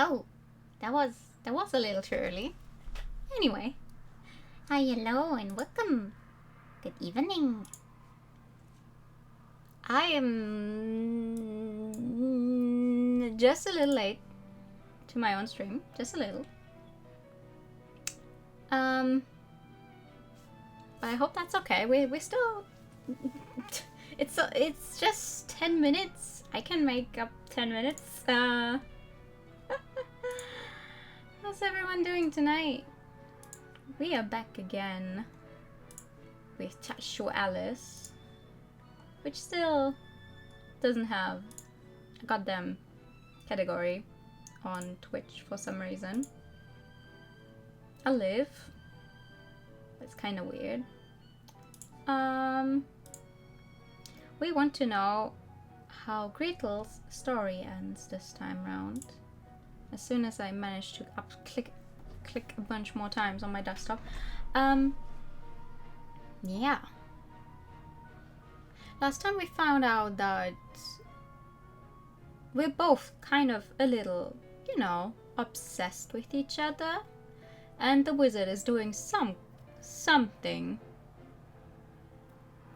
Oh, that was a little too early. Anyway, hi, hello, and welcome. Good evening. I am just a little late to my own stream, just a little. But I hope that's okay. We still. It's just 10 minutes. I can make up 10 minutes. How's everyone doing tonight? We are back again with Taisho Alice, which still doesn't have a goddamn category on Twitch for some reason. I live. It's kind of weird. We want to know how Gretel's story ends this time round. As soon as I manage to click a bunch more times on my desktop. Yeah. Last time we found out that we're both kind of a little, you know, obsessed with each other. And the wizard is doing something.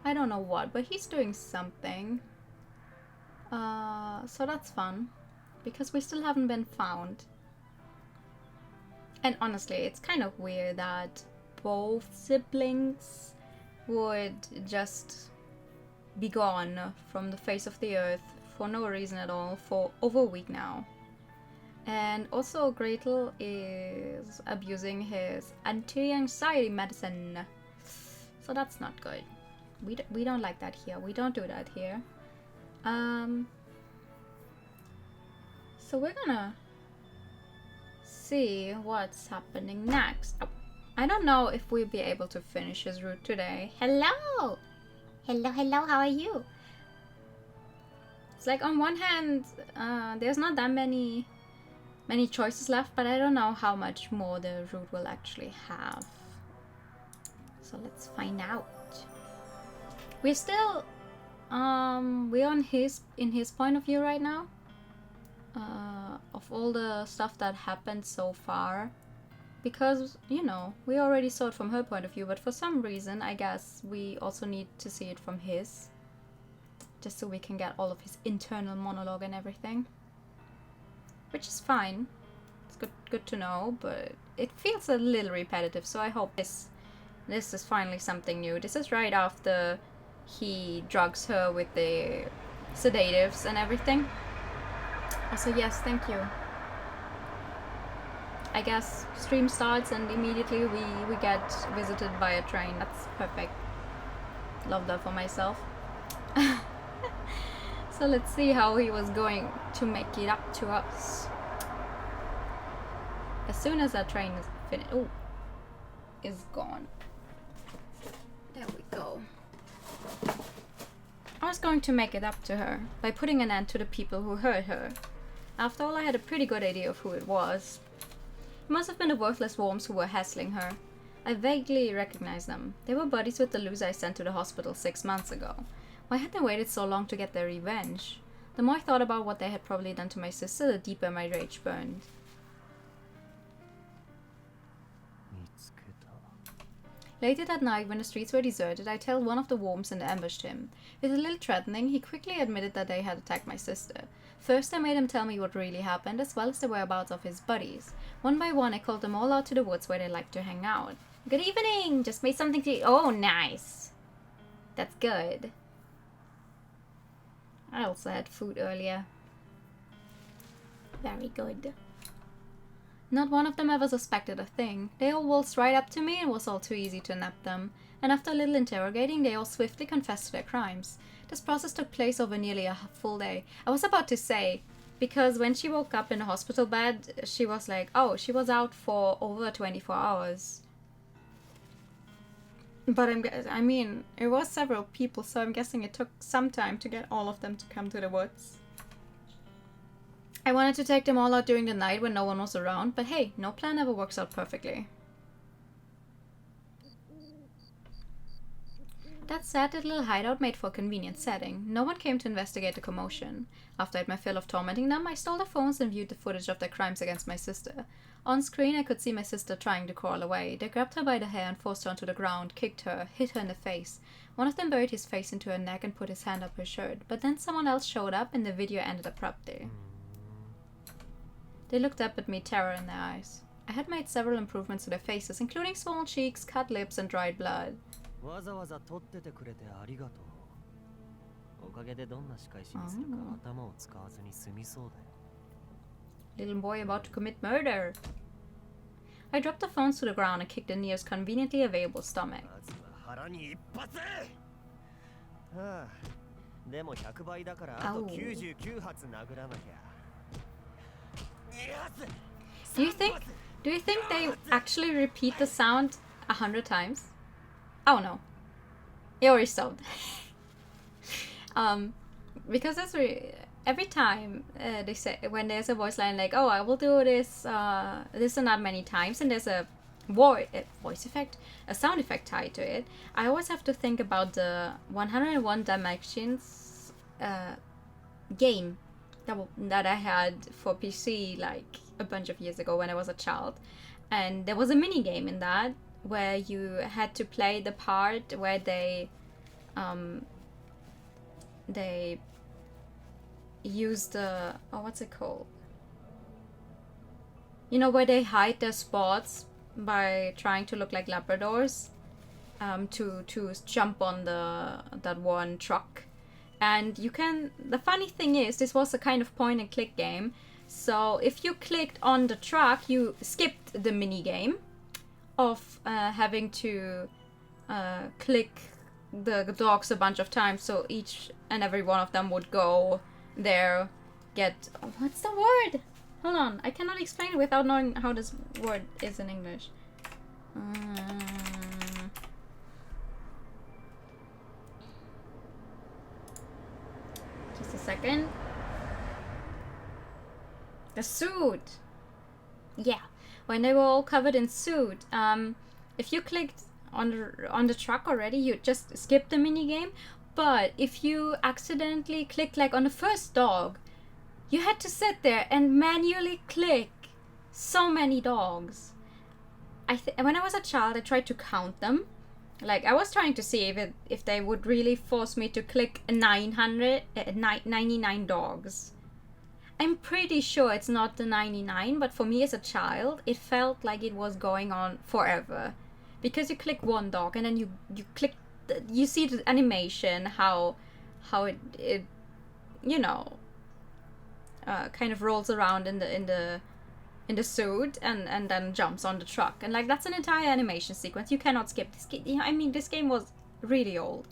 I don't know what, but he's doing something. So that's fun. Because we still haven't been found. And honestly, it's kind of weird that both siblings would just be gone from the face of the earth for no reason at all for over a week now. And also Gretel is abusing his anti-anxiety medicine. So that's not good. We don't like that here. We don't do that here. So we're gonna see what's happening next. Oh, I don't know if we'll be able to finish his route today. Hello! Hello, how are you? It's like on one hand, there's not that many choices left, but I don't know how much more the route will actually have. So let's find out. We're still we're on in his point of view right now. Of all the stuff that happened so far, because, you know, we already saw it from her point of view, but for some reason I guess we also need to see it from his, just so we can get all of his internal monologue and everything, which is fine. It's good to know, but it feels a little repetitive, so I hope this is finally something new. This is right after he drugs her with the sedatives and everything. Also, yes, thank you. I guess stream starts and immediately we get visited by a train. That's perfect. Love that for myself. So let's see how he was going to make it up to us. As soon as that train is finished, is gone. There we go. I was going to make it up to her by putting an end to the people who hurt her. After all, I had a pretty good idea of who it was. It must have been the worthless worms who were hassling her. I vaguely recognized them. They were buddies with the loser I sent to the hospital 6 months ago. Why had they waited so long to get their revenge? The more I thought about what they had probably done to my sister, the deeper my rage burned. Later that night, when the streets were deserted, I tailed one of the worms and ambushed him. With a little threatening, he quickly admitted that they had attacked my sister. First, I made him tell me what really happened, as well as the whereabouts of his buddies. One by one, I called them all out to the woods where they liked to hang out. Good evening! Just made something to eat. Oh, nice! That's good. I also had food earlier. Very good. Not one of them ever suspected a thing. They all waltzed right up to me and it was all too easy to nab them. And after a little interrogating, they all swiftly confessed to their crimes. This process took place over nearly a full day. I was about to say, because when she woke up in the hospital bed, she was like, oh, she was out for over 24 hours. But I mean, it was several people, so I'm guessing it took some time to get all of them to come to the woods. I wanted to take them all out during the night when no one was around, but hey, no plan ever works out perfectly. That sad little hideout made for a convenient setting. No one came to investigate the commotion. After I had my fill of tormenting them, I stole their phones and viewed the footage of their crimes against my sister. On screen, I could see my sister trying to crawl away. They grabbed her by the hair and forced her onto the ground, kicked her, hit her in the face. One of them buried his face into her neck and put his hand up her shirt, but then someone else showed up and the video ended abruptly. They looked up at me, terror in their eyes. I had made several improvements to their faces, including swollen cheeks, cut lips, and dried blood. Oh. Little boy about to commit murder. I dropped the phones to the ground and kicked the nearest conveniently available stomach. Oh. Do you think they actually repeat the sound 100 times? Oh no. He already stopped. Because that's every time they say, when there's a voice line like, oh, I will do this this and that many times, and there's a voice effect, a sound effect tied to it, I always have to think about the 101 Dalmatians game that I had for PC like a bunch of years ago when I was a child. And there was a mini game in that where you had to play the part where they use the, oh, what's it called? You know, where they hide their spots by trying to look like Labradors, to jump on that one truck. And you can, the funny thing is, this was a kind of point and click game. So if you clicked on the truck, you skipped the mini game of having to click the dogs a bunch of times. So each and every one of them would go there, get, what's the word? Hold on, I cannot explain it without knowing how this word is in English. Just a second. The suit! Yeah, when they were all covered in suit. If you clicked on the truck already, you just skipped the minigame. But if you accidentally clicked like on the first dog, you had to sit there and manually click so many dogs. When I was a child, I tried to count them. Like, I was trying to see if they would really force me to click 99 dogs. I'm pretty sure it's not the 99, but for me as a child, it felt like it was going on forever. Because you click one dog and then you click, you see the animation, how it you know, kind of rolls around in the suit and then jumps on the truck, and like that's an entire animation sequence. You cannot skip this game. I mean, this game was really old.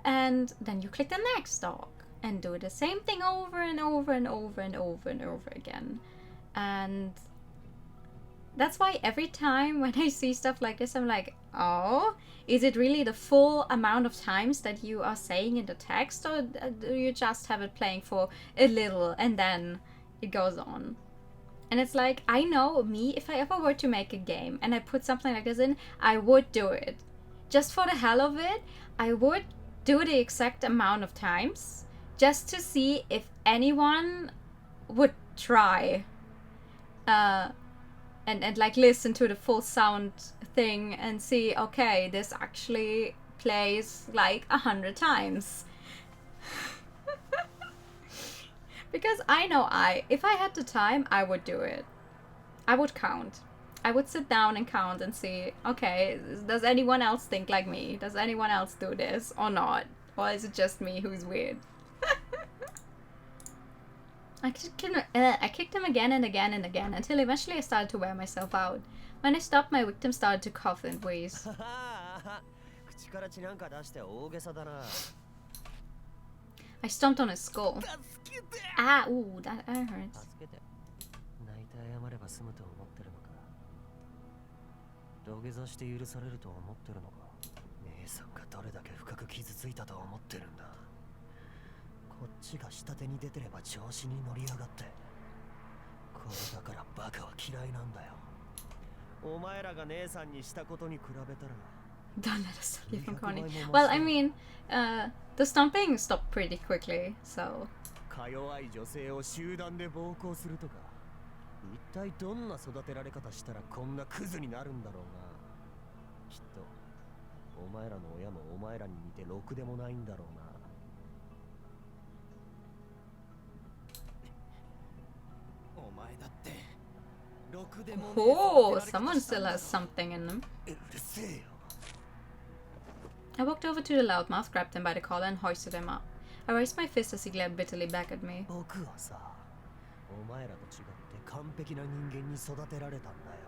And then you click the next dog and do the same thing over and over and over and over and over again. And that's why every time when I see stuff like this, I'm like, oh, is it really the full amount of times that you are saying in the text, or do you just have it playing for a little and then it goes on? And it's like, I know me, if I ever were to make a game and I put something like this in, I would do it. Just for the hell of it, I would do the exact amount of times just to see if anyone would try. And like listen to the full sound thing and see, okay, this actually plays like 100 times. Because I know if I had the time, I would do it. I would count. I would sit down and count and see, okay, does anyone else think like me? Does anyone else do this or not? Or is it just me who's weird? I kicked him again and again and again until eventually I started to wear myself out. When I stopped, my victim started to cough and wheeze. I stomped on his skull. Ah, ooh, that hurts. Don't let us stop you from Connie. Well, I mean, the stomping stopped pretty quickly, so. か弱い女性を集団で暴行するとか、一体どんな育てられ方したらこんなクズになるんだろうな。きっとお前らの親もお前らに似てろくでもないんだろうな。お前だってろくでもねえ。 Oh, someone still has something in them. うるせえよ。 I walked over to the loudmouth, grabbed him by the collar, and hoisted him up. I raised my fist as he glared bitterly back at me. 僕はさ、お前らと違って完璧な人間に育てられたんだよ。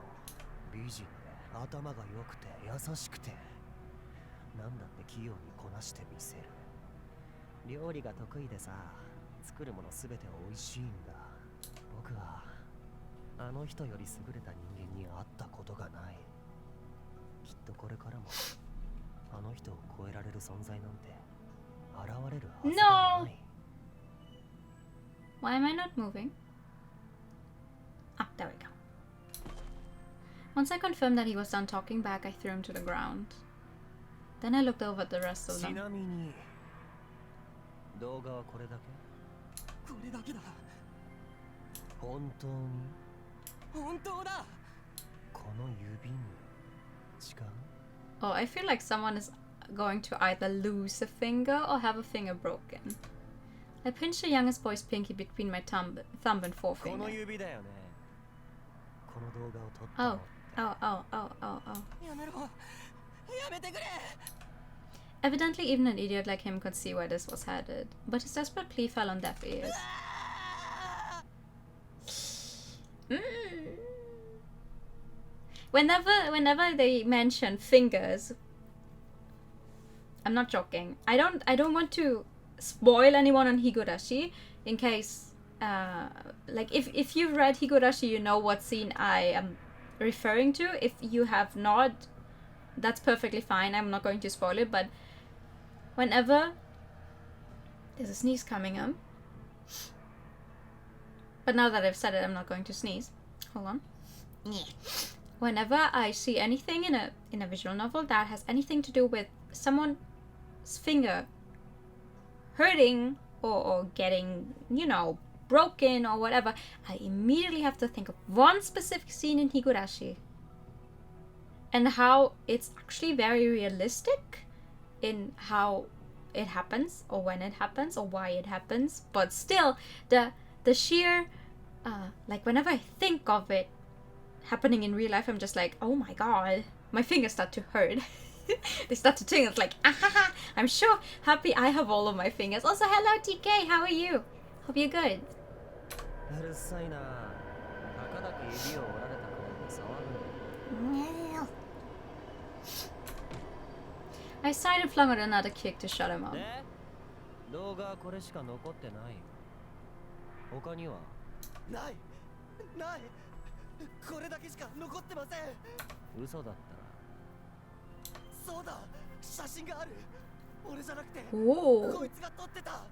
美人で頭が良くて優しくて、なんだって器用にこなしてみせる。料理が得意でさ、作るものすべて美味しいんだ。僕はあの人より優れた人間に会ったことがない。きっとこれからもあの人を超えられる存在なんて現れるはずがない。 Why am I not moving? Ah, there we go. Once I confirmed that he was done talking back, I threw him to the ground. Then I looked over at the rest of ち them. なみに動画はこれだけ？これだけだ。本当に？本当だ。この指に違う？ Oh, I feel like someone is going to either lose a finger or have a finger broken. I pinched the youngest boy's pinky between my thumb and この forefinger. 指だよね。この動画を撮った Oh, の。 oh, oh, oh, oh, oh. やめろ。やめてくれ。 Evidently, even an idiot like him could see where this was headed, but his desperate plea fell on deaf ears. Whenever they mention fingers, I'm not joking. I don't want to spoil anyone on Higurashi in case, like if you've read Higurashi, you know what scene I am referring to. If you have not, that's perfectly fine. I'm not going to spoil it, but whenever there's a sneeze coming up, but now that I've said it, I'm not going to sneeze. Hold on. Whenever I see anything in a visual novel that has anything to do with someone's finger hurting or getting, you know, broken or whatever, I immediately have to think of one specific scene in Higurashi and how it's actually very realistic in how it happens or when it happens or why it happens, but still the sheer like whenever I think of it happening in real life, I'm just like, oh my god, my fingers start to hurt. They start to tingle. It's like, ah, I'm so happy I have all of my fingers. Also, hello TK, how are you? Hope you're good. I sighed and flung out another kick to shut him up. 動画はこれしか残ってない。他には？ない。ない。これだけしか残ってません。嘘だったら。そうだ。写真がある。俺じゃなくて。こいつが撮ってた。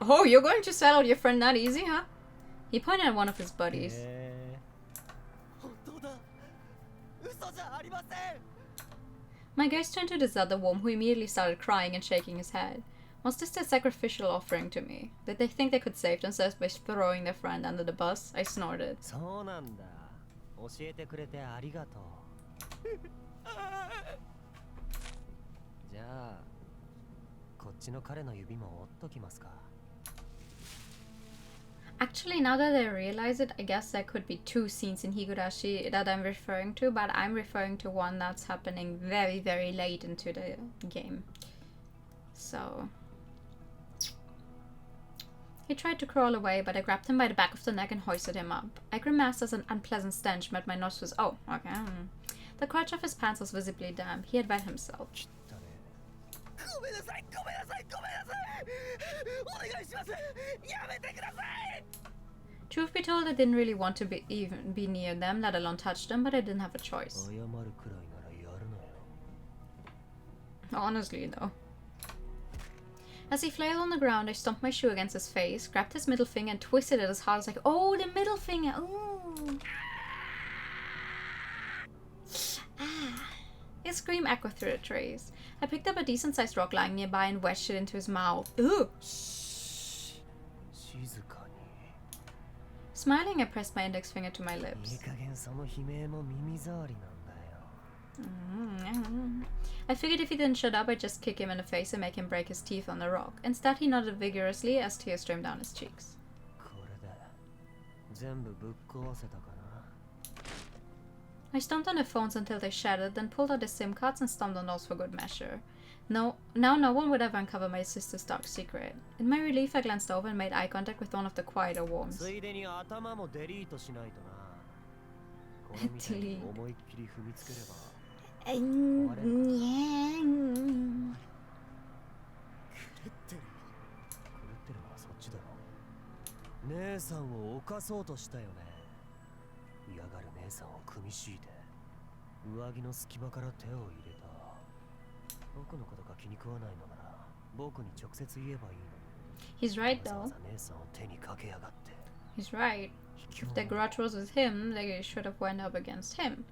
Oh, you're going to sell out your friend that easy, huh? He pointed at one of his buddies. 本当だ。嘘じゃありません。 My gaze turned to this other worm who immediately started crying and shaking his head. Was this their sacrificial offering to me? Did they think they could save themselves by throwing their friend under the bus? I snorted. そうなんだ。教えてくれてありがとう。じゃあ、こっちの彼の指も折っときますか。 Actually, now that I realize it, I guess there could be two scenes in Higurashi that I'm referring to, but I'm referring to one that's happening very, very late into the game. So... He tried to crawl away, but I grabbed him by the back of the neck and hoisted him up. I grimaced as an unpleasant stench met my nostrils. Oh, okay. The crotch of his pants was visibly damp. He had wet himself. Truth be told, I didn't really want to even be near them, let alone touch them, but I didn't have a choice. Honestly, though. As he flailed on the ground, I stomped my shoe against his face, grabbed his middle finger and twisted it as hard as I could. Oh, the middle finger! Ooh! Ah. scream echoed through the trees. I picked up a decent-sized rock lying nearby and wedged it into his mouth. Ugh! Shh. 静かに。 Smiling, I pressed my index finger to my いい lips. 加減その悲鳴も耳障りなんだよ。I figured if he didn't shut up, I'd just kick him in the face and make him break his teeth on the rock. Instead, he nodded vigorously as tears streamed down his cheeks. これで全部ぶっ壊せたかな。 I stomped on the phones until they shattered, then pulled out the SIM cards and stomped on those for good measure. Now no one would ever uncover my sister's dark secret. In my relief, I glanced over and made eye contact with one of the quieter worms. ついでに頭もデリートしないとな。このみたいに思いっきり踏みつければ。狂ってるよ。狂ってるのはそっちだろ。姉さんを犯そうとしたよね。嫌がる姉さんを組み敷いて上着の隙間から手を入れた。僕のことが気に食わないのなら僕に直接言えばいいのに。 He's right わざわ though. ざ姉さんを手にかけやがって。 He's right. If the grudge was with him, they should have went up against him.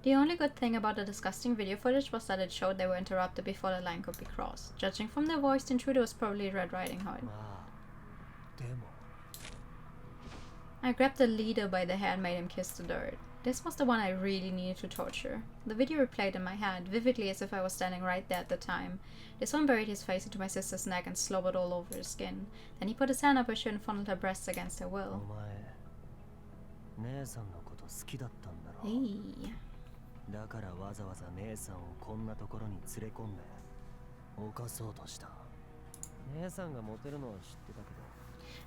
The only good thing about the disgusting video footage was that it showed they were interrupted before the line could be crossed. Judging from their voice, the intruder was probably Red Riding Hood. まあでも I grabbed the leader by the hair and made him kiss the dirt. This was the one I really needed to torture. The video replayed in my head, vividly as if I was standing right there at the time. This one buried his face into my sister's neck and slobbered all over her skin. Then he put his hand up her shirt and fondled her breasts against her お will. 前姉さんのこと好きだったんだろう。 Hey. だからわざわざ姉さんをこんなところに連れ込んで犯そうとした。姉さんがモテるのは知ってたけど、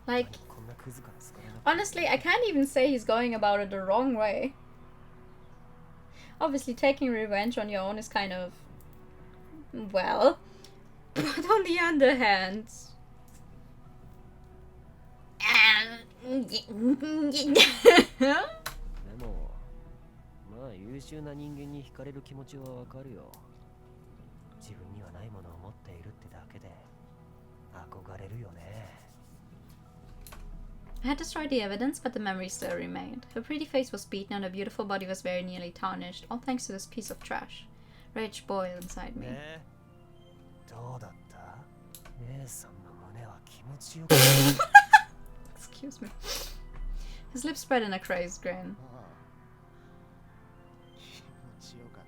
Like, こんなクズから好かれなくて。 honestly, I can't even say he's going about it the wrong way. Obviously, taking revenge on your own is kind of, well, but on the other hand... でも、まあ優秀な人間に惹かれる気持ちはわかるよ。自分にはないものを持っているってだけで憧れるよね。 I had destroyed the evidence, but the memory still remained. Her pretty face was beaten and her beautiful body was very nearly tarnished, all thanks to this piece of trash. Rage boiled inside me. ね、どうだった？姉さんの胸は気持ちよかった。Excuse me. His lips spread in a crazed grin. 気持ちよかっ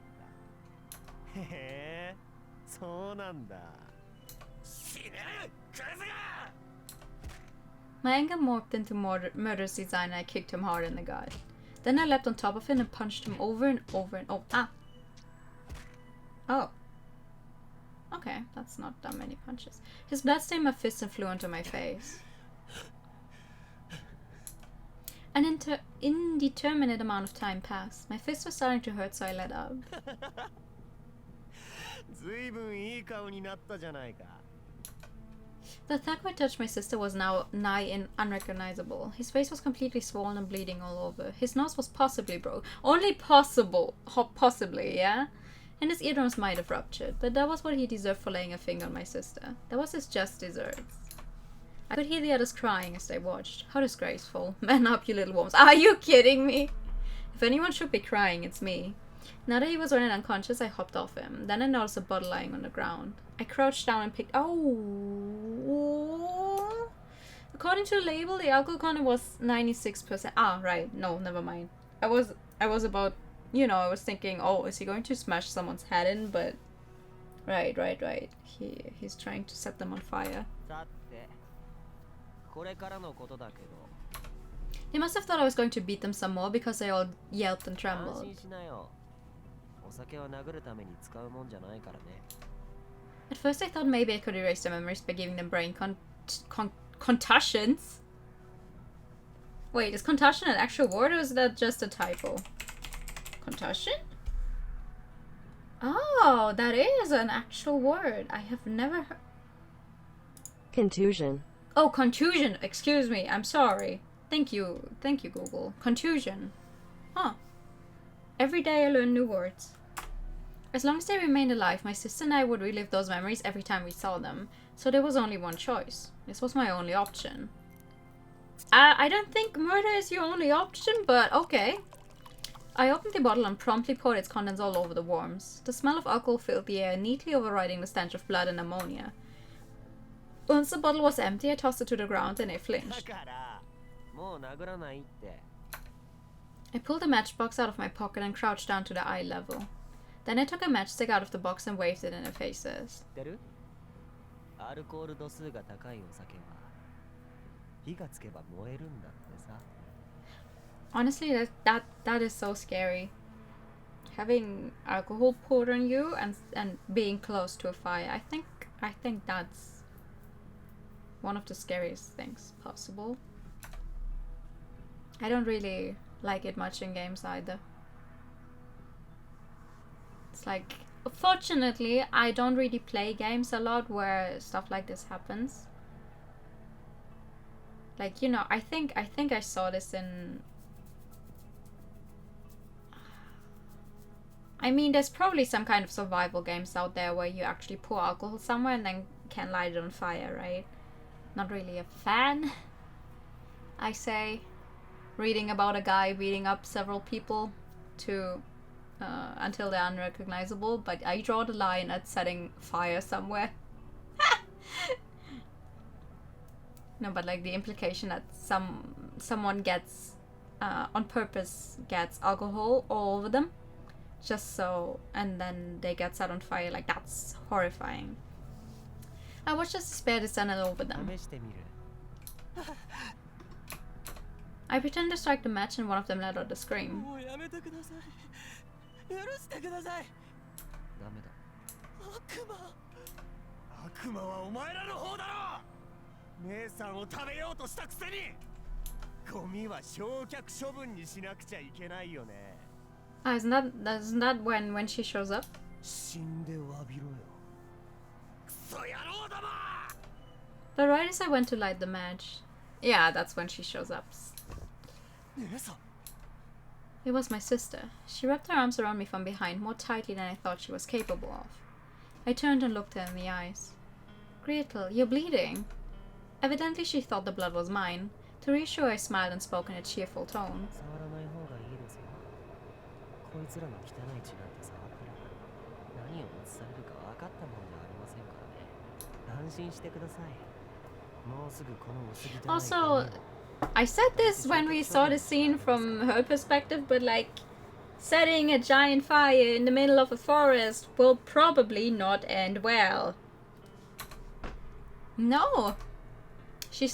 た。へえ、そうなんだ。死ね、クズが！ My anger morphed into murderous design and I kicked him hard in the gut. Then I leapt on top of him and punched him over and over and over. Ah! Oh. Okay, that's not that many punches. His blood stained my fists and flew onto my face. An indeterminate amount of time passed. My fists were starting to hurt, so I let up. ずいぶんいい顔になったじゃないか。 The thug who had touched my sister was now nigh unrecognizable. His face was completely swollen and bleeding all over. His nose was possibly broke. Only possibly, yeah? And his eardrums might have ruptured, but that was what he deserved for laying a finger on my sister. That was his just deserts. I could hear the others crying as they watched. How disgraceful. Man up, you little worms. Are you kidding me? If anyone should be crying, it's me. Now that he was running unconscious, I hopped off him. Then I noticed a bottle lying on the ground. I crouched down and picked... Oh! According to the label, the alcohol content was 96%. Ah, right. No, never mind. I was about... You know, I was thinking, oh, is he going to smash someone's head in? But... Right. He's trying to set them on fire. They must have thought I was going to beat them some more because they all yelped and trembled. At first I thought maybe I could erase their memories by giving them brain contusions. Wait, is contusion an actual word or is that just a typo? Concussion? Oh, that is an actual word. I have never heard... Contusion. Oh, contusion. Excuse me. I'm sorry. Thank you, Google. Contusion. Huh. Every day I learn new words. As long as they remained alive, my sister and I would relive those memories every time we saw them. So there was only one choice. This was my only option. I don't think murder is your only option, but okay. I opened the bottle and promptly poured its contents all over the worms. The smell of alcohol filled the air, neatly overriding the stench of blood and ammonia. Once the bottle was empty, I tossed it to the ground and it flinched. I pulled a matchbox out of my pocket and crouched down to the eye level. Then I took a matchstick out of the box and waved it in their faces. Honestly, that is so scary. Having alcohol poured on you and being close to a fire. I think that's one of the scariest things possible. I don't really like it much in games either. It's like, fortunately, I don't really play games a lot where stuff like this happens. Like, you know, I think I saw this in... I mean, there's probably some kind of survival games out there where you actually pour alcohol somewhere and then can light it on fire, right? Not really a fan, I say. Reading about a guy beating up several people to until they're unrecognizable, but I draw the line at setting fire somewhere. No, but like the implication that someone gets on purpose gets alcohol all over them, just so, and then they get set on fire, like that's horrifying. I watched as despair descended over them. I pretended to strike the match and one of them let out a scream. Isn't that when she shows up? But right as I went to light the match, yeah, that's when she shows up. It was my sister. She wrapped her arms around me from behind more tightly than I thought she was capable of. I turned and looked her in the eyes. Gretel, you're bleeding. Evidently she thought the blood was mine. To reassure, I smiled and spoke in a cheerful tone. Also, I said this when we saw the scene from her perspective, but like, setting a giant fire in the middle of a forest will probably not end well. No! She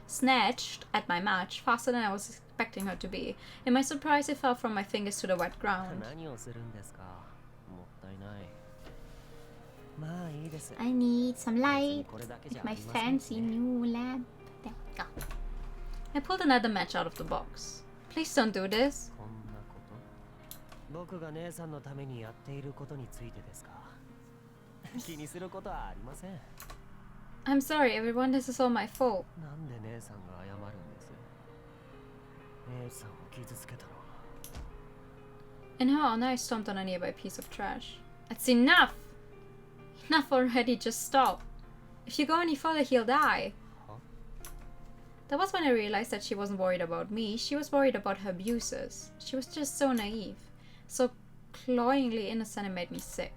snatched at my match faster than I was expecting her to be. In my surprise, it fell from my fingers to the wet ground. I need some light with my fancy new lamp. There we go. I pulled another match out of the box. Please don't do this. I'm sorry, everyone. This is all my fault. In her honor, I stomped on a nearby piece of trash. That's enough! Enough already, just stop. If you go any further, he'll die. That was when I realized that she wasn't worried about me, she was worried about her abusers. She was just so naive. So cloyingly innocent, it made me sick.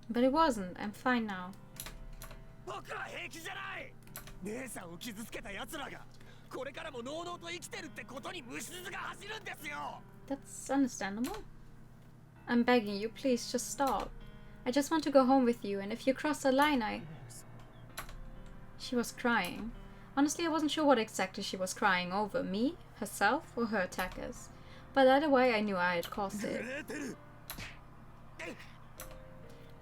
But it wasn't. I'm fine now. That's understandable. I'm begging you, please just stop. I just want to go home with you, and if you cross the line, She was crying. Honestly, I wasn't sure what exactly she was crying over. Me, herself, or her attackers. But either way, I knew I had caused it.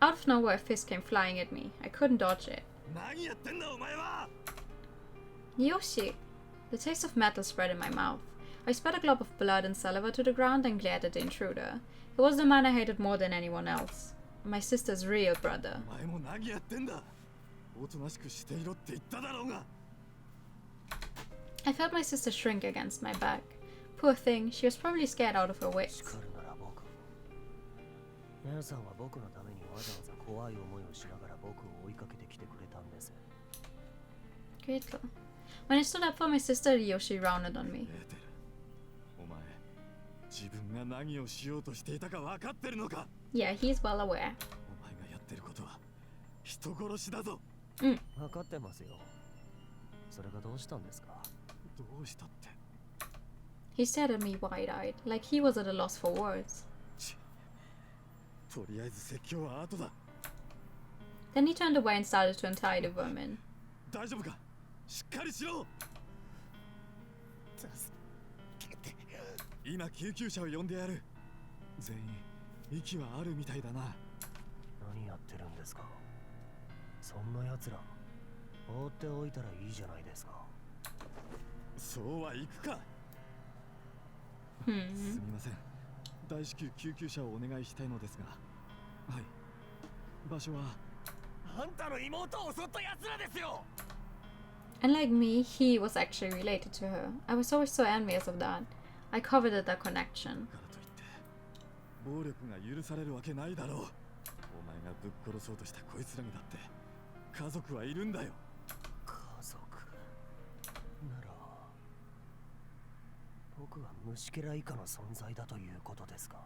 Out of nowhere, a fist came flying at me. I couldn't dodge it. 何やってんだお前は。 Yoshi! The taste of metal spread in my mouth. I spat a glob of blood and saliva to the ground and glared at the intruder. It was the man I hated more than anyone else. My sister's real brother. お前も何やってんだ。おとなしくしていろって言っただろうが。 I felt my sister shrink against my back. Poor thing, she was probably scared out of her wits. 叱るなら僕。姉さんは僕のためにわざわざ怖い思いをしながら僕を追いかけてきてくれたんです。Grateful. When I stood up for my sister, Yoshi rounded on me. お前、自分が何をしようとしていたか分かってるのか。 Yeah, he's well aware. お前がやってることは人殺しだぞ。分かってますよ。それがどうしたんですか。どうしたって。 He stared at me wide-eyed, like he was at a loss for words. とりあえず説教は後だ。 Then he turned away and started to untie the woman. 大丈夫か。しっかりしろ。今救急車を呼んでやる。全員息はあるみたいだな。何やってるんですか。そんな奴ら放っておいたらいいじゃないですか。そうはいくか。すみません。大至急救急車をお願いしたいのですが。はい。場所は。あんたの妹を襲った奴らですよ。 Unlike me, he was actually related to her. I was always so envious of that. I coveted that connection. からといって暴力が許されるわけないだろう。お前がぶっ殺そうとしたこいつらにだって家族はいるんだよ。家族なら僕は虫けら以下の存在だということですか。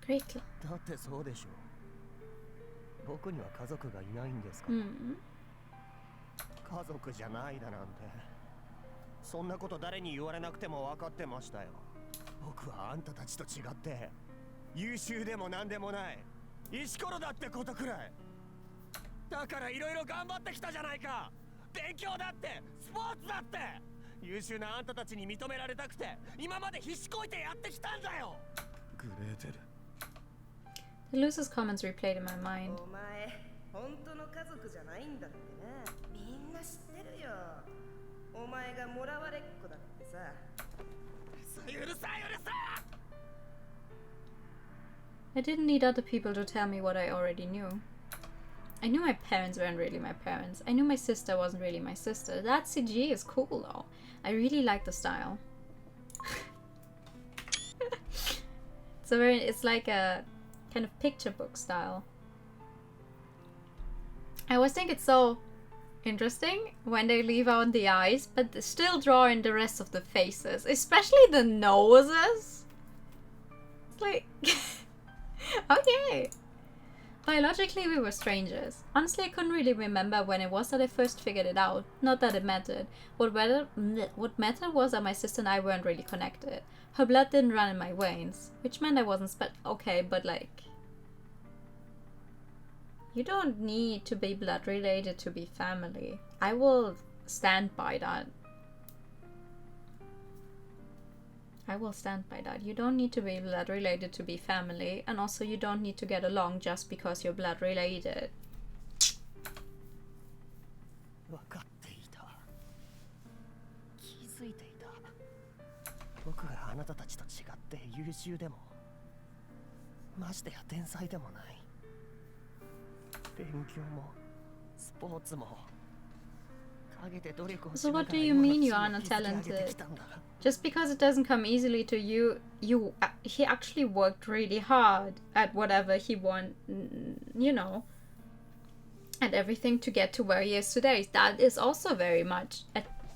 Great. だってそうでしょう。僕には家族がいないんですか。家族じゃないだなんてそんなこと誰に言われなくても分かってましたよ。僕はあんたたちと違って優秀でも何でもない石ころだってことくらいだからいろいろ頑張ってきたじゃないか。勉強だってスポーツだって優秀なあんたたちに認められたくて今まで必死こいてやってきたんだよ。グレーテル。 The loser's comments replayed in my mind. お前本当の家族じゃないんだってな。みんな知ってるよ。お前がもらわれっ子だってさ。許さ。 I didn't need other people to tell me what I already knew. I knew my parents weren't really my parents. I knew my sister wasn't really my sister. That CG is cool though. I really like the style. It's like a kind of picture book style. I always think it's so interesting when they leave out the eyes, but they still draw in the rest of the faces, especially the noses. It's like, okay. Biologically, we were strangers. Honestly, I couldn't really remember when it was that I first figured it out. Not that it mattered. What mattered was that my sister and I weren't really connected. Her blood didn't run in my veins, which meant I wasn't okay, but like, you don't need to be blood related to be family. I will stand by that. I will stand by that. You don't need to be blood related to be family, and also you don't need to get along just because you're blood related. 分かっていた。気づいていた。僕があなたたちと違って優秀でもましてや天才でもない。勉強もスポーツも陰で努力をし So なが what ら do you 今の mean 地 you 位を are not 築き上げて talented? きたんだ。 Just because it doesn't come easily to you, he actually worked really hard at whatever he want, you know, and everything to get to where he is today. That is also very much,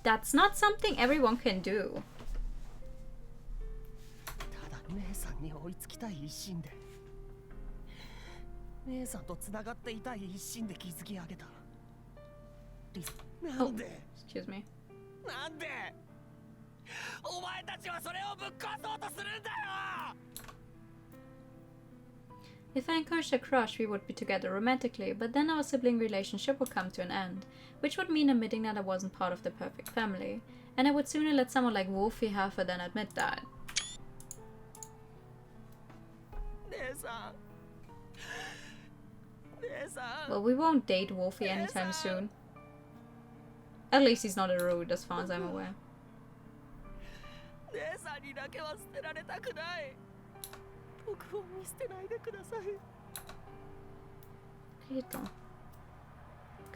that's not something everyone can do. ただ姉さんに追いつきたい一心で姉さんと繋がっていたい一心で築き上げた。なんで、 Excuse me. なんでお前たちはそれをぶっ壊そうとするんだよ。 If I encouraged a crush, we would be together romantically, but then our sibling relationship would come to an end, which would mean admitting that I wasn't part of the perfect family, and I would sooner let someone like Wolfie have her than admit that. 姉さん Well, we won't date Wolfie anytime soon. At least he's not a rude as far as I'm aware. 姉さんにだけは捨てられたくない。僕を見捨てないでください。Little.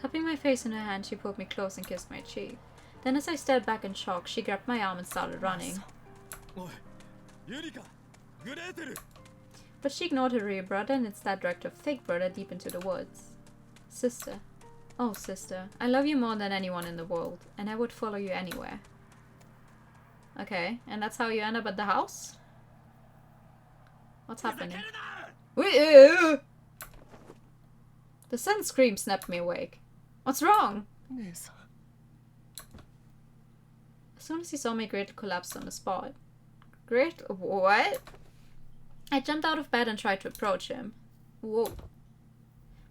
Cupping my face in her hand, she pulled me close and kissed my cheek. Then as I stared back in shock, she grabbed my arm and started running. おい、ユリカ、グレーテル。 But she ignored her rear brother and instead dragged her fake brother deep into the woods. Sister. Oh, sister. I love you more than anyone in the world, and I would follow you anywhere. Okay, and that's how you end up at the house? What's happening? The sudden scream snapped me awake. What's wrong? 姉さん。 As soon as he saw me, Gretel collapsed on the spot. Gretel? What? I jumped out of bed and tried to approach him. Whoa.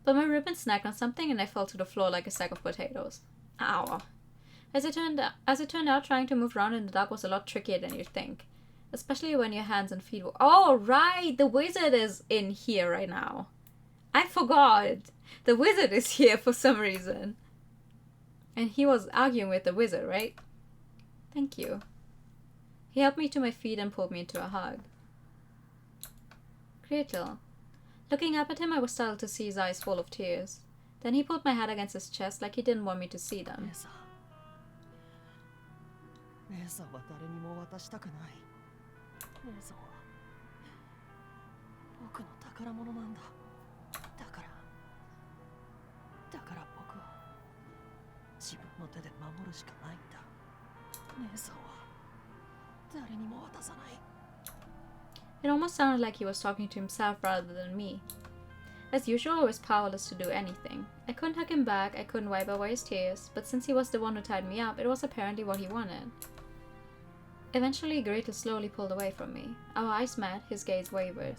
But my ribbon snagged on something and I fell to the floor like a sack of potatoes. Ow. As it turned out, trying to move around in the dark was a lot trickier than you'd think. Especially when your hands and feet were... Oh, right! The wizard is in here right now. I forgot! The wizard is here for some reason. And he was arguing with the wizard, right? Thank you. He helped me to my feet and pulled me into a hug. Gretel. Looking up at him, I was startled to see his eyes full of tears. Then he pulled my head against his chest like he didn't want me to see them. 姉さんは誰にも渡したくない。姉さんは僕の宝物なんだ。だから僕は自分の手で守るしかないんだ。姉さんは誰にも渡さない。 It almost sounded like he was talking to himself rather than me. As usual, I was powerless to do anything. I couldn't hug him back, I couldn't wipe away his tears, but since he was the one who tied me up, it was apparently what he wanted. Eventually, Gretel slowly pulled away from me. Our eyes met, his gaze wavered.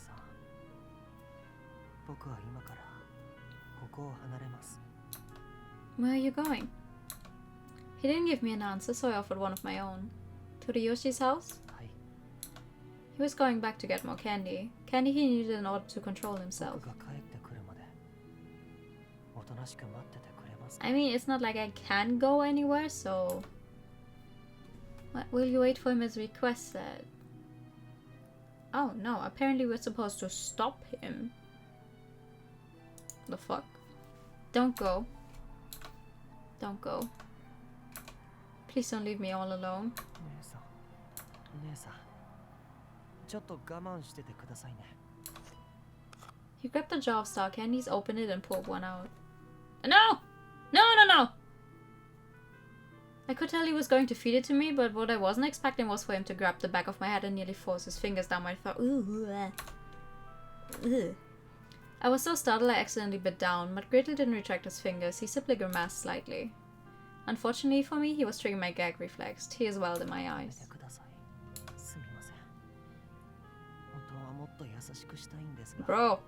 僕は今からここを離れます。 Where are you going? He didn't give me an answer, so I offered one of my own. To the Yoshi's house? はい。 He was going back to get more candy. Candy he needed in order to control himself. 僕が帰ってくるまでおとなしく待っててくれますか？ I mean, it's not like I can go anywhere, so... What, will you wait for him as requested? Oh no, apparently we're supposed to stop him. The fuck? Don't go. Don't go. Please don't leave me all alone. 姉さん、ちょっと我慢しててくださいね。 He grabbed a jar of star candies, opened it, and pulled one out. No! No, no, no! I could tell he was going to feed it to me, but what I wasn't expecting was for him to grab the back of my head and nearly force his fingers down my throat. Ugh. I was so startled I accidentally bit down, but Gretel didn't retract his fingers, he simply grimaced slightly. Unfortunately for me, he was triggering my gag reflex. Tears welled in my eyes. すみません。本当はもっと優しくしたいんですが。 Bro.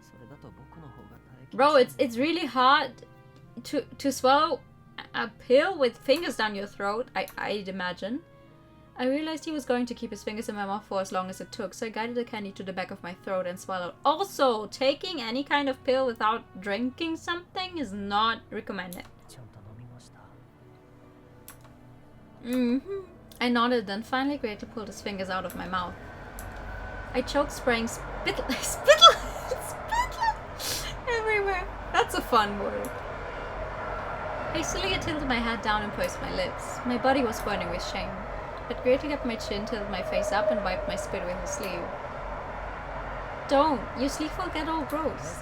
それだと僕の方が耐えきれ Bro, ない。 it's really hard to swallow a pill with fingers down your throat, I'd imagine. I realized he was going to keep his fingers in my mouth for as long as it took, so I guided the candy to the back of my throat and swallowed. Also, taking any kind of pill without drinking something is not recommended. ちゃんと飲みました。 I nodded, then finally Gretel pulled his fingers out of my mouth. I choked, spraying spittle everywhere. That's a fun word. Hastily, I tilted my head down and pursed my lips. My body was burning with shame. But Gretel kept my chin, tilted my face up, and wiped my spit with his sleeve. Don't! Your sleeve will get all gross.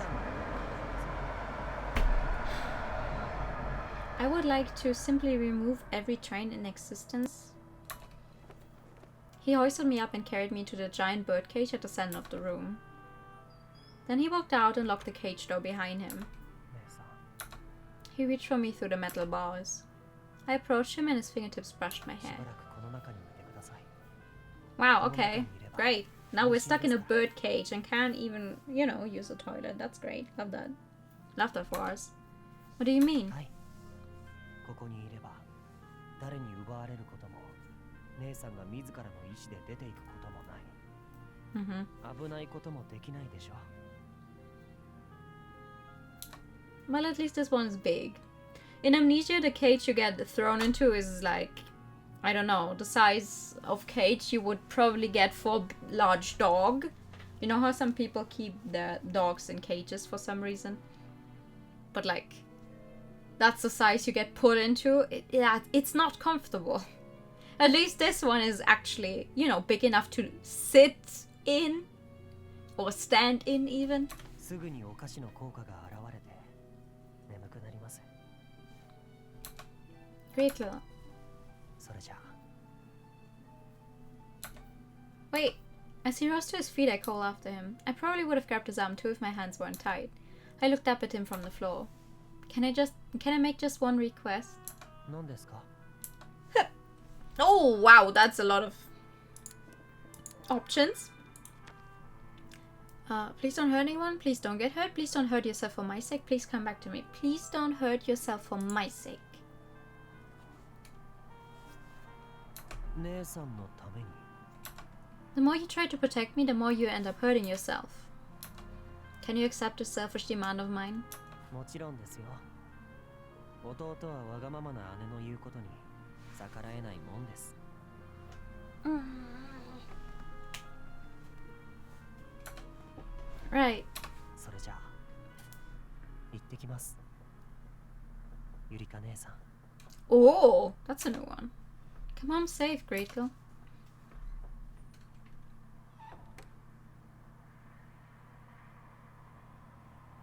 I would like to simply remove every train in existence. He hoisted me up and carried me to the giant bird cage at the center of the room. Then he walked out and locked the cage door behind him. 姉さん、 He reached for me through the metal bars. I approached him and his fingertips brushed my し hair. ばらくこの中にいてください。 Wow, okay. Great. Now we're stuck in a bird cage and can't even, you know, use a toilet. That's great. Love that. Love that for us. What do you mean? はい。ここにいれば誰に奪われることも、姉さんが自らの意志で出ていくこともない。 Mm-hmm. 危ないこともできないでしょ。Well, at least this one is big. In Amnesia, the cage you get thrown into is like, I don't know, the size of cage you would probably get for a large dog. You know how some people keep their dogs in cages for some reason? But like, that's the size you get put into. It's not comfortable. At least this one is actually, you know, big enough to sit in or stand in even. すぐにお菓子の効果が現れて眠くなります。 Gretel. それじゃあ。 Wait, as he rose to his feet, I called after him. I probably would have grabbed his arm too if my hands weren't tied. I looked up at him from the floor. Can I make just one request? 何ですか? Oh wow, that's a lot of options. Please don't hurt anyone. Please don't get hurt. Please don't hurt yourself for my sake. Please come back to me. Please don't hurt yourself for my sake. 姉さんのために。 The more you try to protect me, the more you end up hurting yourself. Can you accept a selfish demand of mine? もちろんですよ。弟はわがままな姉の言うことに逆らえないもんです。Right. それじゃあ行ってきます。ゆりか姉さん。 Oh, that's a new one. Come home safe, Gretel.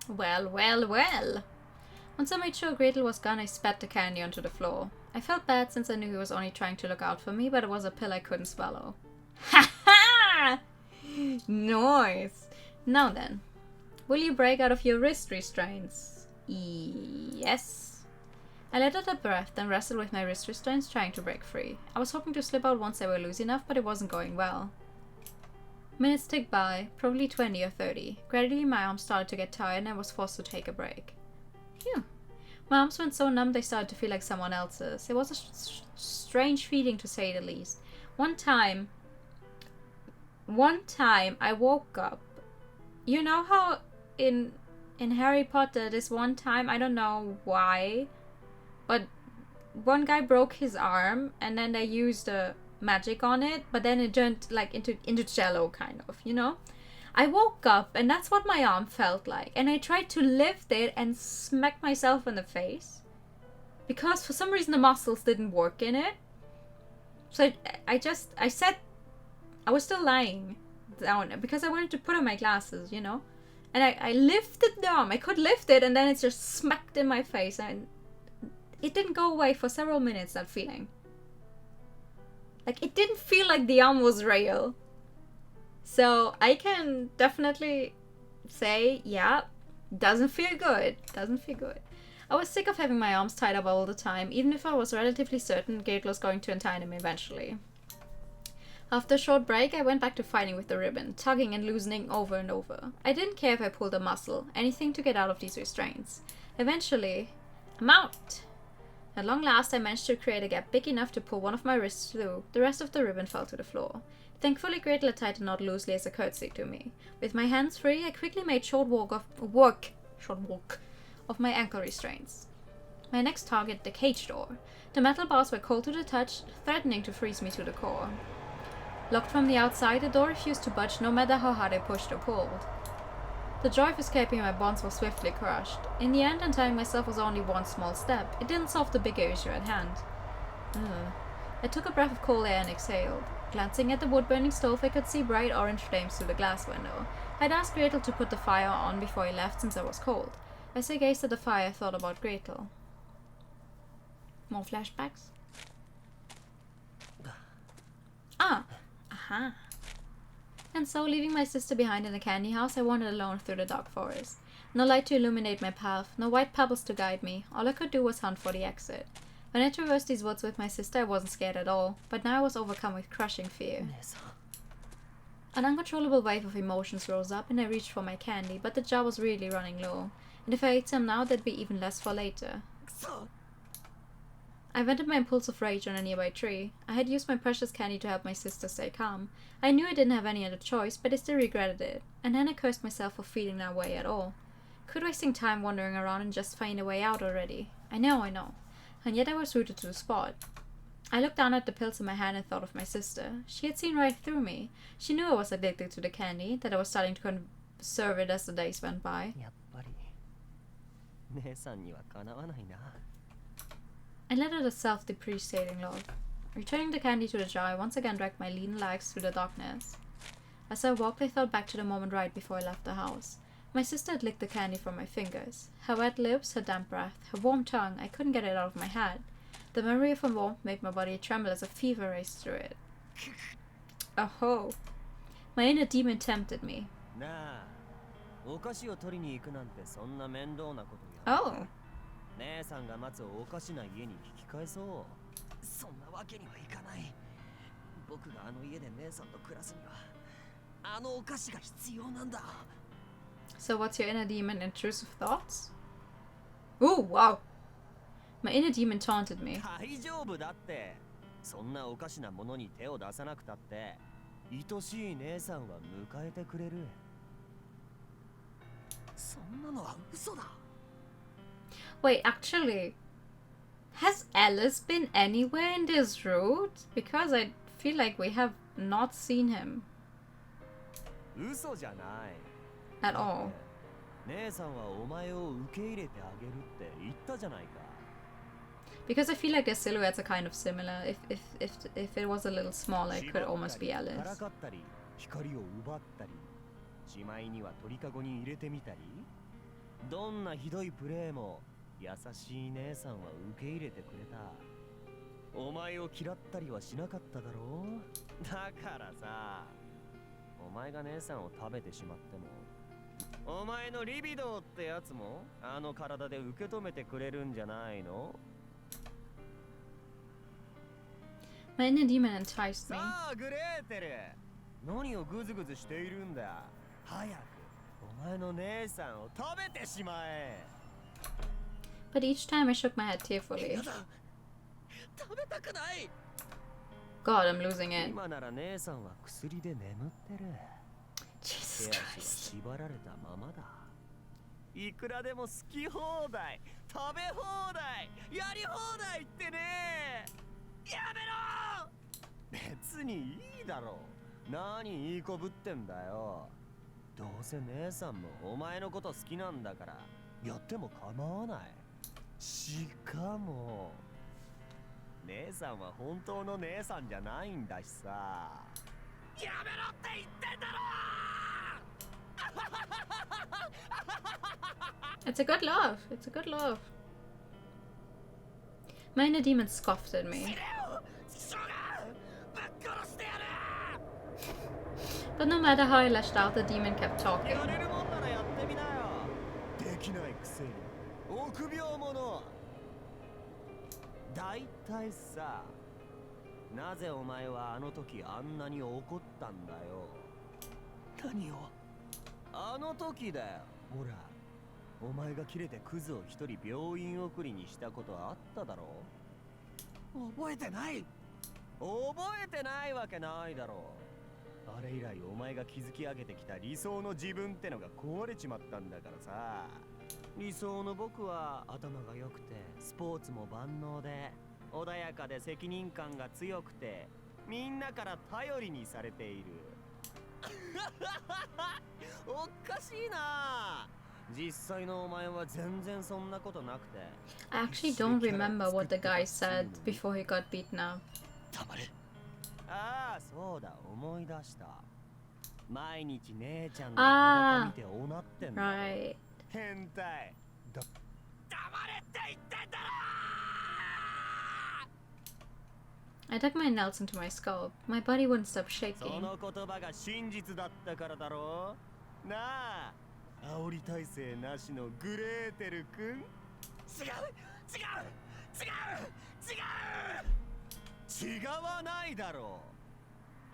Well, well, well. Once I made sure Gretel was gone, I spat the candy onto the floor. I felt bad since I knew he was only trying to look out for me, but it was a pill I couldn't swallow. Ha ha! Nice. Now then, will you break out of your wrist restraints? Yes. I let out a breath, then wrestled with my wrist restraints, trying to break free. I was hoping to slip out once they were loose enough, but it wasn't going well. Minutes ticked by, probably 20 or 30. Gradually, my arms started to get tired and I was forced to take a break. Phew. My arms went so numb they started to feel like someone else's. It was a strange feeling, to say the least. One time I woke up. You know how in Harry Potter, this one time, I don't know why, but one guy broke his arm and then they used a magic on it, but then it turned like into jello, kind of, you know. I woke up and that's what my arm felt like, and I tried to lift it and smack myself in the face because for some reason the muscles didn't work in it. So I said I was still lying down because I wanted to put on my glasses, you know, and I lifted the arm. I could lift it and then it just smacked in my face and it didn't go away for several minutes, that feeling. Like, it didn't feel like the arm was real. So I can definitely say, yeah, doesn't feel good. Doesn't feel good. I was sick of having my arms tied up all the time, even if I was relatively certain Gretel was going to untie them eventually. After a short break, I went back to fighting with the ribbon, tugging and loosening over and over. I didn't care if I pulled a muscle, anything to get out of these restraints. Eventually, I'm out! At long last, I managed to create a gap big enough to pull one of my wrists through. The rest of the ribbon fell to the floor. Thankfully, Gretel had tied the knot loosely as a courtesy to me. With my hands free, I quickly made short walk of my ankle restraints. My next target, the cage door. The metal bars were cold to the touch, threatening to freeze me to the core. Locked from the outside, the door refused to budge no matter how hard I pushed or pulled. The joy of escaping my bonds was swiftly crushed. In the end, untying myself was only one small step. It didn't solve the bigger issue at hand. I took a breath of cold air and exhaled. Glancing at the wood-burning stove, I could see bright orange flames through the glass window. I'd asked Gretel to put the fire on before he left since I was cold. As I gazed at the fire, I thought about Gretel. More flashbacks? Ah! Aha! And so, leaving my sister behind in the candy house, I wandered alone through the dark forest. No light to illuminate my path, no white pebbles to guide me. All I could do was hunt for the exit. When I traversed these woods with my sister, I wasn't scared at all, but now I was overcome with crushing fear. An uncontrollable wave of emotions rose up, and I reached for my candy, but the jar was really running low, and if I ate some now, there'd be even less for later. I vented my impulsive rage on a nearby tree. I had used my precious candy to help my sister stay calm. I knew I didn't have any other choice, but I still regretted it, and then I cursed myself for feeling that way at all. Quit wasting time wandering around and just find a way out already. I know. And yet I was rooted to the spot. I looked down at the pills in my hand and thought of my sister. She had seen right through me. She knew I was addicted to the candy, that I was starting to conserve it as the days went by. I let out a self-depreciating laugh. Returning the candy to the jar, I once again dragged my lean legs through the darkness. As I walked, I thought back to the moment right before I left the house. My sister had licked the candy from my fingers. Her wet lips, her damp breath, her warm tongue, I couldn't get it out of my head. The memory of her warmth made my body tremble as a fever raced through it. Oh. My inner demon tempted me. Oh. 姉さんが待つおかしな家に引き返そう。そんなわけにはいかない。僕があの家で姉さんと暮らすにはあのお菓子が必要なんだ。 So what's your inner demon? Intrusive thoughts? Oh, wow. My inner demon taunted me. 大丈夫だって。そんなおかしなものに手を出さなくたって愛しい姉さんは迎えてくれる。そんなのは嘘だ。 Wait, actually, has Alice been anywhere in this route? Because I feel like we have not seen him 嘘じゃない。 at all. 姉さんはお前を受け入れてあげるって言ったじゃないか。 Because I feel like their silhouettes are kind of similar. If it was a little smaller, it could almost be Alice. からかったり、光を奪ったり、しまいには鳥かごに入れてみたり、どんなひどいプレーも優しい姉さんは受け入れてくれた。お前を嫌ったりはしなかっただろう。だからさ、お前が姉さんを食べてしまっても、お前のリビドーってやつもあの体で受け止めてくれるんじゃないの？ My inner demon enticed me. さあグレーテル、何をグズグズしているんだ。早くお前の姉さんを食べてしまえ。 But each time I shook my head tearfully. 食べたくない。 God, I'm losing it. 今なら姉さんは薬で眠ってる。 Jesus 手足は Christ. 縛られたままだ。いくらでも好き放題、食べ放題、やり放題ってね。やめろ。別にいいだろう。何いいこぶってんだよ。どうせ姉さんもお前のこと好きなんだからやっても構わない。しかも姉さんは本当の姉さんじゃないんだしさ。やめろって言ってんだろ。 It's a good love. It's a good love. My inner demon scoffed at me. But no matter how I lashed out, the demon kept talking. やれるもんならやってみなよ。できないくせに臆病者。だいたいさ、なぜお前はあの時あんなに怒ったんだよ。何を？あの時だよ。ほら、お前が切れてクズを一人病院送りにしたことあっただろう。覚えてない。覚えてないわけないだろう。あれ以来お前が築き上げてきた理想の自分ってのが壊れちまったんだからさ。理想の僕は頭が良くてスポーツも万能で穏やかで責任感が強くてみんなから頼りにされている。おかしいな。実際のお前は全然そんなことなくて。 I actually don't remember what the guy said before he got beaten up. 黙れ。ああ、そうだ、思い出した。毎日姉ちゃんが裸見ておなってんだ。Right. 変態。黙れって言ってんだろ。 I dug my nails into my scalp. My body wouldn't stop そ shaking. の言葉が真実だったからだろう。なあ、煽り体制なしのグレーテル君。違う、違う、違う、違う。違わないだろ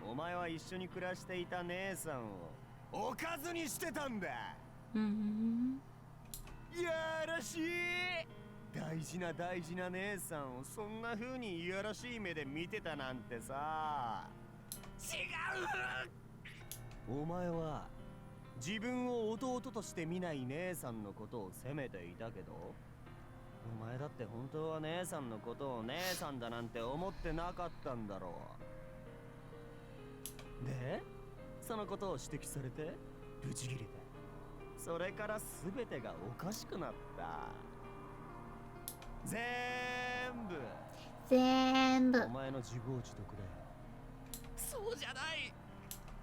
う。お前は一緒に暮らしていた姉さんをおかずにしてたんだ。やらしい。大事な大事な姉さんをそんな風にいやらしい目で見てたなんてさ。違う。お前は自分を弟として見ない姉さんのことを責めていたけど、お前だって本当は姉さんのことを姉さんだなんて思ってなかったんだろう。で、そのことを指摘されてブチギレた。それから全てがおかしくなった。全部お前の自業自得だよ。そうじゃない。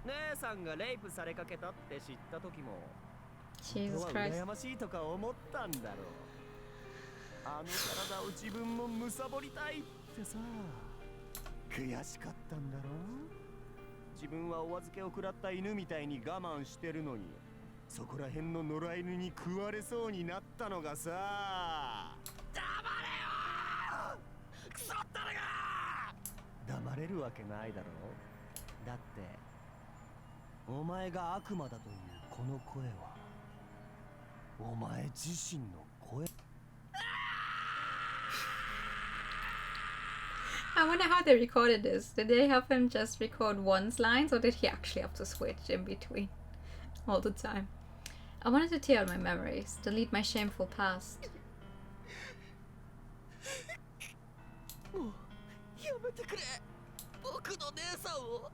姉さんがレイプされかけたって知った時も本当は羨ましいとか思ったんだろう。あの体を自分も貪りたいってさ。悔しかったんだろう。自分はお預けを食らった犬みたいに我慢してるのに、そこら辺の野良犬に食われそうになったのがさ。黙れよクソったれが。黙れるわけないだろう。だってお前が悪魔だというこの声はお前自身の声。I wonder how they recorded this. Did they have him just record one's lines, or did he actually have to switch in between all the time? I wanted to tear out my memories, delete my shameful past. もうやめてくれ。僕の姉さんを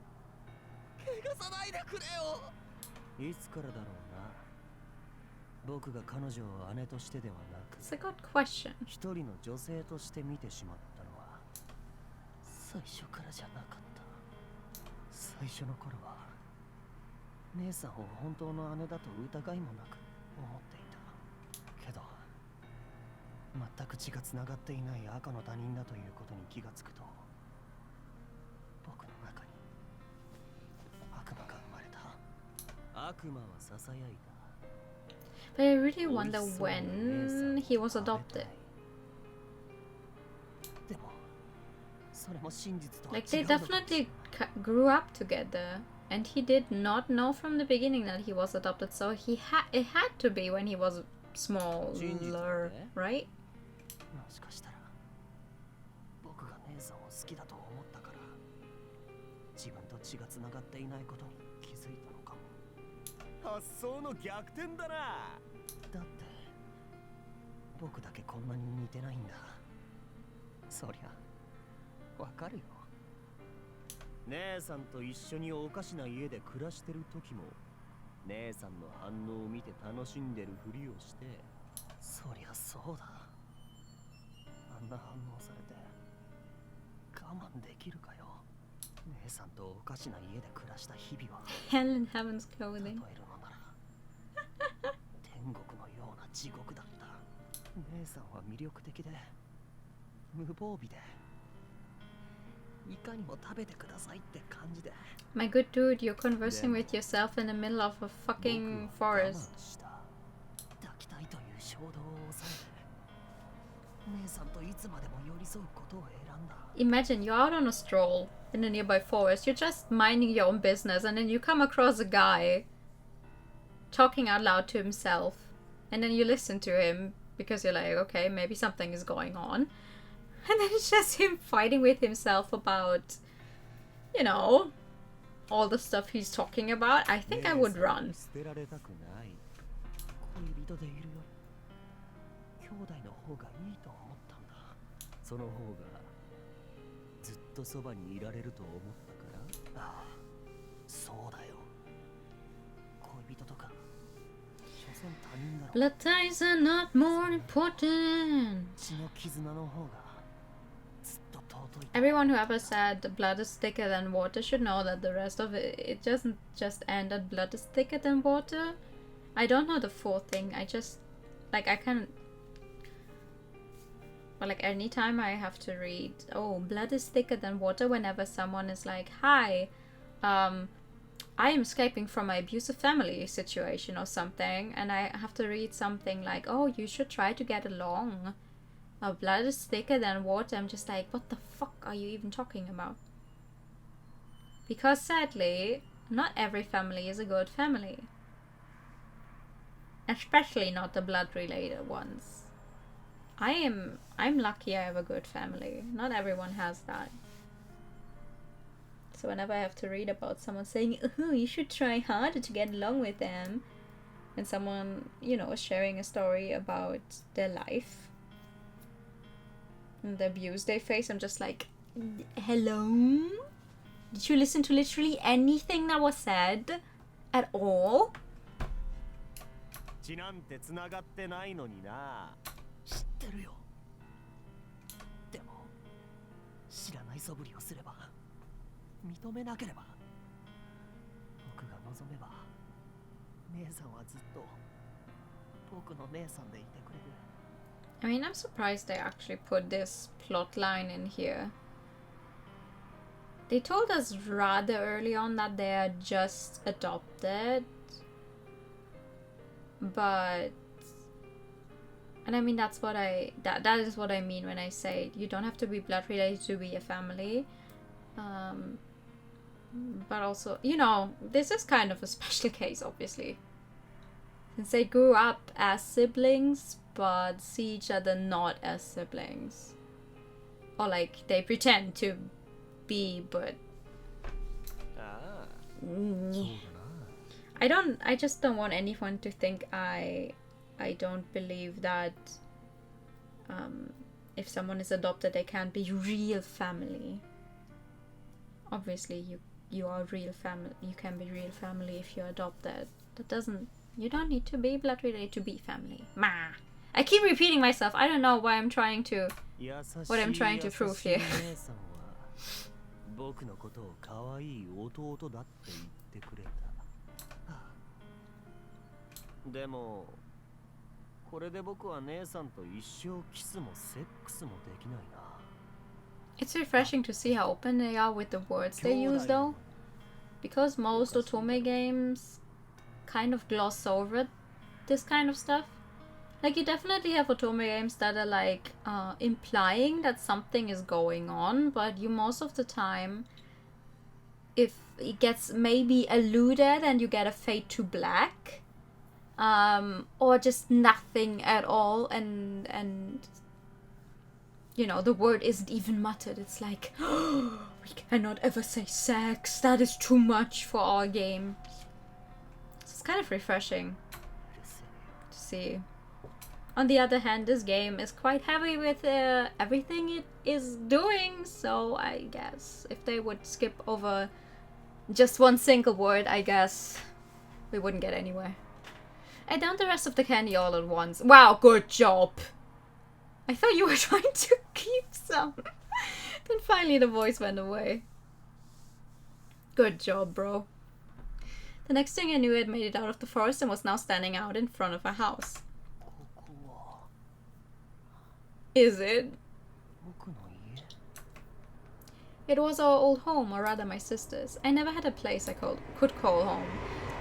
怪我さないでくれよ。いつからだろうな。僕が彼女を姉としてではなく、 It's a good question. 一人の女性として見てしまったのは最初からじゃなかった。最初の頃は姉さんを本当の姉だと疑いもなく思っていたけど、全く血がつながっていない赤の他人だということに気がつくと、僕の中に悪魔が生まれた。悪魔はささやいた。 But I really wonder when he was adopted. でもそれも真実とは Like, 違 they うのかもしれない。 definitely grew up together, and he did not know from the beginning that he was adopted, so it had to be when he was smaller, right? もしかしたら僕が姉さんを好きだと思ったから自分と血がつながっていないことに気づいたのかも。発想の逆転だな。だって僕だけこんなに似てないんだ。そりゃわかるよ。姉さんと一緒におかしな家で暮らしてる時も姉さんの反応を見て楽しんでるふりをして、そりゃそうだ。あんな反応されて我慢できるかよ。姉さんとおかしな家で暮らした日々は Hell in heaven's 例え clothing. るのなら天国のような地獄だった。姉さんは魅力的で無防備で、いかにも食べてくださいって感じで。 My good dude, you're conversing with yourself in the middle of a 僕 fucking は我慢 forest. した。抱きたいという衝動を抑えて姉さんといつまでも寄り添うことを選んだ。 Imagine you're out on a stroll in a nearby forest, you're just minding your own business, and then you come across a guy talking out loud to himself, and then you listen to him because you're like, okay, maybe something is going on. And then it's just him fighting with himself about, you know, all the stuff he's talking about. I think I would run. 捨てられたくない。恋人でいるより兄弟の方がいいと思ったんだ。その方がずっとそばにいられると思ったから。ああ、そうだよ。恋人とか所詮他人だろ。 Blood ties are not more important. 血の絆の方がずっと尊い。 Everyone who ever said blood is thicker than water should know that the rest of it doesn't just end at blood is thicker than water. I don't know the full thing. I just, like, I can, but like anytime I have to read, oh, blood is thicker than water, whenever someone is like, hi, I am escaping from my abusive family situation or something, and I have to read something like, oh, you should try to get along. Blood is thicker than water. I'm just like, what the fuck are you even talking about? Because sadly, not every family is a good family. Especially not the blood-related ones. I'm lucky I have a good family. Not everyone has that. So whenever I have to read about someone saying, oh, you should try harder to get along with them, when someone, you know, is sharing a story about their life and the abuse they face. I'm just like, hello? Did you listen to literally anything that was said at all? 血なんて繋がってないのにな。知ってるよ。でも知らない素振りをすれば、認めなければ、僕が望めば、姉さんはずっと僕の姉さんでいてくれる。I mean, I'm surprised they actually put this plot line in here. They told us rather early on that they are just adopted. But, and I mean, that is what I mean when I say you don't have to be blood related to be a family. But also, you know, this is kind of a special case, obviously. Since they grew up as siblings, but see each other not as siblings. Or like, they pretend to be, but... I just don't want anyone to think I don't believe that if someone is adopted, they can't be real family. Obviously, you are real family. You can be real family if you're adopted. That doesn't... You don't need to be blood related to be family. Ma! I keep repeating myself. I don't know why I'm trying to... What I'm trying to prove here. 僕のことを可愛い弟だって言ってくれた。でもこれで僕は姉さんと一生キスもセックスもできないな。It's refreshing to see how open they are with the words they use, though, because most otome games kind of gloss over this kind of stuff. Like, you definitely have otome games that are like implying that something is going on, but you most of the time, if it gets maybe alluded and you get a fade to black, or just nothing at all, and you know, the word isn't even muttered. It's like, oh, we cannot ever say sex. That is too much for our game. So it's kind of refreshing to see. On the other hand, this game is quite heavy with everything it is doing, so I guess if they would skip over just one single word, I guess we wouldn't get anywhere. I downed the rest of the candy all at once. Wow, good job! I thought you were trying to keep some. Then finally the voice went away. Good job, bro. The next thing I knew, I had made it out of the forest and was now standing out in front of a house. Is it? It was our old home, or rather my sister's. I never had a place I could call home.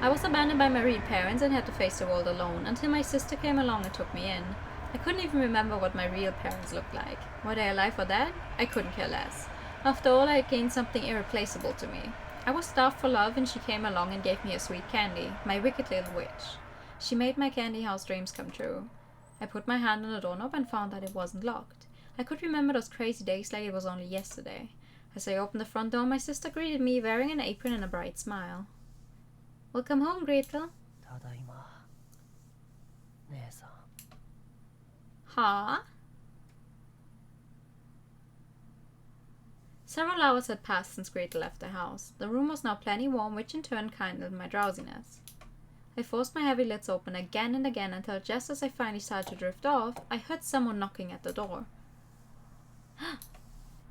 I was abandoned by my real parents and had to face the world alone, until my sister came along and took me in. I couldn't even remember what my real parents looked like. Were they alive or dead? I couldn't care less. After all, I had gained something irreplaceable to me. I was starved for love, and she came along and gave me a sweet candy, my wicked little witch. She made my candy house dreams come true. I put my hand on the doorknob and found that it wasn't locked. I could remember those crazy days like it was only yesterday. As I opened the front door, my sister greeted me wearing an apron and a bright smile. Welcome home, Gretel. Huh? Several hours had passed since Gretel left the house. The room was now plenty warm, which in turn kindled my drowsiness. I forced my heavy lids open again and again until just as I finally started to drift off, I heard someone knocking at the door.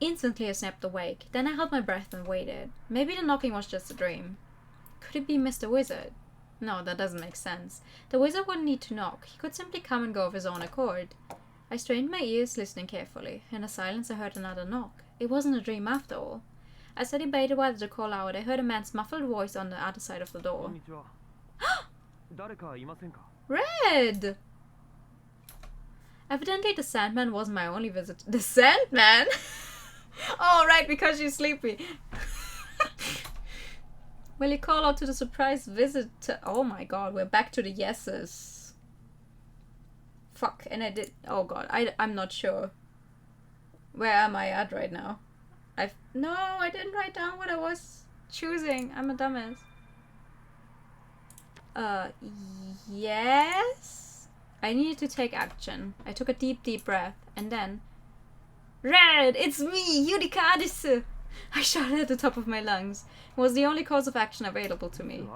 Instantly I snapped awake. Then I held my breath and waited. Maybe the knocking was just a dream. Could it be Mr. Wizard? No, that doesn't make sense. The wizard wouldn't need to knock. He could simply come and go of his own accord. I strained my ears, listening carefully. In the silence I heard another knock. It wasn't a dream after all. As I debated whether to call out, I heard a man's muffled voice on the other side of the door. Red! Evidently the Sandman wasn't my only visitor. The Sandman? Oh, right, because she's sleepy. Will you call out to the surprise visitor? Oh my god, we're back to the yeses. Fuck, and I did... Oh god, I'm not sure. Where am I at right now? No, I didn't write down what I was choosing. I'm a dumbass. Uh, yes? I needed to take action. I took a deep breath, and then... Red! It's me, Yurika Arisu! I shouted at the top of my lungs. It was the only course of action available to me.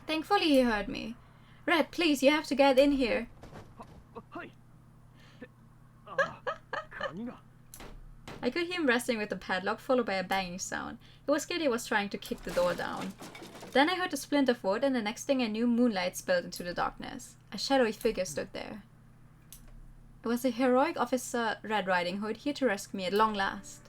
Thankfully he heard me. Red, please, you have to get in here. I could hear him wrestling with the padlock, followed by a banging sound. It was scared he was trying to kick the door down. Then I heard a splint of wood, and the next thing I knew, moonlight spilled into the darkness. A shadowy figure stood there. It was the heroic officer Red Riding Hood, here to rescue me at long last.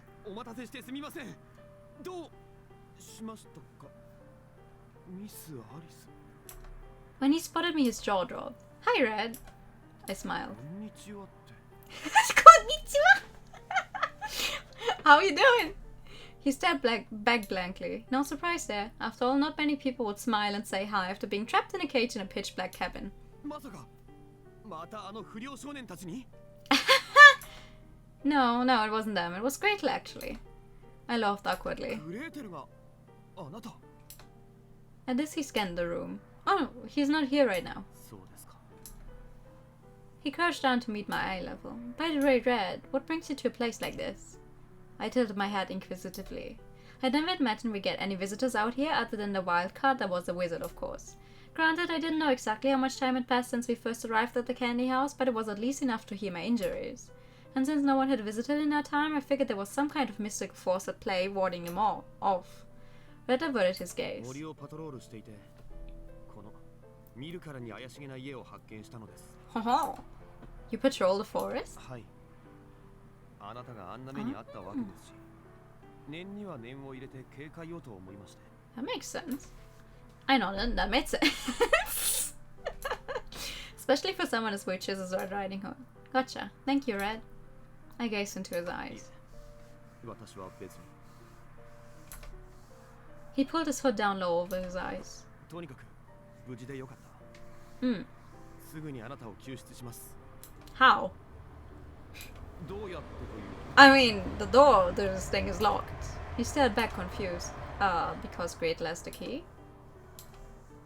When he spotted me, his jaw dropped. Hi, Red. I smiled. Konnichiwa! How are you doing? He stared back blankly. No surprise there. After all, not many people would smile and say hi after being trapped in a cage in a pitch-black cabin. No, it wasn't them. It was Gretel, actually. I laughed awkwardly. At this, he scanned the room. Oh, he's not here right now. He crouched down to meet my eye level. By the way, Red, what brings you to a place like this? I tilted my head inquisitively. I'd never imagined we'd get any visitors out here other than the wild card that was the wizard, of course. Granted, I didn't know exactly how much time had passed since we first arrived at the candy house, but it was at least enough to heal my injuries. And since no one had visited in that time, I figured there was some kind of mystical force at play warding them all off. Red averted his gaze. Ho-ho! You patrol the forest? That makes sense. I know, that makes sense. Especially for someone as witches as Red Riding Hood. Gotcha. Thank you, Red. I gazed into his eyes. He pulled his hood down low over his eyes. How? I mean, the door to this thing is locked. He stared back confused. Because Gretel has the key?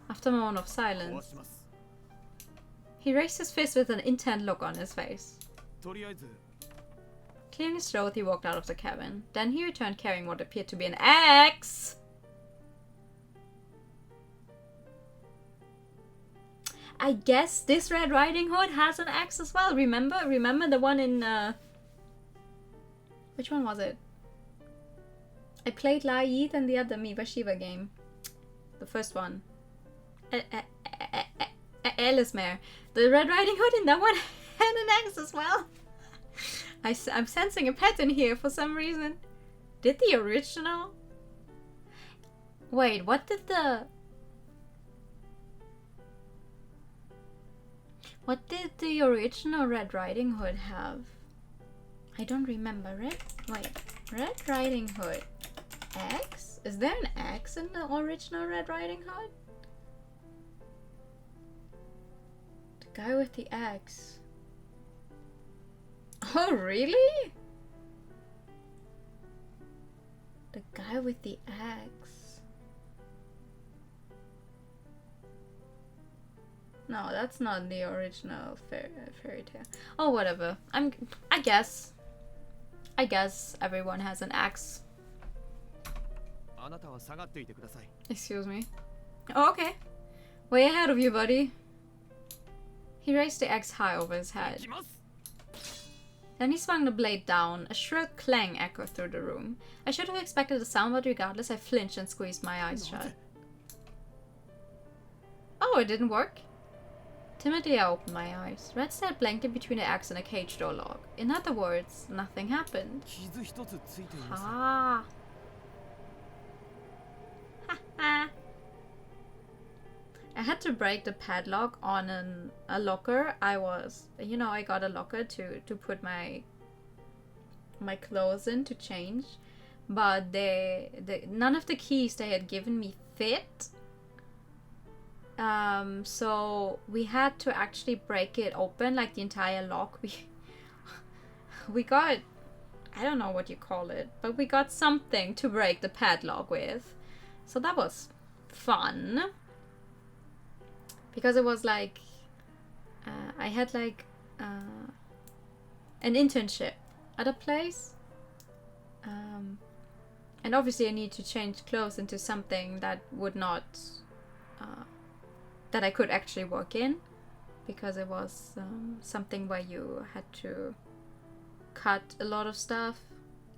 After a moment of silence, he raised his fist with an intent look on his face. Clearing his throat, he walked out of the cabin. Then he returned carrying what appeared to be an axe. I guess this Red Riding Hood has an axe as well. Remember the one in which one was it? I played La Yid and the other Miwa Shiva game. The first one. Ellesmere. The Red Riding Hood in that one had an axe as well. I'm sensing a pattern here for some reason. Did the original... Wait, what did the original Red Riding Hood have? I don't remember. Red Riding Hood. Axe? Is there an axe in the original Red Riding Hood? The guy with the axe. Oh, really? The guy with the axe. No, that's not the original fairy tale. Oh, whatever. I guess everyone has an axe. Excuse me. Oh, okay. Way ahead of you, buddy. He raised the axe high over his head. Then he swung the blade down. A shrill clang echoed through the room. I should have expected a sound, but regardless, I flinched and squeezed my eyes shut. Oh, it didn't work? Timidly, I opened my eyes. Red stared blankly between the axe and a cage door lock. In other words, nothing happened. Ha! Ha ha! I had to break the padlock on a locker. I got a locker to put my clothes in to change, but none of the keys they had given me fit. So we had to actually break it open, like the entire lock. We got, I don't know what you call it, but we got something to break the padlock with. So that was fun. because it was like I had like an internship at a place, and obviously I need to change clothes into something that would not that I could actually work in, because it was something where you had to cut a lot of stuff,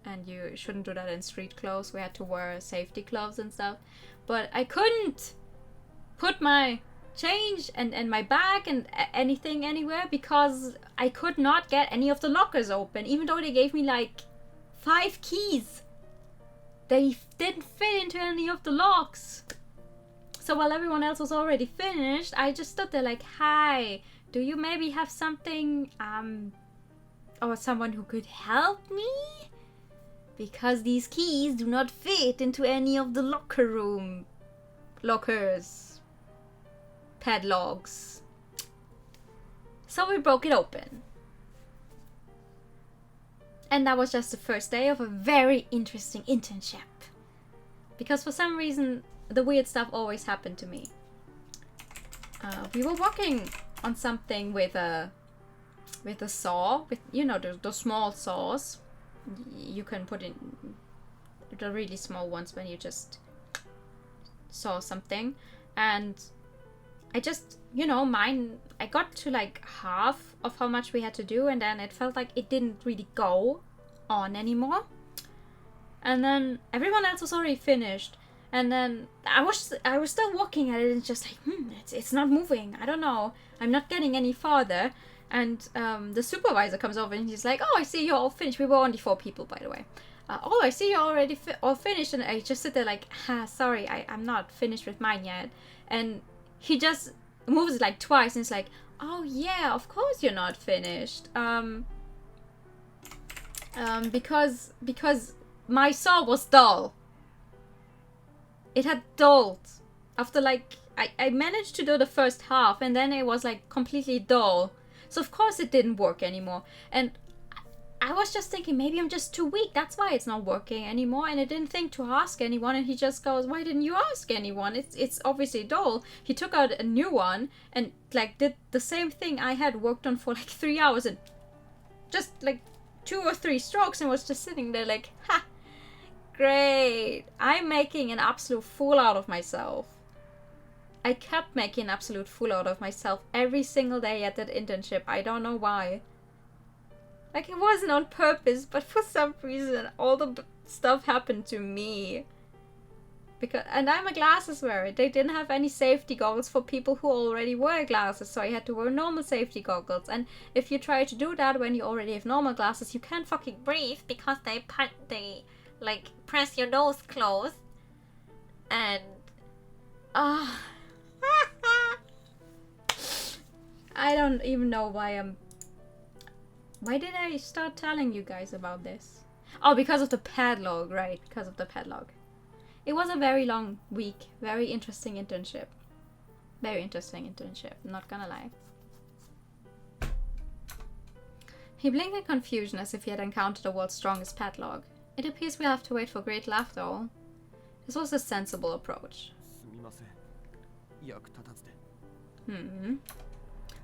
and you shouldn't do that in street clothes. We had to wear safety gloves and stuff, but I couldn't put my change and my bag and anything anywhere because I could not get any of the lockers open, even though they gave me like 5 keys. They didn't fit into any of the locks. So while everyone else was already finished, I just stood there like, hi, do you maybe have something, or someone who could help me? Because these keys do not fit into any of the lockers, padlocks. So we broke it open. And that was just the first day of a very interesting internship. Because for some reason, the weird stuff always happened to me. We were working on something with a saw, with, you know, the small saws. You can put in the really small ones when you just saw something. And I just, you know, I got to like half of how much we had to do, and then it felt like it didn't really go on anymore. And then everyone else was already finished. And then I was still working at it, and just like, it's not moving. I don't know. I'm not getting any farther. And the supervisor comes over and he's like, oh, I see you're all finished. We were only 4 people, by the way. Oh, I see you're already all finished. And I just sit there like, sorry, I'm not finished with mine yet. And he just moves like twice and it's like, oh yeah, of course you're not finished. Because my saw was dull. It had dulled. After like, I managed to do the first half, and then it was like completely dull. So of course it didn't work anymore. And I was just thinking, maybe I'm just too weak. That's why it's not working anymore. And I didn't think to ask anyone. And he just goes, why didn't you ask anyone? It's obviously dull. He took out a new one and like did the same thing I had worked on for like 3 hours, and just like 2 or 3 strokes, and was just sitting there like, ha, great. I'm making an absolute fool out of myself. I kept making an absolute fool out of myself every single day at that internship. I don't know why. Like, it wasn't on purpose, but for some reason, all the stuff happened to me. And I'm a glasses wearer. They didn't have any safety goggles for people who already wear glasses, so I had to wear normal safety goggles. And if you try to do that when you already have normal glasses, you can't fucking breathe because they like press your nose closed. And I don't even know why did I start telling you guys about this? Oh, because of the padlock, right? Because of the padlock. It was a very long week. Very interesting internship. Very interesting internship, not gonna lie. He blinked in confusion as if he had encountered the world's strongest padlock. It appears we'll have to wait for great laughter. This was a sensible approach.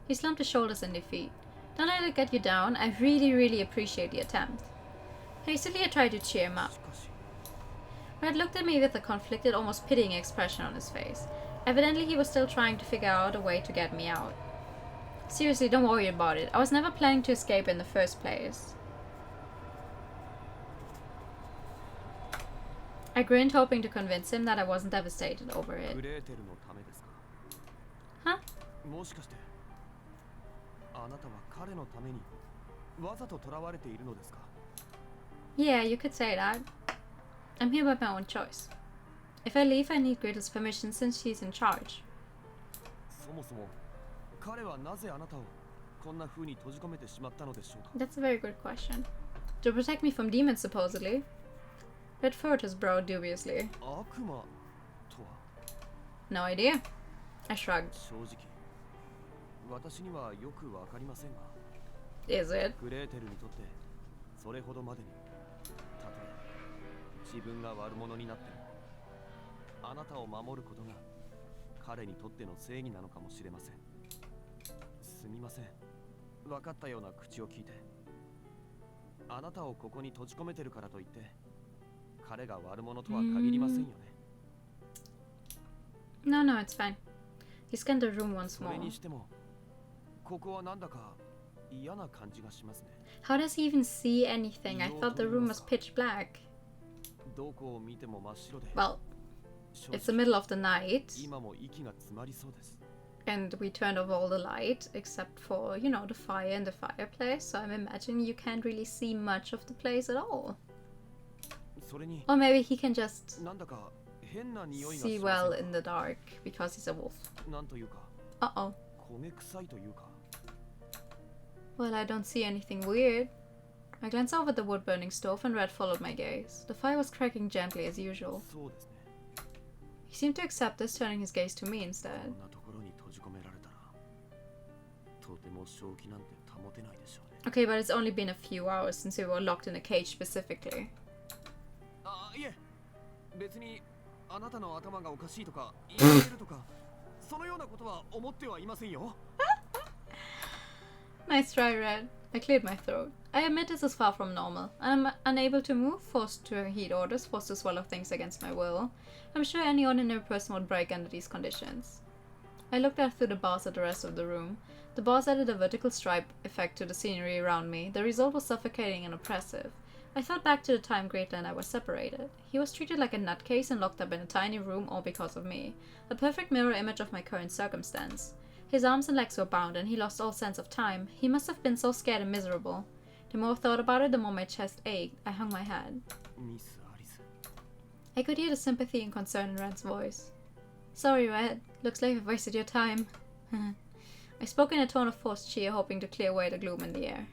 He slumped his shoulders in defeat. Don't let it get you down. I really, really appreciate the attempt. Hastily, I tried to cheer him up. Red looked at me with a conflicted, almost pitying expression on his face. Evidently, he was still trying to figure out a way to get me out. Seriously, don't worry about it. I was never planning to escape in the first place. I grinned, hoping to convince him that I wasn't devastated over it. Huh? Yeah, you could say that. I'm here by my own choice. If I leave, I need Gretel's permission since she's in charge. That's a very good question. To protect me from demons, supposedly. Red furrowed his brow dubiously. No idea. I shrugged. Is it? 彼にとっての正義なのかもしれません。すみません。分かったような口を聞いて。あなたをここに閉じ込めてるからといって彼が悪者とは限りませんよね。No, no, it's fine. He scanned the room once そ more. れにしてもここはなんだか嫌な感じがしますね。 How does he even see anything? I thought the room was pitch black. どこを見ても真っ白で。 Well, it's the middle of the night, 今も息が詰まりそうです。 and we turned off all the light except for, you know, the fire in the fireplace. So I'm imagining you can't really see much of the place at all. それに Or maybe he can just なんだか変な匂いが see しません well か in the dark because he's a wolf. なんというか Uh-oh. 焦げ臭いというか。 Well, I don't see anything weird. I glanced over the wood-burning stove and Red followed my gaze. The fire was crackling gently as usual. そうですね。 He seemed to accept this, turning his gaze to me こ instead. んなところに閉じ込められたらとても正気なんて保てないでしょうね。 Okay, but it's only been a few hours since we were locked in a cage specifically. あ、いえ、別にあなたの頭がおかしいとか言われるとかそのようなことは思ってはいませんよ。 Nice try, Red. I cleared my throat. I admit this is far from normal. I'm unable to move, forced to heed orders, forced to swallow things against my will. I'm sure any ordinary person would break under these conditions. I looked out through the bars at the rest of the room. The bars added a vertical stripe effect to the scenery around me. The result was suffocating and oppressive. I thought back to the time Gretel and I were separated. He was treated like a nutcase and locked up in a tiny room, all because of me. A perfect mirror image of my current circumstance. His arms and legs were bound, and he lost all sense of time. He must have been so scared and miserable. The more I thought about it, the more my chest ached. I hung my head. ミスアリス。 I could hear the sympathy and concern in Red's voice. Sorry, Red. Looks like I've wasted your time. I spoke in a tone of forced cheer, hoping to clear away the gloom in the air.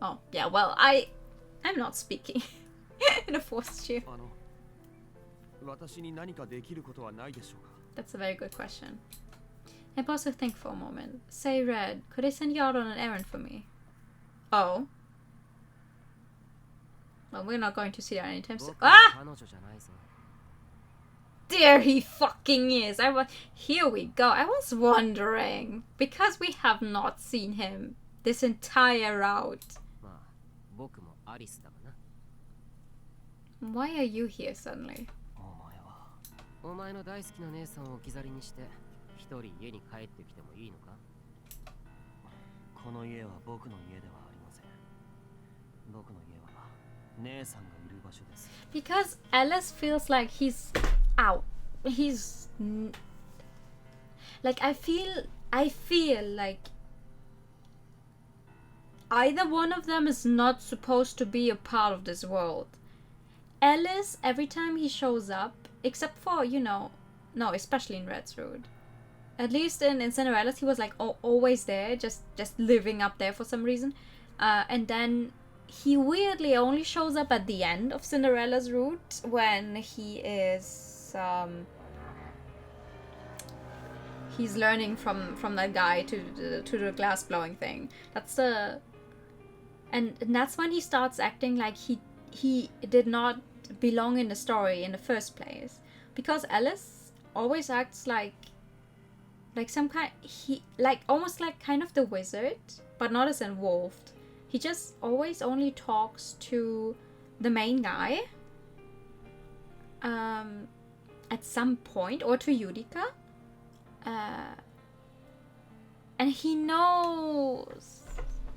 Oh, yeah, well, I'm not speaking in a forced cheer. 私に何かできることはないでしょうか。 That's a very good question. I paused to think for a moment. Say, Red, could I send you out on an errand for me? Oh. Well, we're not going to see that anytime soon. Ah! There he fucking is! Here we go. I was wondering. Because we have not seen him this entire route. Why are you here suddenly? お前の大好きな姉さんを置き去りにして一人家に帰ってきてもいいのか？この家は僕の家ではありません。僕の家は姉さんがいる場所です。 Because Alice feels like he's out. Like I feel like either one of them is not supposed to be a part of this world. Alice, every time he shows up, except for, you know, no, especially in Red's Road. At least in Cinderella's, he was like always there, just living up there for some reason. And then he weirdly only shows up at the end of Cinderella's route when he is he's learning from that guy to the glass blowing thing. And that's when he starts acting like he did not belong in the story in the first place, because Alice always acts like some kind, almost like kind of the wizard, but not as involved. He just always only talks to the main guy at some point, or to Yudica, and he knows,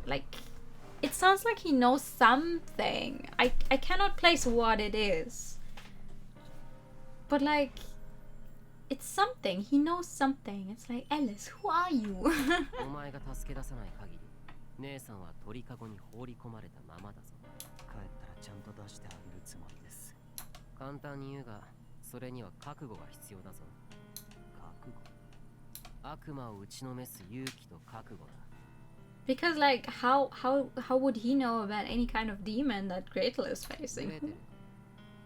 like, it sounds like he knows something. I cannot place what it is, but like, it's something. He knows something. It's like, Alice, who are you? お前が助け出さない限り、姉さんは鳥かごに放り込まれたままだぞ。帰ったらちゃんと出してあげるつもりです。簡単に言うが、それには覚悟が必要だぞ。覚悟。悪魔を打ちのめす勇気と覚悟だ。Because like, how would he know about any kind of demon that Gretel is facing?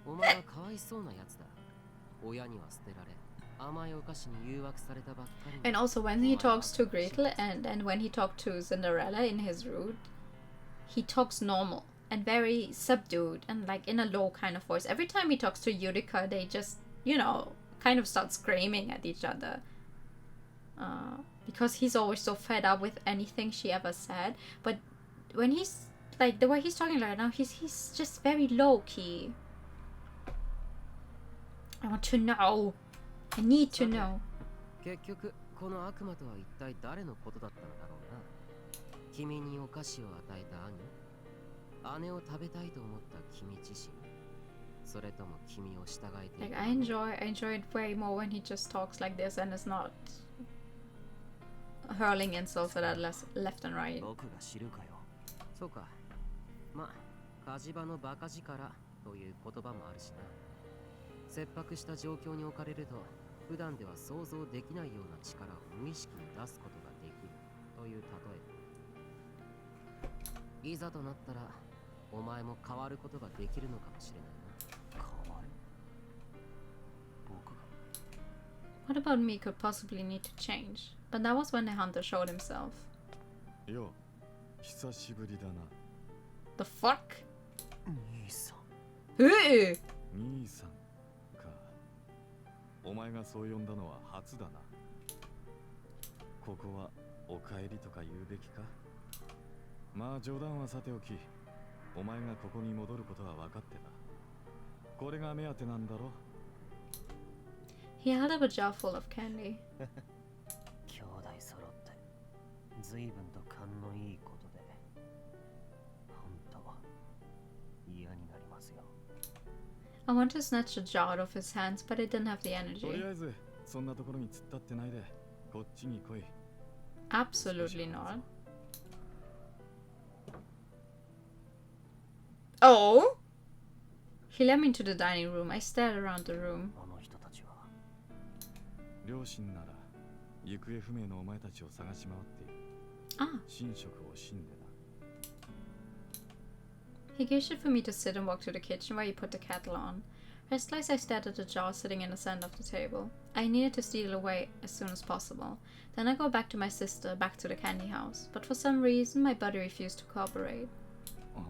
お前はかわいそうなやつだ。親には捨てられ。And also when he talks to Gretel and when he talked to Cinderella in his route, he talks normal and very subdued and like in a low kind of voice. Every time he talks to Yudica, they just, you know, kind of start screaming at each other. because he's always so fed up with anything she ever said. But when he's like the way he's talking right now, he's just very low key. I want to know. I need to know. 結局この悪魔とは一体誰のことだったのだろうな。君にお菓子を与えた兄、姉を食べたいと思った君自身、それとも君を従えている。Like I enjoy it way more when he just talks like this and is not hurling insults at us left and right. 僕が知るかよ。そうか。まあ、火事場のバカ力という言葉もあるしな。切迫した状況に置かれると、普段では想像できないような力を無意識に出すことができるという例え。いざとなったら、お前も変わることができるのかもしれないな。変わる？僕が？ What about me could possibly need to change? But that was when the hunter showed himself. よ、久しぶりだな。The fuck? 兄さん。Hey! 兄さんか。お前がそう呼んだのは初だな。ここはお帰りとか言うべきか。まあ冗談はさておき、お前がここに戻ることは分かってた。これが目当てなんだろ。He held up a jar full of candy. 兄弟揃って随分と勘のいいことで本当嫌になりますよ。 I want to snatch the jar out of his hands, but I didn't have the とり energy. あえずそんなところに突っ立ってないでこっちに来い。 Absolutely not. Oh? He led me into the dining room. I stared around the room. あの人たちは両親なら行方不明のお前たちを探し回っている。 Ah. 寝食を死んでな。 He gestured for me to sit and walk to the kitchen where he put the kettle on. Restless, I stared at the jar sitting in the center of the table. I needed to steal away as soon as possible. Then I go back to my sister, back to the candy house. But for some reason, my body refused to cooperate. ああ？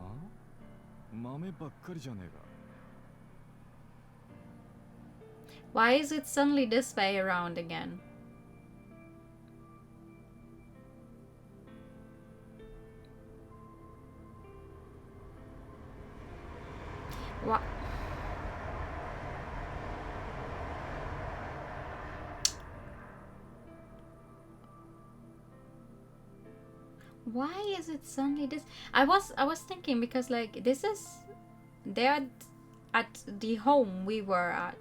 豆ばっかりじゃねえか。 Why is it suddenly this way around again? What? Why is it suddenly this? I was thinking because like this is they're at the home we were at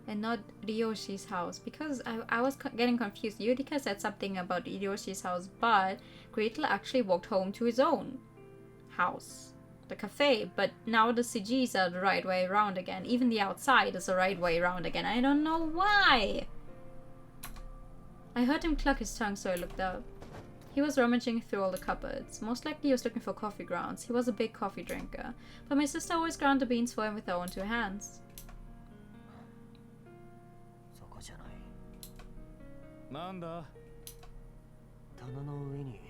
and not Ryoshi's house because I was getting confused. Yurika said something about Ryoshi's house, but Gretel actually walked home to his own house, the cafe, but now the CGs are the right way around again. Even the outside is the right way around again. I don't know why. I heard him cluck his tongue, so I looked up. He was rummaging through all the cupboards. Most likely he was looking for coffee grounds. He was a big coffee drinker. But my sister always ground the beans for him with her own two hands. そこじゃない。なんだ？棚の上に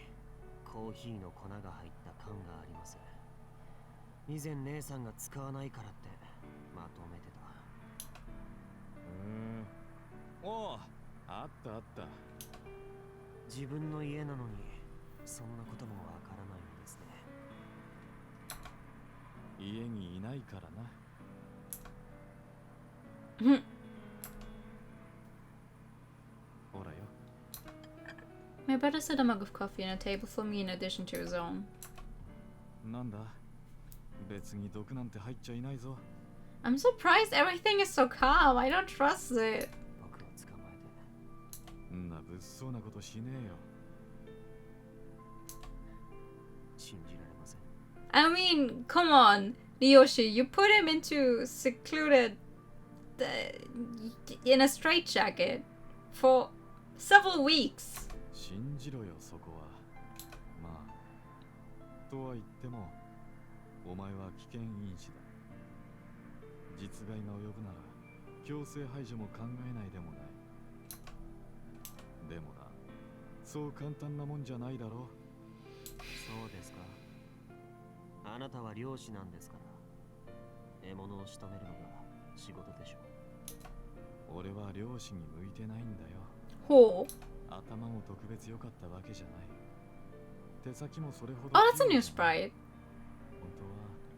コーヒーの粉が入った缶があります。以前姉さんが使わないからってまとめてた。おお、あったあった。自分の家なのにそんなこともわからないんですね。家にいないからな。ほらよ。 My brother set a mug of coffee on a table for me in addition to his own. なんだ？別に毒なんて入っちゃいないぞ。 I'm surprised everything is so calm. I don't trust it. 僕を捕まえてんな物騒なことしねえよ。信じられません。I mean, come on, Ryoshi, you put him into secluded in a straitjacket for several weeks. 信じろよそこは。まあ、とは言っても、お前は危険因子だ。実害が及ぶなら強制排除も考えないでもない。でもな、そう簡単なもんじゃないだろう。そうですか。あなたは漁師なんですから、獲物を仕留めるのが仕事でしょう。俺は漁師に向いてないんだよ。ほう。頭も特別良かったわけじゃない。手先もそれほど。 Oh, that's a new sprite. 本当は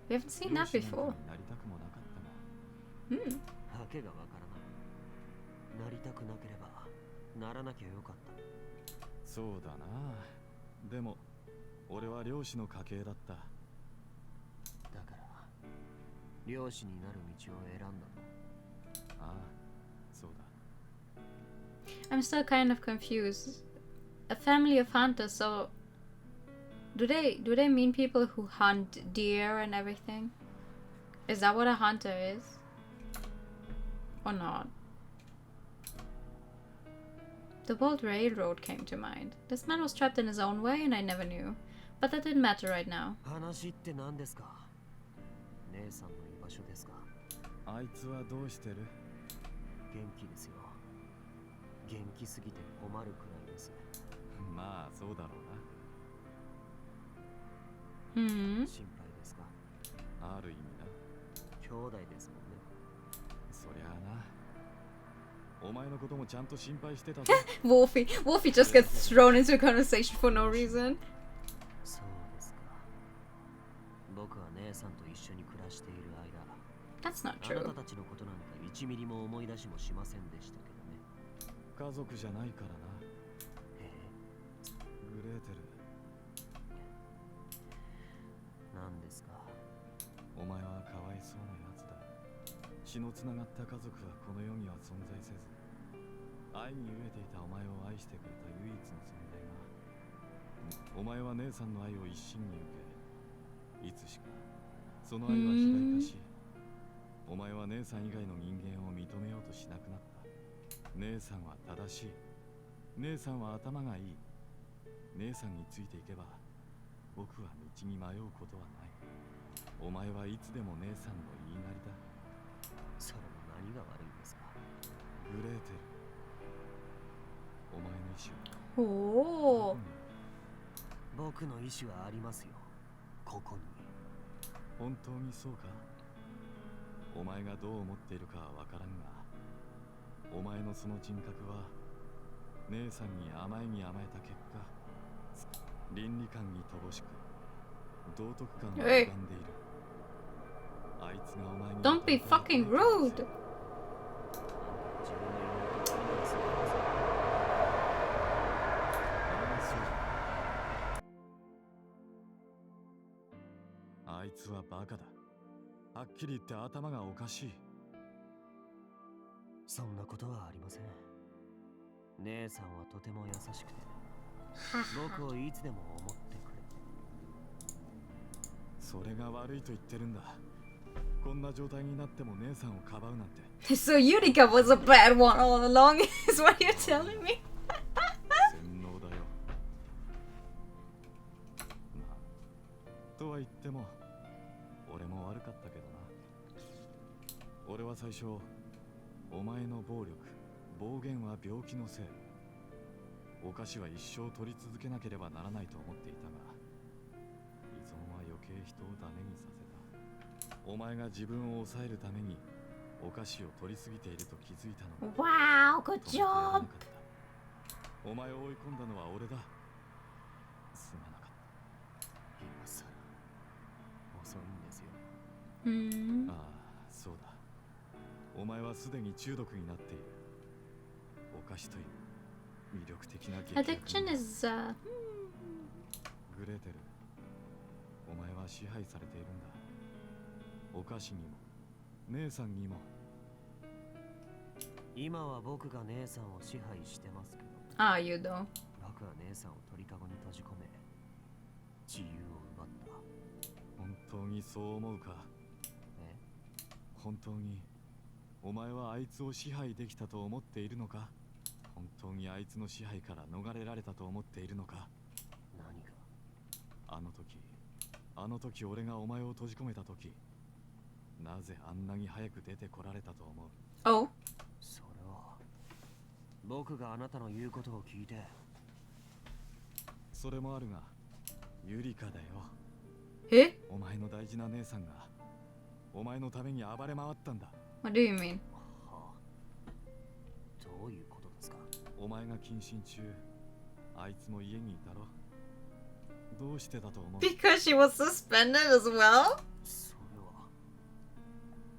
We haven't seen that 漁師なん before. かになりたくもなかったが、 Hmm. わけがわからない。なりたくなければならなきゃよかった。そうだな。でも俺は漁師の家系だった。だから漁師になる道を選んだと。ああ、そうだ。 I'm still kind of confused. A family of hunters, so do they mean people who hunt deer and everything? Is that what a hunter is? Or not? The World Railroad came to mind. This man was trapped in his own way and I never knew. But that didn't matter right now. 話って何ですか？姉さんの居場所ですか？あいつはどうしてる？元気ですよ。元気すぎて困るくらいです。まあそうだろう Hmm. 心配ですか？な。ある意味な。兄弟ですもんね。そりゃあな。お前のこともちゃんと心配してたぞ。Wolfie just gets thrown into a conversation for no reason. そうですか。僕は姉さんと一緒に暮らしている間、 That's not あな true. たたちのことなんか1ミリも思い出しもしませんでしたけどね。家族じゃないからな。へえ、グレーテル、何ですか？お前はかわいそうなやつだ。血のつながった家族はこの世には存在せず、愛に飢えていたお前を愛してくれた唯一の存在が、お前は姉さんの愛を一身に受け、いつしかその愛は肥大化し、お前は姉さん以外の人間を認めようとしなくなった。姉さんは正しい。姉さんは頭がいい。姉さんについていけば、僕は道に迷うことはない。お前はいつでも姉さんの言いなりだ。それも何が悪いんですか？グレーテル、お前の意志は Oh. 僕の意志はありますよ。ここに。本当にそうか？お前がどう思っているかはわからんが、お前のその人格は姉さんに甘えに甘えた結果、倫理観に乏しく道徳観が歪んでいる。あいつがお前に Don't be fucking rude. 自分の妹を理解するんですよ。あいつはバカだ。はっきり言って頭がおかしい。そんなことはありません。姉さんはとても優しくて、僕をいつでも思ってくれて。それが悪いと言ってるんだ。こんな状態になっても姉さんをかばうなんて。So Yurika was a bad one all along, is what you're telling me? 洗脳だよ。まあ、とは言っても俺も悪かったけどな。俺は最初、お前の暴力、暴言は病気のせい、お菓子は一生取り続けなければならないと思っていたが、依存は余計人をダメにさせた。お前が自分を抑えるためにお菓子を取りすぎていると気づいたのも Wow, good 止めてやらな job. かった。お前を追い込んだのは俺だ。すまなかった。今さら遅いんですよ。Hmm. ああ、そうだ。お前はすでに中毒になっている。お菓子という魅力的な激薬に Addiction is グレーテル、お前は支配されているんだ。お菓子にも姉さんにも。今は僕が姉さんを支配してますけど、 Ah, you though. 僕は姉さんを鳥かごに閉じ込め、自由を奪った。本当にそう思うか？え？本当にお前はあいつを支配できたと思っているのか？本当にあいつの支配から逃れられたと思っているのか？何が？あの時俺がお前を閉じ込めた時、なぜあんなに早く出てこられたと思う？ Oh. それは僕があなたの言うことを聞いて。それもあるが、ユリカだよ。 Eh? お前の大事な姉さんがお前のために暴れ回ったんだ。 What do you mean? はあ、どういうことですか？おお前が謹慎中、あいつも家にいたろ。どうしてだと思う？ Because she was suspended as well? それは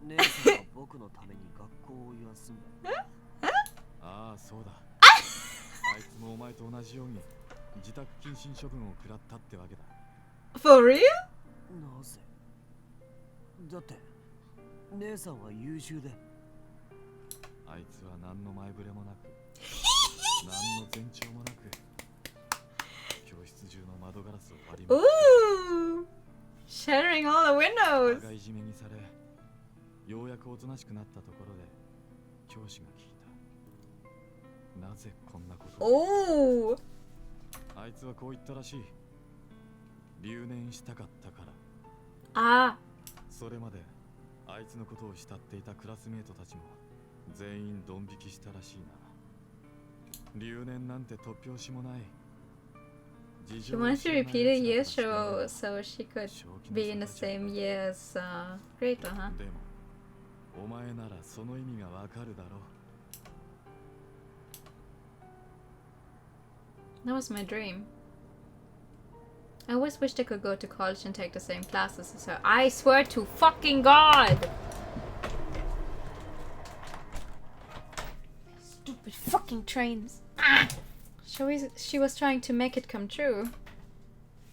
姉さんは僕のために学校を休んだ。ああ、そうだ。あいつもお前と同じように自宅謹慎処分を食らったってわけだ。 For real? なぜ？だって姉さんは優秀で。あいつは何の前触れもなく何の前兆もなく教室中の窓ガラスを割りまくっ Ooh! Shattering all the た。 windows! 互いじめにされ、ようやくおとなしくなったところで教師が聞いた。なぜこんなことを？ Oh! あいつはこう言ったらしい。留年したかったから。 Ah! それまであいつのことを慕っていたクラスメートたちも全員ドン引きしたらしいな。留年なんて突拍子もない。 She wanted to repeat a year show so she could be in the same year as Great, huh? でもお前ならその意味がわかるだろう。 That was my dream. I always wished I could go to college and take the same classes as her. I swear to fucking God! Stupid fucking trains. Ah! She was trying to make it come true.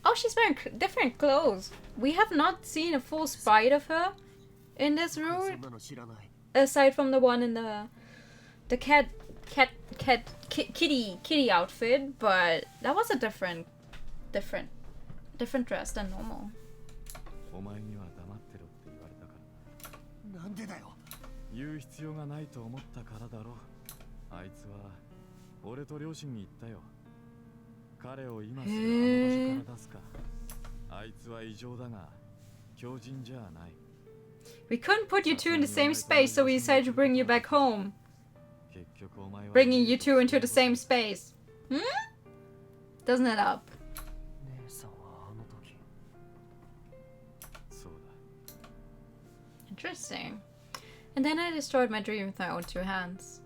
Oh, she's wearing different clothes. We have not seen a full sprite of her in this そ route, んなの知らない。 aside from the one in the kitty outfit. But that was a different dress than normal. お前には黙ってろって言われたから。なんでだよ。言う必要がないと思ったからだろ。あいつは俺と両親に言ったよ。彼を今すぐあの場所から出すか。あいつは異常だが強靭じゃない。 We couldn't put you two in the same space, so we decided to bring you back home. 結局お前は Bringing you two into the same space. Doesn't it up? 姉さんはあの時。そうだ。 Interesting. And then I destroyed my dream with my own two hands.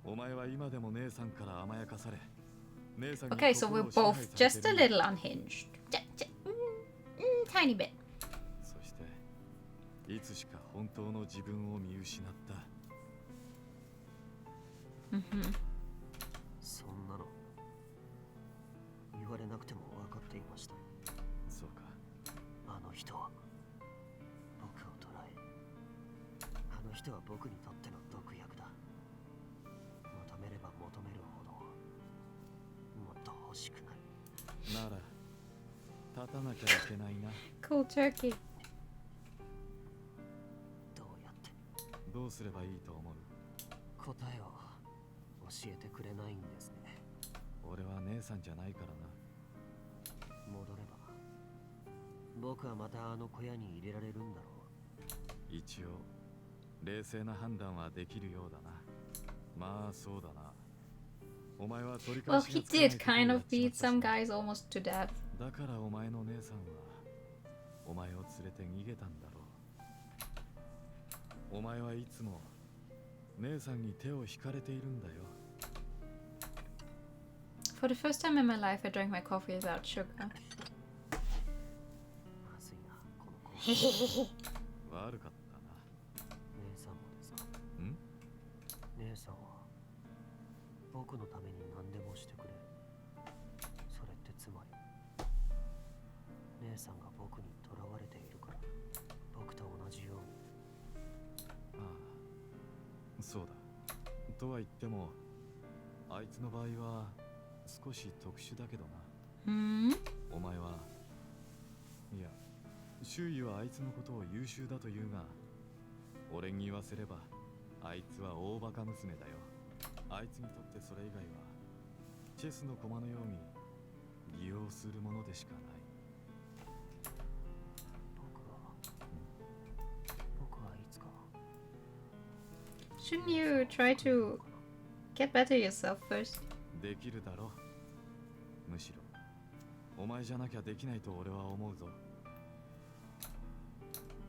お前は今でも姉さんから甘やかされ。 Okay, so we're both just a little unhinged. Tiny bit. そしていつしか本当の自分を見失った。そんなの言われなくても分かっていました。そうか。あの人は僕を捕らえ、あの人は僕にとっての毒薬だ。求めれば求めるほどもっと欲しくなる。なら立たなきゃいけないな。 Cool turkey. どうやってどうすればいいと思う？答えを教えてくれないんですね。俺は姉さんじゃないからな。戻れば僕はまたあの小屋に入れられるんだろう。一応冷静な判断はできるようだな。まあそうだな。お前は取り Well, 返し he がつかない did ことを kind や of っちまっ beat たし some な。 guys almost to death. だからお前の姉さんはお前を連れて逃げたんだろう。お前はいつも姉さんに手を引かれているんだよ。 For the first time in my life, I drank my coffee without sugar. まずいな、この子。悪かったな。姉さんもですか？ん？姉さんは僕のために何でもしてくれる。それってつまり姉さんが僕に囚われているから、僕と同じように。ああ、そうだ。とは言ってもあいつの場合は少し特殊だけどな。お前はいや周囲はあいつのことを優秀だと言うが、俺に言わせればあいつは大バカ娘だよ。あいつにとってそれ以外はチェスの駒のように利用するものでしかない。僕はいつか。 Shouldn't you try to get better yourself first? できるだろう。むしろお前じゃなきゃできないと俺は思うぞ。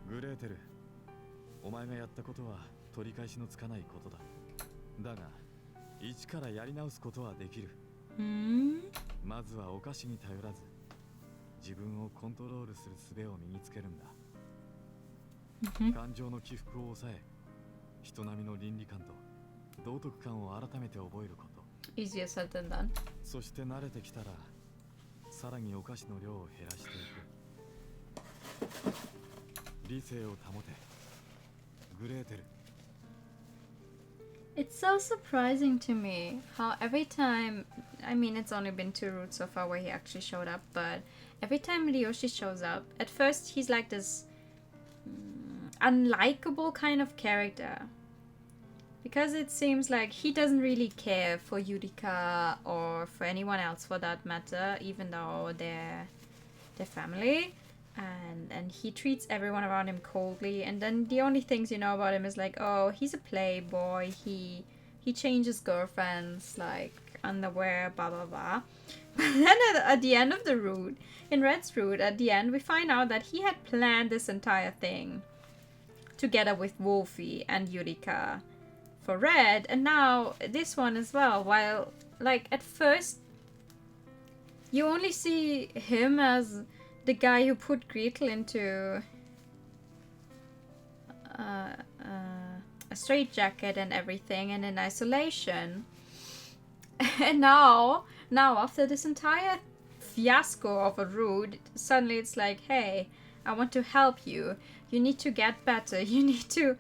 グレーテル、お前がやったことは取り返しのつかないことだ。だが一からやり直すことはできる。まずはお菓子に頼らず、自分をコントロールする術を身につけるんだ。感情の起伏を抑え、人並みの倫理観と道徳観を改めて覚えること。Easier said than done. そして慣れてきたら、さらにお菓子の量を減らしていく。理性を保て、グレーテル。It's so surprising to me how every time, I mean, it's only been 2 routes so far where he actually showed up, but every time Ryoshi shows up, at first he's like this unlikable kind of character. Because it seems like he doesn't really care for Yurika or for anyone else for that matter, even though they're family. And he treats everyone around him coldly, and then the only things you know about him is like, oh, he's a playboy, he changes girlfriends like underwear, blah blah blah. But then at the end of the route, in Red's route, at the end we find out that he had planned this entire thing together with Wolfie and Yurika for Red, and now this one as well. While like at first you only see him as the guy who put Gretel into a straitjacket and everything, and in isolation. And now after this entire fiasco of a route, suddenly it's like, hey, I want to help you. You need to get better. You need to